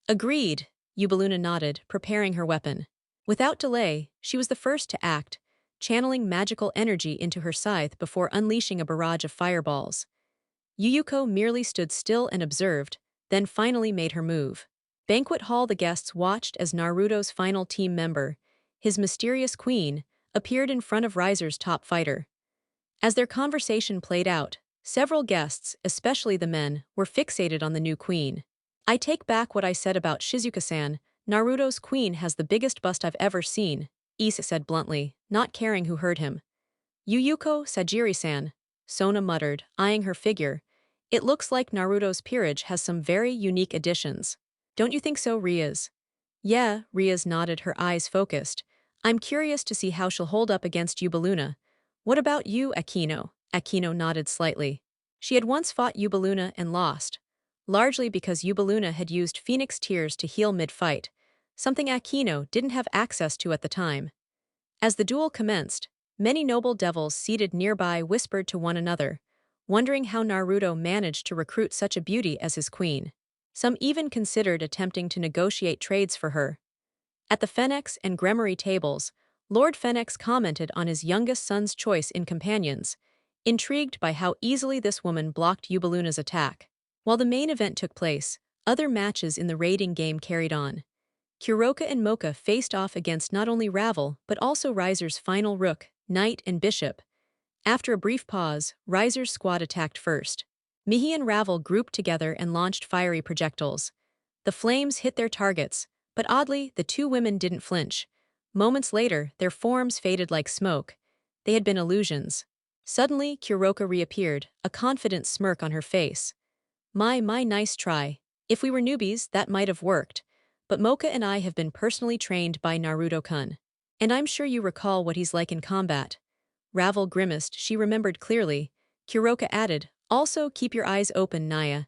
Agreed, Yubaluna nodded, preparing her weapon. Without delay, she was the first to act, channeling magical energy into her scythe before unleashing a barrage of fireballs. Yuyuko merely stood still and observed, then finally made her move. Banquet hall, the guests watched as Naruto's final team member, his mysterious queen, appeared in front of Riser's top fighter. As their conversation played out, several guests, especially the men, were fixated on the new queen. I take back what I said about Shizuka-san, Naruto's queen has the biggest bust I've ever seen, Ise said bluntly, not caring who heard him. Yuyuko Sajiri-san, Sona muttered, eyeing her figure. It looks like Naruto's peerage has some very unique additions. Don't you think so, Riaz? Yeah, Riaz nodded, her eyes focused. I'm curious to see how she'll hold up against Yubaluna. What about you, Akino? Akino nodded slightly. She had once fought Yubaluna and lost, largely because Yubaluna had used Phoenix Tears to heal mid-fight, something Akino didn't have access to at the time. As the duel commenced, many noble devils seated nearby whispered to one another, wondering how Naruto managed to recruit such a beauty as his queen. Some even considered attempting to negotiate trades for her. At the Phoenix and Gremorys tables, Lord Phoenix commented on his youngest son's choice in companions, intrigued by how easily this woman blocked Yubaluna's attack. While the main event took place, other matches in the raiding game carried on. Kuroka and Mocha faced off against not only Ravel but also Riser's final rook, knight and bishop. After a brief pause, Riser's squad attacked first. Mihi and Ravel grouped together and launched fiery projectiles. The flames hit their targets, but oddly, the two women didn't flinch. Moments later, their forms faded like smoke. They had been illusions. Suddenly, Kuroka reappeared, a confident smirk on her face. My nice try. If we were newbies, that might have worked. But Mocha and I have been personally trained by Naruto-kun. And I'm sure you recall what he's like in combat. Ravel grimaced, she remembered clearly. Kuroka added, also keep your eyes open, Naya.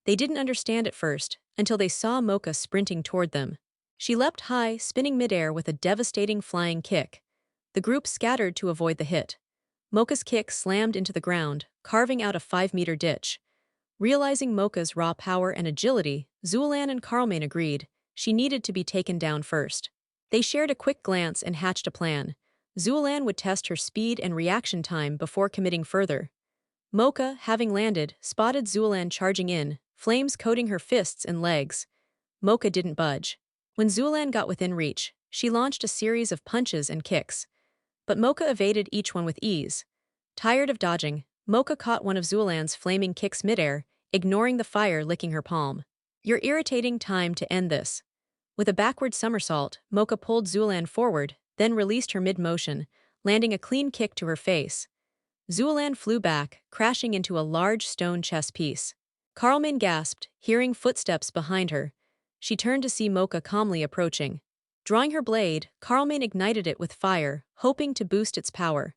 They didn't understand at first, until they saw Mocha sprinting toward them. She leapt high, spinning midair with a devastating flying kick. The group scattered to avoid the hit. Mocha's kick slammed into the ground, carving out a 5-meter ditch. Realizing Mocha's raw power and agility, Zulan and Carlmain agreed she needed to be taken down first. They shared a quick glance and hatched a plan. Zulan would test her speed and reaction time before committing further. Mocha, having landed, spotted Zulan charging in, flames coating her fists and legs. Mocha didn't budge. When Zulan got within reach, she launched a series of punches and kicks. But Mocha evaded each one with ease. Tired of dodging, Mocha caught one of Zulan's flaming kicks midair, ignoring the fire licking her palm. You're irritating, time to end this. With a backward somersault, Mocha pulled Zulan forward, then released her mid-motion, landing a clean kick to her face. Zulan flew back, crashing into a large stone chess piece. Carlmain gasped, hearing footsteps behind her. She turned to see Mocha calmly approaching. Drawing her blade, Carlmain ignited it with fire, hoping to boost its power.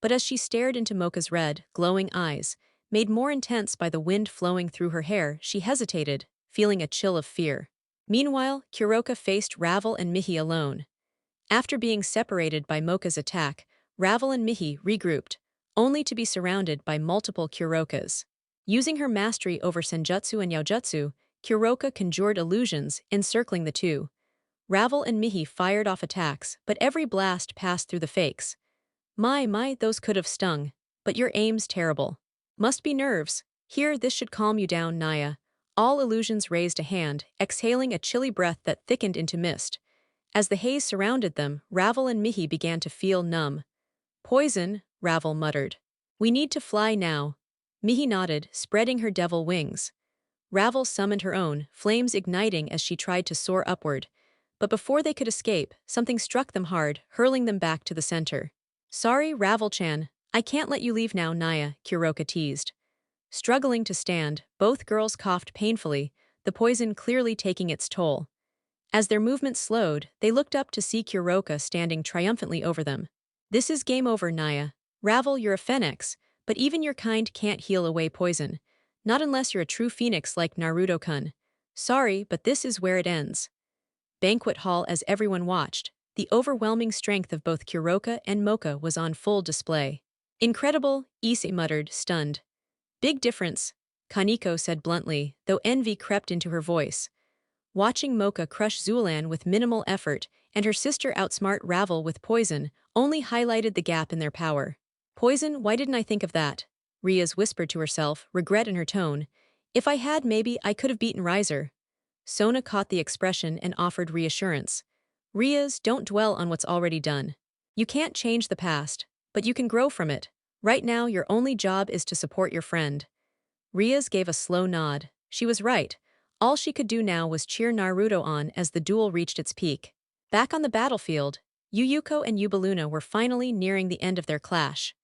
But as she stared into Mocha's red, glowing eyes, made more intense by the wind flowing through her hair, she hesitated, feeling a chill of fear. Meanwhile, Kuroka faced Ravel and Mihi alone. After being separated by Mocha's attack, Ravel and Mihi regrouped, only to be surrounded by multiple Kurokas. Using her mastery over Senjutsu and Yaojutsu, Kuroka conjured illusions, encircling the two. Ravel and Mihi fired off attacks, but every blast passed through the fakes. My, those could have stung. But your aim's terrible. Must be nerves. Here, this should calm you down, Naya. All illusions raised a hand, exhaling a chilly breath that thickened into mist. As the haze surrounded them, Ravel and Mihi began to feel numb. Poison, Ravel muttered. We need to fly now. Mihi nodded, spreading her devil wings. Ravel summoned her own, flames igniting as she tried to soar upward. But before they could escape, something struck them hard, hurling them back to the center. Sorry, Ravel-chan. I can't let you leave now, Naya, Kuroka teased. Struggling to stand, both girls coughed painfully, the poison clearly taking its toll. As their movements slowed, they looked up to see Kuroka standing triumphantly over them. This is game over, Naya. Ravel, you're a phoenix, but even your kind can't heal away poison. Not unless you're a true phoenix like Naruto-kun. Sorry, but this is where it ends. Banquet hall as everyone watched, the overwhelming strength of both Kuroka and Mocha was on full display. Incredible, Issei muttered, stunned. Big difference, Kaneko said bluntly, though envy crept into her voice. Watching Mocha crush Zulan with minimal effort and her sister outsmart Ravel with poison only highlighted the gap in their power. Poison, why didn't I think of that? Riaz whispered to herself, regret in her tone. If I had, maybe I could have beaten Riser. Sona caught the expression and offered reassurance. Riaz, don't dwell on what's already done. You can't change the past, but you can grow from it. Right now, your only job is to support your friend. Riaz gave a slow nod. She was right. All she could do now was cheer Naruto on as the duel reached its peak. Back on the battlefield, Yuyuko and Yubaluna were finally nearing the end of their clash.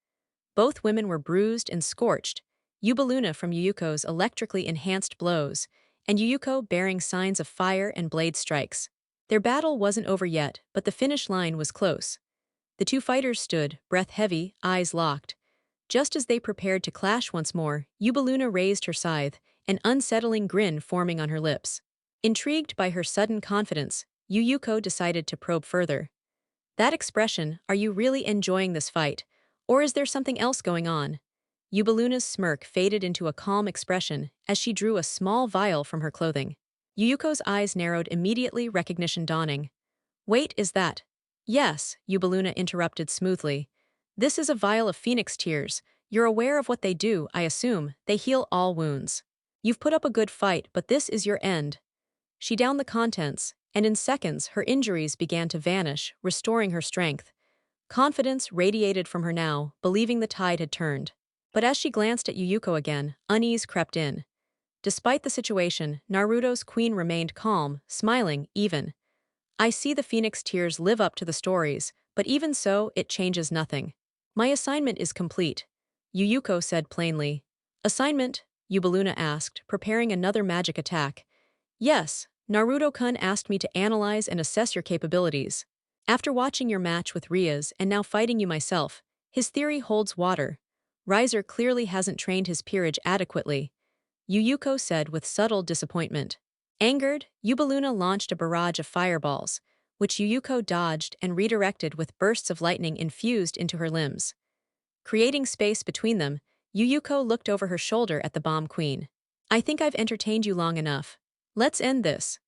Both women were bruised and scorched, Yubaluna from Yuyuko's electrically enhanced blows, and Yuyuko bearing signs of fire and blade strikes. Their battle wasn't over yet, but the finish line was close. The two fighters stood, breath heavy, eyes locked. Just as they prepared to clash once more, Yubaluna raised her scythe, an unsettling grin forming on her lips. Intrigued by her sudden confidence, Yuyuko decided to probe further. That expression, are you really enjoying this fight? Or is there something else going on? Yubaluna's smirk faded into a calm expression as she drew a small vial from her clothing. Yuyuko's eyes narrowed immediately, recognition dawning. Wait, is that? Yes, Yubaluna interrupted smoothly. This is a vial of phoenix tears. You're aware of what they do, I assume. They heal all wounds. You've put up a good fight, but this is your end. She downed the contents, and in seconds her injuries began to vanish, restoring her strength. Confidence radiated from her now, believing the tide had turned. But as she glanced at Yuyuko again, unease crept in. Despite the situation, Naruto's queen remained calm, smiling, even. I see the phoenix tears live up to the stories, but even so, it changes nothing. My assignment is complete, Yuyuko said plainly. Assignment? Yubaluna asked, preparing another magic attack. Yes, Naruto-kun asked me to analyze and assess your capabilities. After watching your match with Riaz and now fighting you myself, his theory holds water. Riser clearly hasn't trained his peerage adequately, Yuyuko said with subtle disappointment. Angered, Yubaluna launched a barrage of fireballs, which Yuyuko dodged and redirected with bursts of lightning infused into her limbs. Creating space between them, Yuyuko looked over her shoulder at the bomb queen. I think I've entertained you long enough. Let's end this.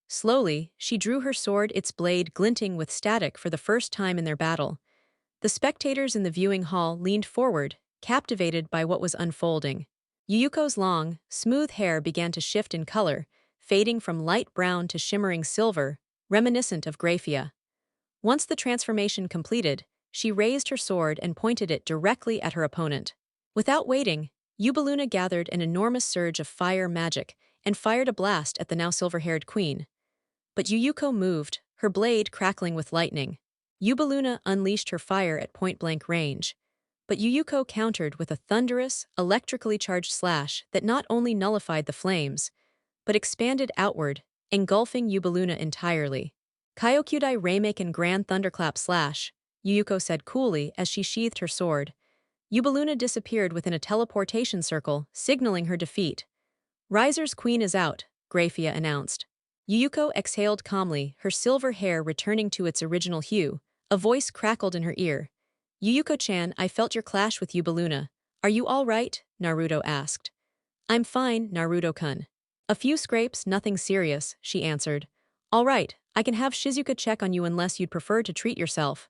Slowly, she drew her sword, its blade glinting with static for the first time in their battle. The spectators in the viewing hall leaned forward, captivated by what was unfolding. Yuyuko's long, smooth hair began to shift in color, fading from light brown to shimmering silver, reminiscent of Graphia. Once the transformation completed, she raised her sword and pointed it directly at her opponent. Without waiting, Yubaluna gathered an enormous surge of fire magic and fired a blast at the now silver-haired queen. But Yuyuko moved, her blade crackling with lightning. Yubaluna unleashed her fire at point-blank range. But Yuyuko countered with a thunderous, electrically charged slash that not only nullified the flames, but expanded outward, engulfing Yubaluna entirely. Kyokyudai Raimeikan Grand Thunderclap Slash, Yuyuko said coolly as she sheathed her sword. Yubaluna disappeared within a teleportation circle, signaling her defeat. Riser's queen is out, Graphia announced. Yuyuko exhaled calmly, her silver hair returning to its original hue. A voice crackled in her ear. Yuyuko-chan, I felt your clash with Yubaluna. Are you all right? Naruto asked. I'm fine, Naruto-kun. A few scrapes, nothing serious, she answered. All right, I can have Shizuka check on you unless you'd prefer to treat yourself.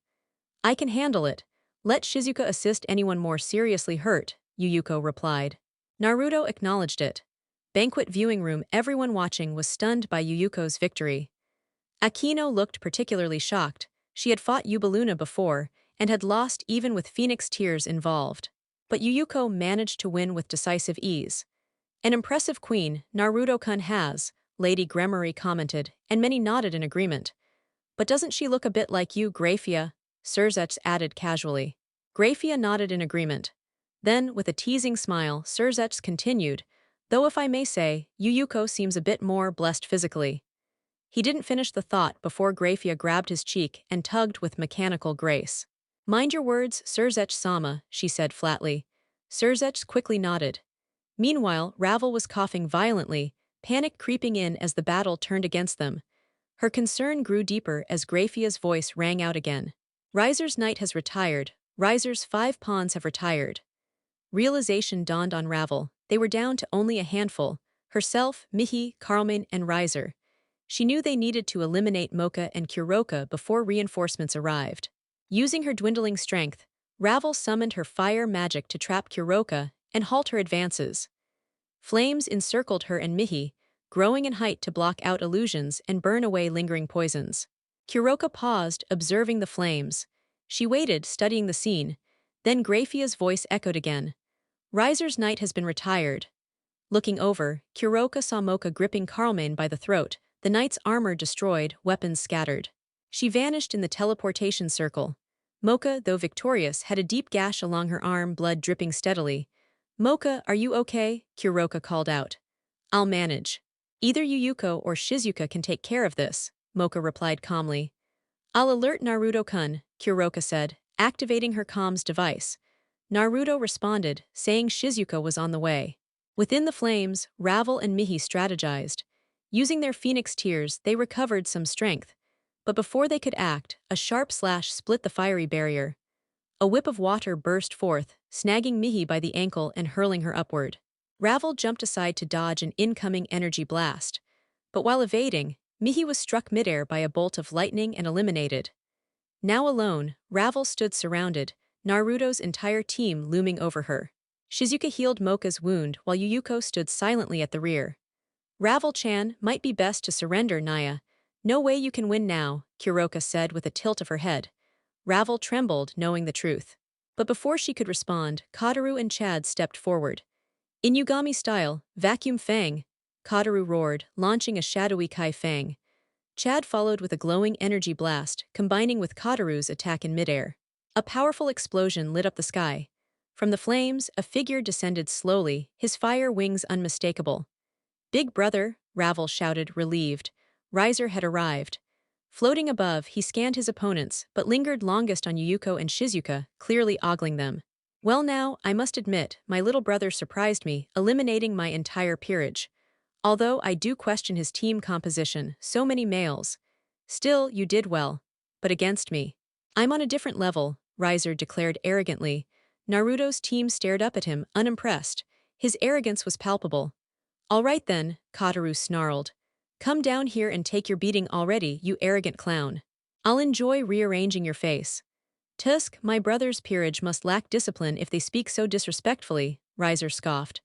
I can handle it. Let Shizuka assist anyone more seriously hurt, Yuyuko replied. Naruto acknowledged it. Banquet viewing room, everyone watching was stunned by Yuyuko's victory. Akino looked particularly shocked. She had fought Yubaluna before, and had lost even with Phoenix tears involved. But Yuyuko managed to win with decisive ease. An impressive queen, Naruto-kun has, Lady Gremorys commented, and many nodded in agreement. But doesn't she look a bit like you, Grafia? Surzech added casually. Grafia nodded in agreement. Then, with a teasing smile, Surzech continued, though if I may say, Yuyuko seems a bit more blessed physically. He didn't finish the thought before Grafia grabbed his cheek and tugged with mechanical grace. Mind your words, Surzech-sama, she said flatly. Surzech quickly nodded. Meanwhile, Ravel was coughing violently, panic creeping in as the battle turned against them. Her concern grew deeper as Grafia's voice rang out again. Riser's knight has retired. Riser's 5 pawns have retired. Realization dawned on Ravel. They were down to only a handful. Herself, Mihi, Carlmane, and Riser. She knew they needed to eliminate Mocha and Kuroka before reinforcements arrived. Using her dwindling strength, Ravel summoned her fire magic to trap Kuroka and halt her advances. Flames encircled her and Mihi, growing in height to block out illusions and burn away lingering poisons. Kuroka paused, observing the flames. She waited, studying the scene. Then Grafia's voice echoed again. Riser's knight has been retired. Looking over, Kuroka saw Mocha gripping Carlmane by the throat, the knight's armor destroyed, weapons scattered. She vanished in the teleportation circle. Mocha, though victorious, had a deep gash along her arm, blood dripping steadily. Mocha, are you okay? Kuroka called out. I'll manage. Either Yuyuko or Shizuka can take care of this, Mocha replied calmly. I'll alert Naruto-kun, Kuroka said, activating her comms device. Naruto responded, saying Shizuka was on the way. Within the flames, Ravel and Mihi strategized. Using their phoenix tears, they recovered some strength. But before they could act, a sharp slash split the fiery barrier. A whip of water burst forth, snagging Mihi by the ankle and hurling her upward. Ravel jumped aside to dodge an incoming energy blast. But while evading, Mihi was struck midair by a bolt of lightning and eliminated. Now alone, Ravel stood surrounded, Naruto's entire team looming over her. Shizuka healed Mocha's wound while Yuyuko stood silently at the rear. Ravel-chan, might be best to surrender, Naya. No way you can win now, Kuroka said with a tilt of her head. Ravel trembled, knowing the truth. But before she could respond, Kataru and Chad stepped forward. In Yugami style, vacuum fang, Kataru roared, launching a shadowy Kai Fang. Chad followed with a glowing energy blast, combining with Kataru's attack in midair. A powerful explosion lit up the sky. From the flames, a figure descended slowly, his fire wings unmistakable. Big brother, Ravel shouted, relieved. Riser had arrived. Floating above, he scanned his opponents, but lingered longest on Yuyuko and Shizuka, clearly ogling them. Well now, I must admit, my little brother surprised me, eliminating my entire peerage. Although I do question his team composition, so many males. Still, you did well. But against me. I'm on a different level, Riser declared arrogantly. Naruto's team stared up at him, unimpressed. His arrogance was palpable. All right then, Kataru snarled. Come down here and take your beating already, you arrogant clown. I'll enjoy rearranging your face. Tusk, my brother's peerage must lack discipline if they speak so disrespectfully, Riser scoffed.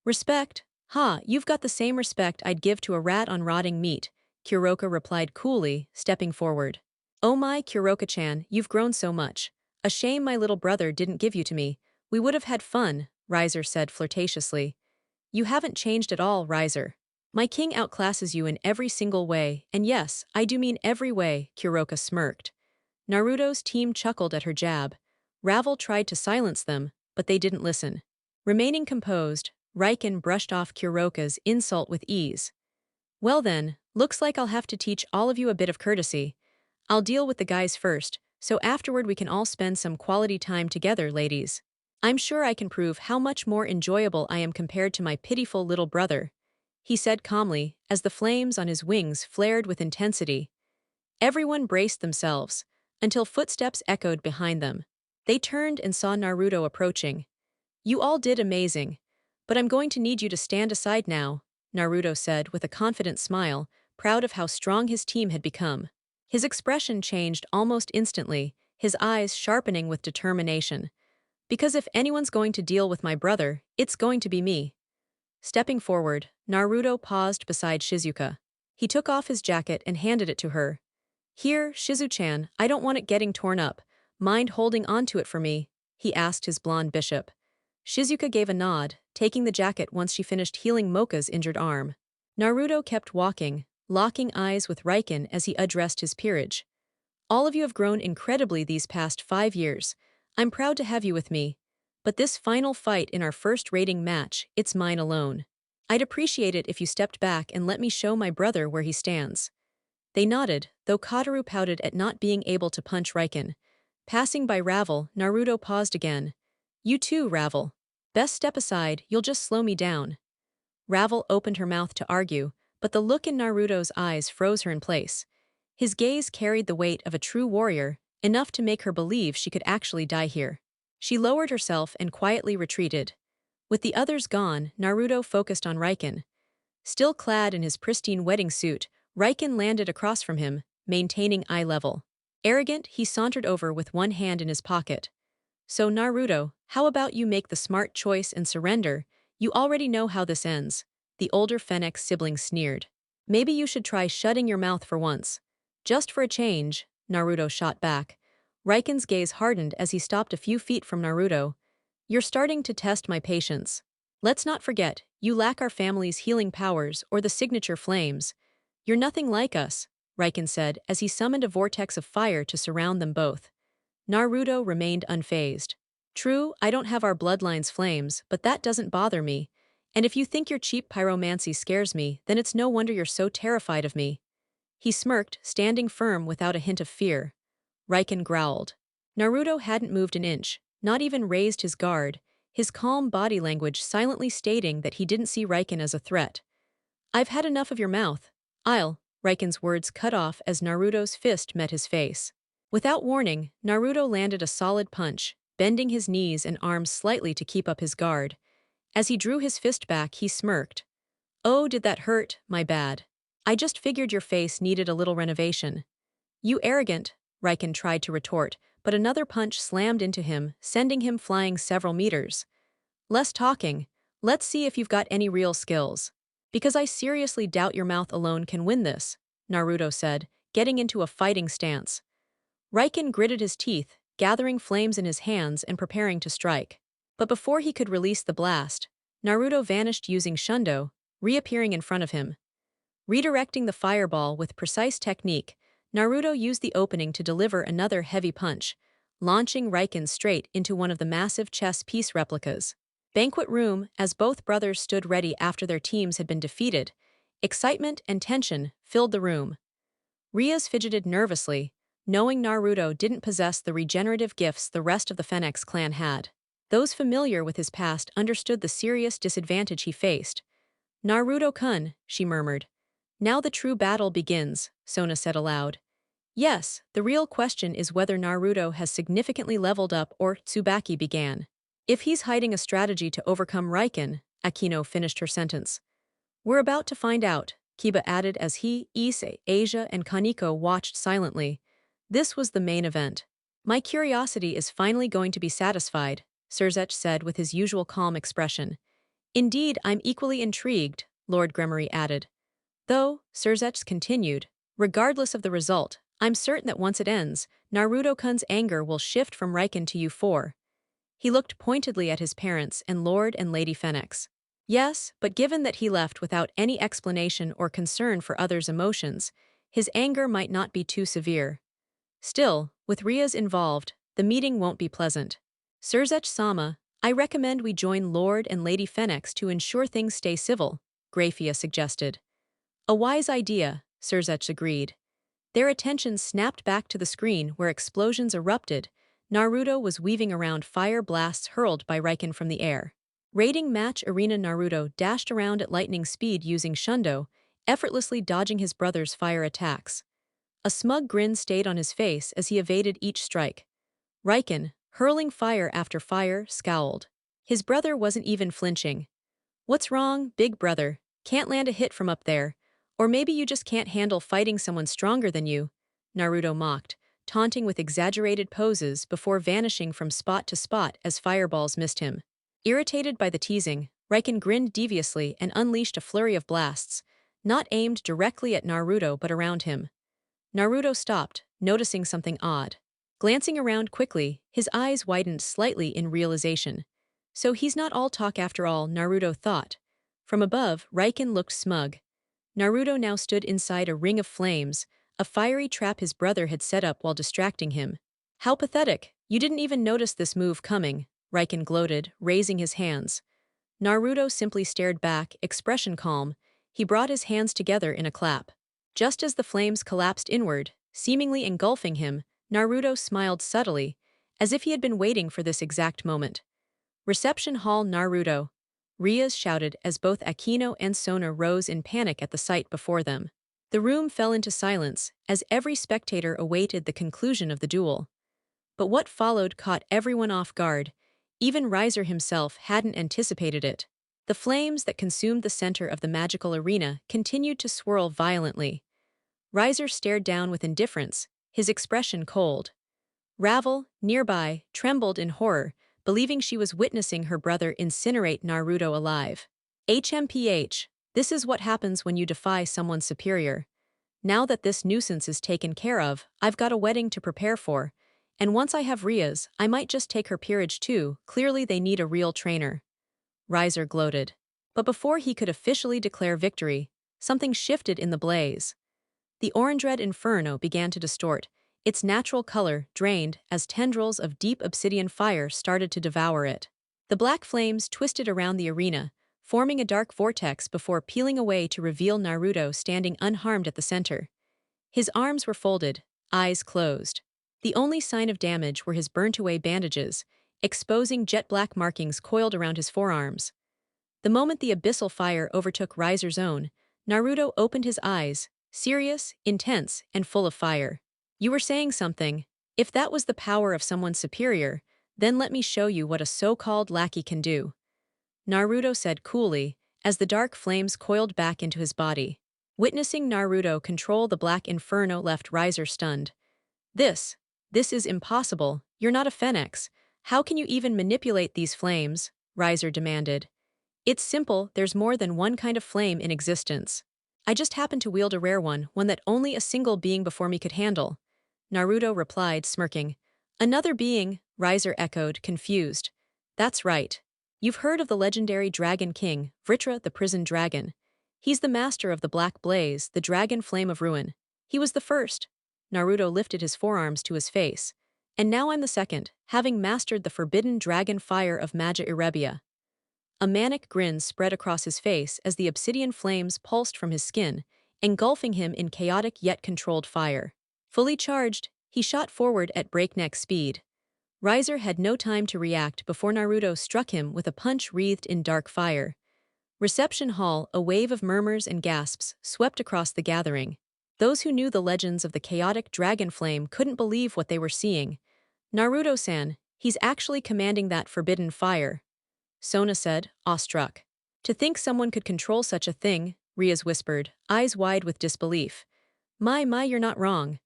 Respect? Ha, you've got the same respect I'd give to a rat on rotting meat, Kuroka replied coolly, stepping forward. Oh my, Kuroka-chan, you've grown so much. A shame my little brother didn't give you to me. We would have had fun, Riser said flirtatiously. You haven't changed at all, Riser. My king outclasses you in every single way, and yes, I do mean every way, Kuroka smirked. Naruto's team chuckled at her jab. Ravel tried to silence them, but they didn't listen. Remaining composed, Riken brushed off Kuroka's insult with ease. Well then, looks like I'll have to teach all of you a bit of courtesy. I'll deal with the guys first, so afterward we can all spend some quality time together, ladies. I'm sure I can prove how much more enjoyable I am compared to my pitiful little brother, he said calmly, as the flames on his wings flared with intensity. Everyone braced themselves, until footsteps echoed behind them. They turned and saw Naruto approaching. You all did amazing, but I'm going to need you to stand aside now, Naruto said with a confident smile, proud of how strong his team had become. His expression changed almost instantly, his eyes sharpening with determination. Because if anyone's going to deal with my brother, it's going to be me. Stepping forward, Naruto paused beside Shizuka. He took off his jacket and handed it to her. Here, Shizu-chan, I don't want it getting torn up. Mind holding on to it for me? He asked his blonde bishop. Shizuka gave a nod, taking the jacket once she finished healing Mocha's injured arm. Naruto kept walking, locking eyes with Riken as he addressed his peerage. All of you have grown incredibly these past 5 years. I'm proud to have you with me. But this final fight in our first rating match, it's mine alone. I'd appreciate it if you stepped back and let me show my brother where he stands. They nodded, though Kataru pouted at not being able to punch Riken. Passing by Ravel, Naruto paused again. You too, Ravel. Best step aside, you'll just slow me down. Ravel opened her mouth to argue, but the look in Naruto's eyes froze her in place. His gaze carried the weight of a true warrior, enough to make her believe she could actually die here. She lowered herself and quietly retreated. With the others gone, Naruto focused on Riken. Still clad in his pristine wedding suit, Riken landed across from him, maintaining eye level. Arrogant, he sauntered over with one hand in his pocket. So Naruto, how about you make the smart choice and surrender? You already know how this ends. The older Fennec sibling sneered. Maybe you should try shutting your mouth for once. Just for a change, Naruto shot back. Riken's gaze hardened as he stopped a few feet from Naruto. You're starting to test my patience. Let's not forget, you lack our family's healing powers or the signature flames. You're nothing like us, Riken said as he summoned a vortex of fire to surround them both. Naruto remained unfazed. True, I don't have our bloodline's flames, but that doesn't bother me. And if you think your cheap pyromancy scares me, then it's no wonder you're so terrified of me. He smirked, standing firm without a hint of fear. Riken growled. Naruto hadn't moved an inch, not even raised his guard, his calm body language silently stating that he didn't see Riken as a threat. I've had enough of your mouth. Riken's words cut off as Naruto's fist met his face. Without warning, Naruto landed a solid punch, bending his knees and arms slightly to keep up his guard. As he drew his fist back, he smirked. Oh, did that hurt? My bad. I just figured your face needed a little renovation. You arrogant, Riken tried to retort, but another punch slammed into him, sending him flying several meters. Less talking. Let's see if you've got any real skills. Because I seriously doubt your mouth alone can win this, Naruto said, getting into a fighting stance. Riken gritted his teeth, gathering flames in his hands and preparing to strike. But before he could release the blast, Naruto vanished using Shundo, reappearing in front of him. Redirecting the fireball with precise technique, Naruto used the opening to deliver another heavy punch, launching Riken straight into one of the massive chess piece replicas. Banquet room, as both brothers stood ready after their teams had been defeated, excitement and tension filled the room. Rias fidgeted nervously, knowing Naruto didn't possess the regenerative gifts the rest of the Phoenix clan had. Those familiar with his past understood the serious disadvantage he faced. Naruto-kun, she murmured. Now the true battle begins, Sona said aloud. Yes, the real question is whether Naruto has significantly leveled up or Tsubaki began. If he's hiding a strategy to overcome Riken, Akino finished her sentence. We're about to find out, Kiba added as he, Ise, Asia, and Kaneko watched silently. This was the main event. My curiosity is finally going to be satisfied, Surzech said with his usual calm expression. Indeed, I'm equally intrigued, Lord Gremorys added. Though, Surzech continued, regardless of the result, I'm certain that once it ends, Naruto-kun's anger will shift from Riken to you four. He looked pointedly at his parents and Lord and Lady Phoenix. Yes, but given that he left without any explanation or concern for others' emotions, his anger might not be too severe. Still, with Rias involved, the meeting won't be pleasant. Surzech-sama, I recommend we join Lord and Lady Phoenix to ensure things stay civil, Grafia suggested. A wise idea, Surzech agreed. Their attention snapped back to the screen where explosions erupted. Naruto was weaving around fire blasts hurled by Riken from the air. Raiding match arena Naruto dashed around at lightning speed using Shundo, effortlessly dodging his brother's fire attacks. A smug grin stayed on his face as he evaded each strike. Riken, hurling fire after fire, scowled. His brother wasn't even flinching. What's wrong, big brother? Can't land a hit from up there. Or maybe you just can't handle fighting someone stronger than you, Naruto mocked, taunting with exaggerated poses before vanishing from spot to spot as fireballs missed him. Irritated by the teasing, Riken grinned deviously and unleashed a flurry of blasts, not aimed directly at Naruto but around him. Naruto stopped, noticing something odd. Glancing around quickly, his eyes widened slightly in realization. So he's not all talk after all, Naruto thought. From above, Riken looked smug. Naruto now stood inside a ring of flames, a fiery trap his brother had set up while distracting him. How pathetic, you didn't even notice this move coming, Riken gloated, raising his hands. Naruto simply stared back, expression calm. He brought his hands together in a clap. Just as the flames collapsed inward, seemingly engulfing him, Naruto smiled subtly, as if he had been waiting for this exact moment. Reception Hall Naruto, Rias shouted as both Akino and Sona rose in panic at the sight before them. The room fell into silence as every spectator awaited the conclusion of the duel. But what followed caught everyone off guard. Even Riser himself hadn't anticipated it. The flames that consumed the center of the magical arena continued to swirl violently. Riser stared down with indifference, his expression cold. Ravel, nearby, trembled in horror, believing she was witnessing her brother incinerate Naruto alive. HMPH, this is what happens when you defy someone superior. Now that this nuisance is taken care of, I've got a wedding to prepare for. And once I have Ria's, I might just take her peerage too. Clearly they need a real trainer. Riser gloated. But before he could officially declare victory, something shifted in the blaze. The orange-red inferno began to distort, its natural color drained as tendrils of deep obsidian fire started to devour it. The black flames twisted around the arena, forming a dark vortex before peeling away to reveal Naruto standing unharmed at the center. His arms were folded, eyes closed. The only sign of damage were his burnt-away bandages, exposing jet-black markings coiled around his forearms. The moment the abyssal fire overtook Riser's own, Naruto opened his eyes, serious, intense, and full of fire. You were saying something. If that was the power of someone superior, then let me show you what a so-called lackey can do. Naruto said coolly, as the dark flames coiled back into his body. Witnessing Naruto control the black inferno left Riser stunned. This is impossible. You're not a phoenix. How can you even manipulate these flames? Riser demanded. It's simple, there's more than one kind of flame in existence. I just happen to wield a rare one that only a single being before me could handle. Naruto replied, smirking. Another being, Riser echoed, confused. That's right. You've heard of the legendary Dragon King, Vritra the Prison Dragon. He's the master of the Black Blaze, the Dragon Flame of Ruin. He was the first. Naruto lifted his forearms to his face. And now I'm the second, having mastered the forbidden dragon fire of Magia Irebia. A manic grin spread across his face as the obsidian flames pulsed from his skin, engulfing him in chaotic yet controlled fire. Fully charged, he shot forward at breakneck speed. Riser had no time to react before Naruto struck him with a punch wreathed in dark fire. Reception Hall, a wave of murmurs and gasps swept across the gathering. Those who knew the legends of the chaotic dragon flame couldn't believe what they were seeing. Naruto-san, he's actually commanding that forbidden fire. Sona said, awestruck. To think someone could control such a thing, Rias whispered, eyes wide with disbelief. My, you're not wrong.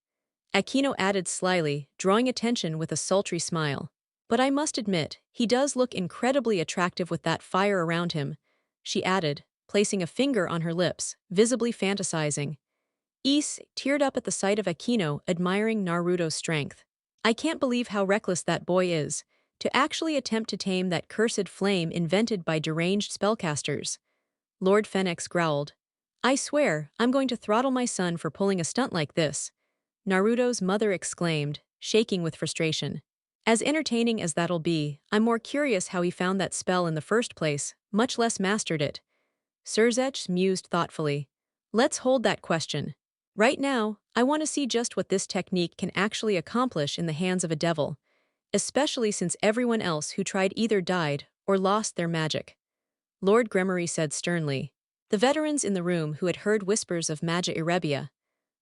Akino added slyly, drawing attention with a sultry smile. But I must admit, he does look incredibly attractive with that fire around him, she added, placing a finger on her lips, visibly fantasizing. Ise teared up at the sight of Akino admiring Naruto's strength. I can't believe how reckless that boy is, to actually attempt to tame that cursed flame invented by deranged spellcasters. Lord Phoenix growled. I swear, I'm going to throttle my son for pulling a stunt like this. Naruto's mother exclaimed, shaking with frustration. As entertaining as that'll be, I'm more curious how he found that spell in the first place, much less mastered it. Surzech mused thoughtfully. Let's hold that question. Right now, I want to see just what this technique can actually accomplish in the hands of a devil, especially since everyone else who tried either died or lost their magic. Lord Gremorys said sternly. The veterans in the room who had heard whispers of Magia Irebia,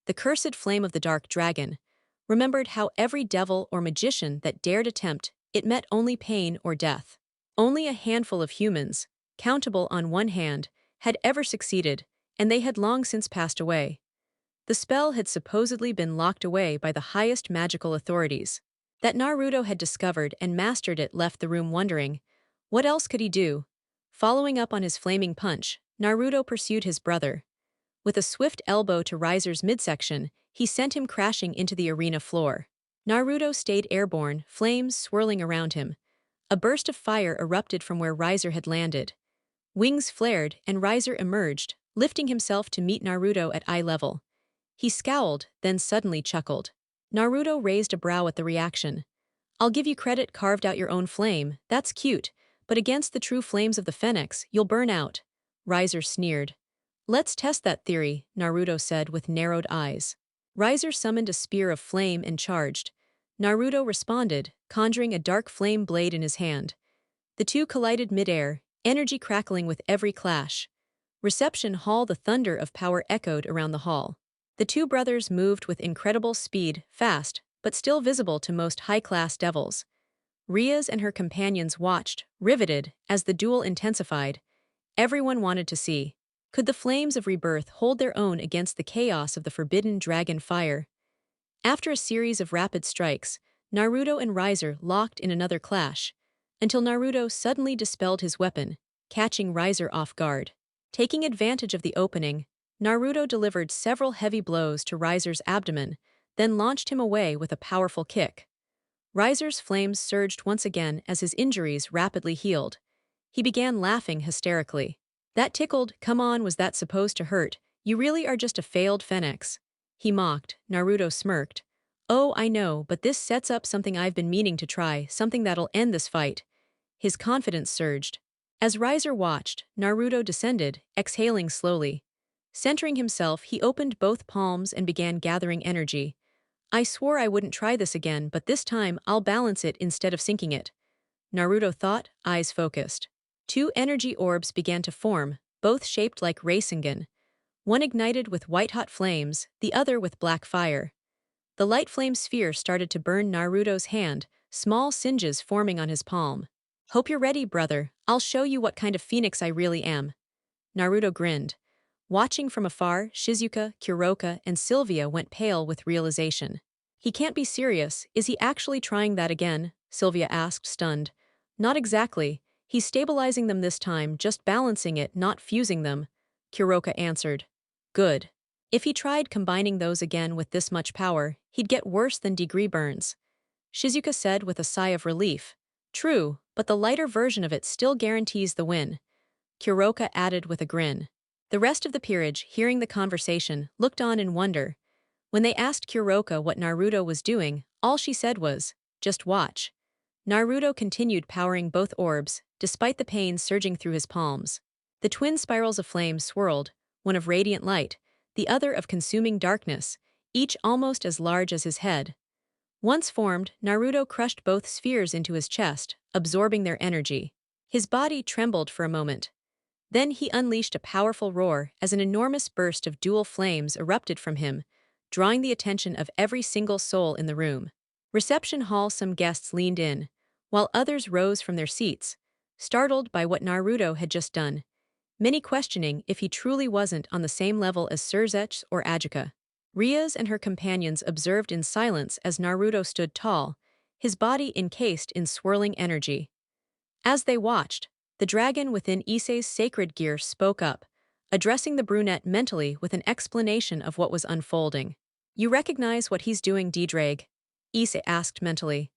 the cursed flame of the dark dragon, remembered how every devil or magician that dared attempt it met only pain or death. Only a handful of humans, countable on one hand, had ever succeeded, and they had long since passed away. The spell had supposedly been locked away by the highest magical authorities. That Naruto had discovered and mastered it left the room wondering, what else could he do? Following up on his flaming punch, Naruto pursued his brother. With a swift elbow to Riser's midsection, he sent him crashing into the arena floor. Naruto stayed airborne, flames swirling around him. A burst of fire erupted from where Riser had landed. Wings flared, and Riser emerged, lifting himself to meet Naruto at eye level. He scowled, then suddenly chuckled. Naruto raised a brow at the reaction. I'll give you credit, carved out your own flame, that's cute, but against the true flames of the Phoenix, you'll burn out. Riser sneered. Let's test that theory, Naruto said with narrowed eyes. Riser summoned a spear of flame and charged. Naruto responded, conjuring a dark flame blade in his hand. The two collided midair, energy crackling with every clash. Reception Hall, the thunder of power echoed around the hall. The two brothers moved with incredible speed, fast, but still visible to most high-class devils. Rias and her companions watched, riveted, as the duel intensified. Everyone wanted to see. Could the flames of rebirth hold their own against the chaos of the forbidden dragon fire? After a series of rapid strikes, Naruto and Riser locked in another clash, until Naruto suddenly dispelled his weapon, catching Riser off guard. Taking advantage of the opening, Naruto delivered several heavy blows to Riser's abdomen, then launched him away with a powerful kick. Riser's flames surged once again as his injuries rapidly healed. He began laughing hysterically. That tickled, come on, was that supposed to hurt? You really are just a failed Phoenix. He mocked. Naruto smirked. Oh, I know, but this sets up something I've been meaning to try, something that'll end this fight. His confidence surged. As Riser watched, Naruto descended, exhaling slowly. Centering himself, he opened both palms and began gathering energy. I swore I wouldn't try this again, but this time I'll balance it instead of sinking it. Naruto thought, eyes focused. Two energy orbs began to form, both shaped like Rasengan. One ignited with white-hot flames, the other with black fire. The light flame sphere started to burn Naruto's hand, small singes forming on his palm. Hope you're ready, brother. I'll show you what kind of phoenix I really am. Naruto grinned. Watching from afar, Shizuka, Kuroka, and Sylvia went pale with realization. He can't be serious, is he actually trying that again? Sylvia asked, stunned. Not exactly. He's stabilizing them this time, just balancing it, not fusing them. Kuroka answered. Good. If he tried combining those again with this much power, he'd get worse than degree burns. Shizuka said with a sigh of relief. True, but the lighter version of it still guarantees the win. Kuroka added with a grin. The rest of the peerage, hearing the conversation, looked on in wonder. When they asked Kuroka what Naruto was doing, all she said was, just watch. Naruto continued powering both orbs, despite the pain surging through his palms. The twin spirals of flame swirled, one of radiant light, the other of consuming darkness, each almost as large as his head. Once formed, Naruto crushed both spheres into his chest, absorbing their energy. His body trembled for a moment. Then he unleashed a powerful roar as an enormous burst of dual flames erupted from him, drawing the attention of every single soul in the room. Reception hall, some guests leaned in, while others rose from their seats, startled by what Naruto had just done, many questioning if he truly wasn't on the same level as Surzech or Ajuka. Rias and her companions observed in silence as Naruto stood tall, his body encased in swirling energy. As they watched, the dragon within Issei's sacred gear spoke up, addressing the brunette mentally with an explanation of what was unfolding. You recognize what he's doing, D-Drag? Issei asked mentally.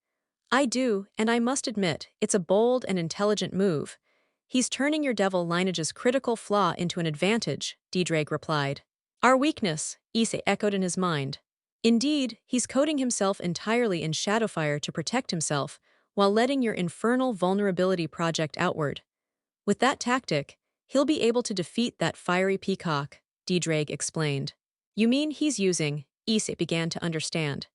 I do, and I must admit, it's a bold and intelligent move. He's turning your devil lineage's critical flaw into an advantage, D-Drag replied. Our weakness, Issei echoed in his mind. Indeed, he's coating himself entirely in Shadowfire to protect himself, while letting your infernal vulnerability project outward. With that tactic, he'll be able to defeat that fiery peacock, D-Drag explained. You mean he's using, Issei began to understand.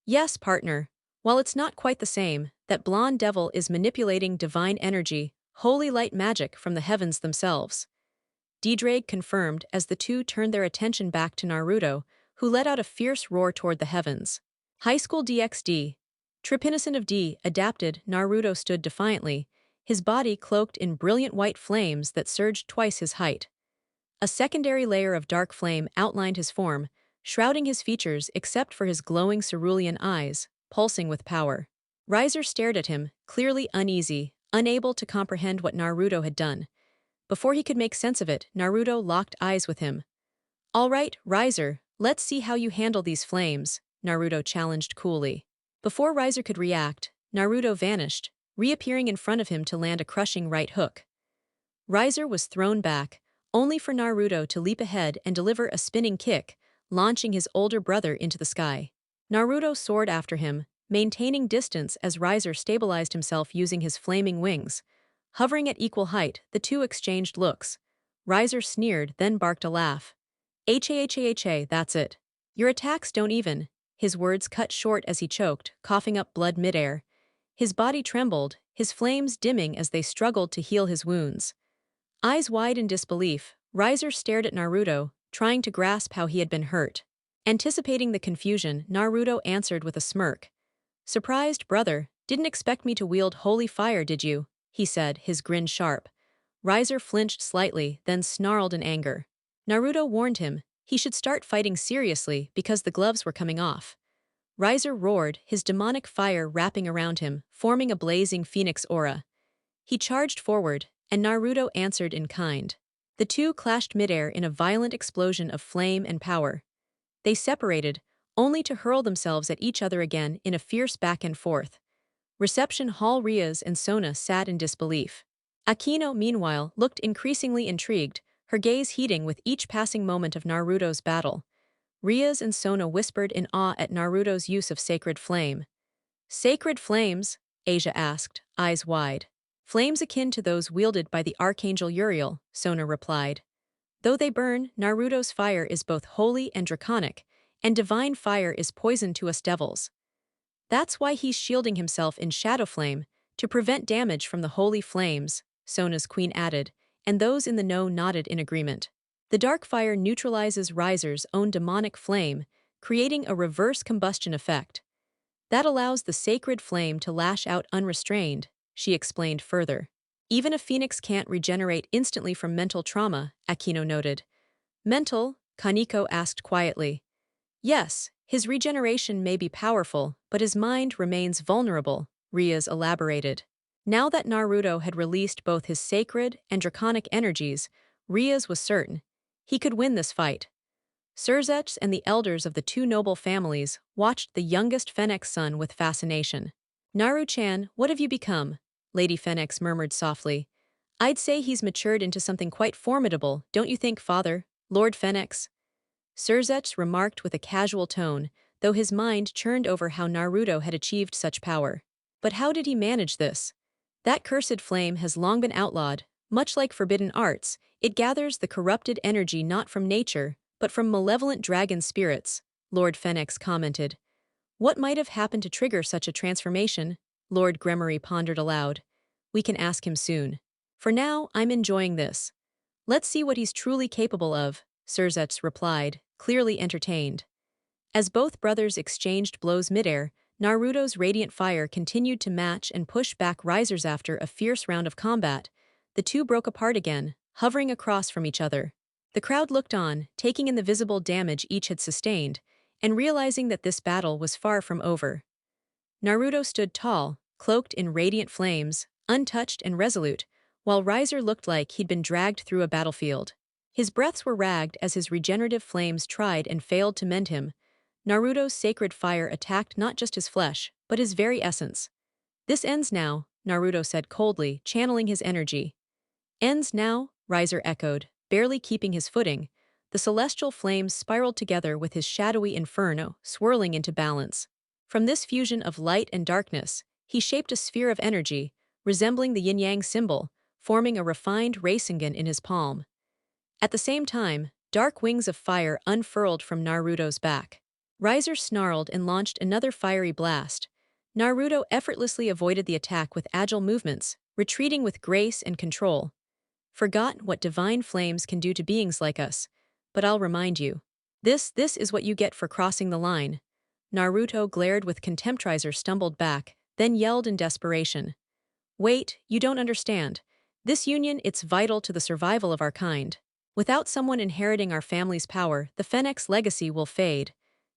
Yes, partner. While it's not quite the same, that blonde devil is manipulating divine energy, holy light magic from the heavens themselves. D-Drag confirmed as the two turned their attention back to Naruto, who let out a fierce roar toward the heavens. High School DxD. Tripinocent of D, adapted, Naruto stood defiantly, his body cloaked in brilliant white flames that surged twice his height. A secondary layer of dark flame outlined his form, shrouding his features except for his glowing cerulean eyes, pulsing with power. Riser stared at him, clearly uneasy, unable to comprehend what Naruto had done. Before he could make sense of it, Naruto locked eyes with him. "All right, Riser, let's see how you handle these flames," Naruto challenged coolly. Before Riser could react, Naruto vanished, reappearing in front of him to land a crushing right hook. Riser was thrown back, only for Naruto to leap ahead and deliver a spinning kick, launching his older brother into the sky. Naruto soared after him, maintaining distance as Riser stabilized himself using his flaming wings. Hovering at equal height, the two exchanged looks. Riser sneered, then barked a laugh. "Ha, that's it. Your attacks don't even." His words cut short as he choked, coughing up blood midair. His body trembled, his flames dimming as they struggled to heal his wounds. Eyes wide in disbelief, Riser stared at Naruto, trying to grasp how he had been hurt. Anticipating the confusion, Naruto answered with a smirk. "Surprised, brother, didn't expect me to wield holy fire, did you?" he said, his grin sharp. Riser flinched slightly, then snarled in anger. Naruto warned him he should start fighting seriously because the gloves were coming off. Riser roared, his demonic fire wrapping around him, forming a blazing phoenix aura. He charged forward, and Naruto answered in kind. The two clashed midair in a violent explosion of flame and power. They separated, only to hurl themselves at each other again in a fierce back and forth. Reception Hall Rias and Sona sat in disbelief. Akino, meanwhile, looked increasingly intrigued, her gaze heating with each passing moment of Naruto's battle. Rias and Sona whispered in awe at Naruto's use of sacred flame. "Sacred flames?" Asia asked, eyes wide. "Flames akin to those wielded by the Archangel Uriel," Sona replied. "Though they burn, Naruto's fire is both holy and draconic, and divine fire is poison to us devils. That's why he's shielding himself in shadow flame, to prevent damage from the holy flames," Sona's queen added, and those in the know nodded in agreement. The dark fire neutralizes Riser's own demonic flame, creating a reverse combustion effect. That allows the sacred flame to lash out unrestrained, she explained further. "Even a phoenix can't regenerate instantly from mental trauma," Akino noted. "Mental?" Kaneko asked quietly. "Yes, his regeneration may be powerful, but his mind remains vulnerable," Rias elaborated. Now that Naruto had released both his sacred and draconic energies, Rias was certain he could win this fight. Surzech and the elders of the two noble families watched the youngest Fennec's son with fascination. "Naru-chan, what have you become?" Lady Fennec murmured softly. "I'd say he's matured into something quite formidable, don't you think, father, Lord Fennec?" Surzech remarked with a casual tone, though his mind churned over how Naruto had achieved such power. But how did he manage this? That cursed flame has long been outlawed. Much like forbidden arts, it gathers the corrupted energy not from nature, but from malevolent dragon spirits, Lord Fennec commented. "What might have happened to trigger such a transformation?" Lord Gremorys pondered aloud. "We can ask him soon. For now, I'm enjoying this. Let's see what he's truly capable of," Surzech replied, clearly entertained. As both brothers exchanged blows midair, Naruto's radiant fire continued to match and push back Riser's after a fierce round of combat. The two broke apart again, hovering across from each other. The crowd looked on, taking in the visible damage each had sustained, and realizing that this battle was far from over. Naruto stood tall, cloaked in radiant flames, untouched and resolute, while Riser looked like he'd been dragged through a battlefield. His breaths were ragged as his regenerative flames tried and failed to mend him. Naruto's sacred fire attacked not just his flesh, but his very essence. "This ends now," Naruto said coldly, channeling his energy. "Ends now?" Riser echoed, barely keeping his footing. The celestial flames spiraled together with his shadowy inferno, swirling into balance. From this fusion of light and darkness, he shaped a sphere of energy, resembling the yin-yang symbol, forming a refined Rasengan in his palm. At the same time, dark wings of fire unfurled from Naruto's back. Riser snarled and launched another fiery blast. Naruto effortlessly avoided the attack with agile movements, retreating with grace and control. "Forgot what divine flames can do to beings like us, but I'll remind you. This is what you get for crossing the line." Naruto glared with contempt. Riser stumbled back, then yelled in desperation. "Wait, you don't understand. This union, it's vital to the survival of our kind." Without someone inheriting our family's power, the Fennec's legacy will fade.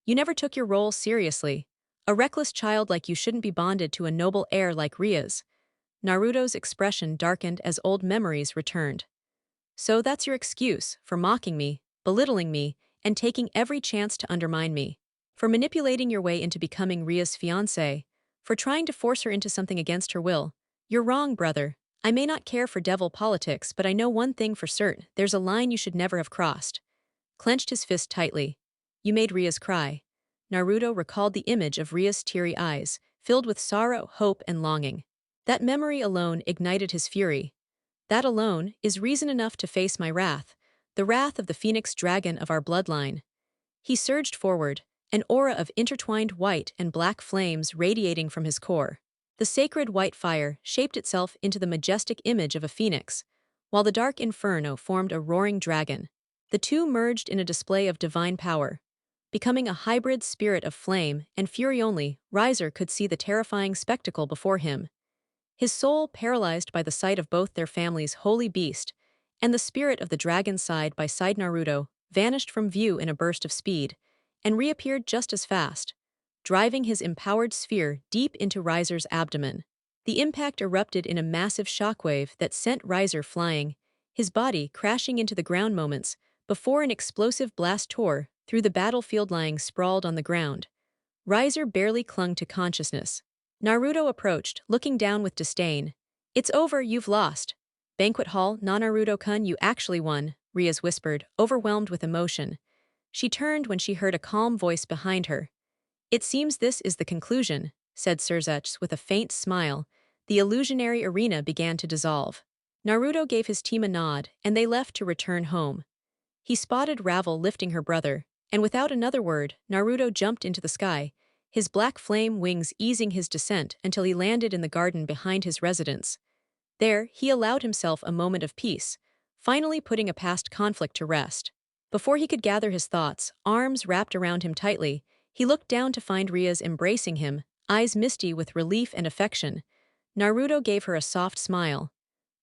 You never took your role seriously. A reckless child like you shouldn't be bonded to a noble heir like Ria's. Naruto's expression darkened as old memories returned. So that's your excuse for mocking me, belittling me, and taking every chance to undermine me. For manipulating your way into becoming Ria's fiancé. For trying to force her into something against her will. You're wrong, brother. I may not care for devil politics, but I know one thing for certain: there's a line you should never have crossed. Clenched his fist tightly. You made Ria's cry. Naruto recalled the image of Ria's teary eyes, filled with sorrow, hope, and longing. That memory alone ignited his fury. That alone is reason enough to face my wrath, the wrath of the phoenix dragon of our bloodline. He surged forward, an aura of intertwined white and black flames radiating from his core. The sacred white fire shaped itself into the majestic image of a phoenix, while the dark inferno formed a roaring dragon. The two merged in a display of divine power. Becoming a hybrid spirit of flame and fury only, Riser could see the terrifying spectacle before him. His soul paralyzed by the sight of both their family's holy beast, and the spirit of the dragon side by side. Naruto vanished from view in a burst of speed, and reappeared just as fast, driving his empowered sphere deep into Riser's abdomen. The impact erupted in a massive shockwave that sent Riser flying, his body crashing into the ground moments before an explosive blast tore through the battlefield, lying sprawled on the ground. Riser barely clung to consciousness. Naruto approached, looking down with disdain. It's over, you've lost. Banquet hall, Naruto-kun, you actually won, Rias whispered, overwhelmed with emotion. She turned when she heard a calm voice behind her. It seems this is the conclusion, said Surzech with a faint smile. The illusionary arena began to dissolve. Naruto gave his team a nod, and they left to return home. He spotted Ravel lifting her brother, and without another word, Naruto jumped into the sky, his black flame wings easing his descent until he landed in the garden behind his residence. There, he allowed himself a moment of peace, finally putting a past conflict to rest. Before he could gather his thoughts, arms wrapped around him tightly, he looked down to find Rias embracing him, eyes misty with relief and affection. Naruto gave her a soft smile.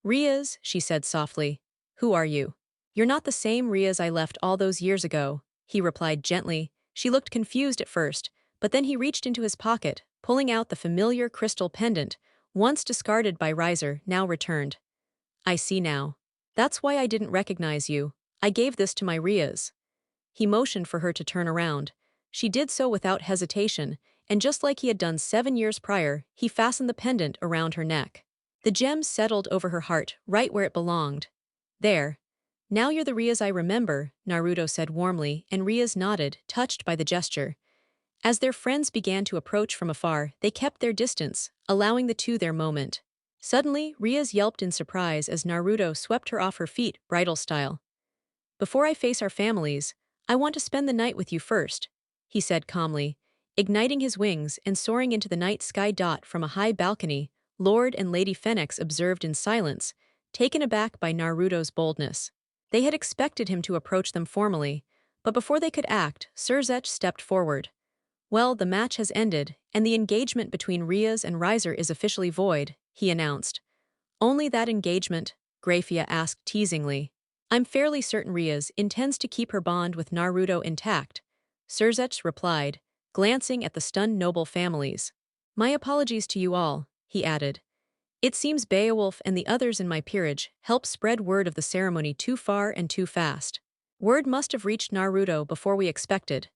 Rias, she said softly. Who are you? You're not the same Rias I left all those years ago, he replied gently. She looked confused at first, but then he reached into his pocket, pulling out the familiar crystal pendant, once discarded by Riser, now returned. I see now. That's why I didn't recognize you. I gave this to my Rias. He motioned for her to turn around. She did so without hesitation, and just like he had done 7 years prior, he fastened the pendant around her neck. The gem settled over her heart, right where it belonged. There. Now you're the Rias I remember, Naruto said warmly, and Rias nodded, touched by the gesture. As their friends began to approach from afar, they kept their distance, allowing the two their moment. Suddenly, Rias yelped in surprise as Naruto swept her off her feet, bridal style. Before I face our families, I want to spend the night with you first, he said calmly, igniting his wings and soaring into the night sky. From a high balcony, Lord and Lady Fennec observed in silence, taken aback by Naruto's boldness. They had expected him to approach them formally, but before they could act, Surzech stepped forward. Well, the match has ended, and the engagement between Rias and Riser is officially void, he announced. Only that engagement? Grafia asked teasingly. I'm fairly certain Rias intends to keep her bond with Naruto intact, Surzech replied, glancing at the stunned noble families. My apologies to you all, he added. It seems Beowulf and the others in my peerage helped spread word of the ceremony too far and too fast. Word must have reached Naruto before we expected.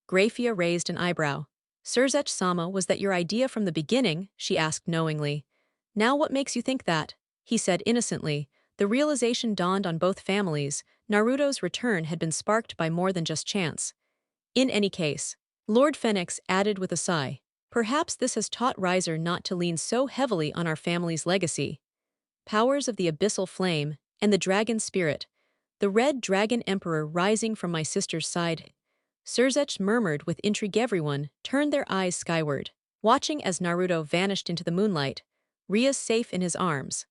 Grafia raised an eyebrow. Surzech-sama, was that your idea from the beginning? She asked knowingly. Now what makes you think that? He said innocently. The realization dawned on both families. Naruto's return had been sparked by more than just chance. In any case, Lord Fennec added with a sigh, perhaps this has taught Riser not to lean so heavily on our family's legacy. Powers of the abyssal flame and the dragon spirit, the red dragon emperor rising from my sister's side. Surzech murmured with intrigue. Everyone turned their eyes skyward, watching as Naruto vanished into the moonlight, Rias safe in his arms.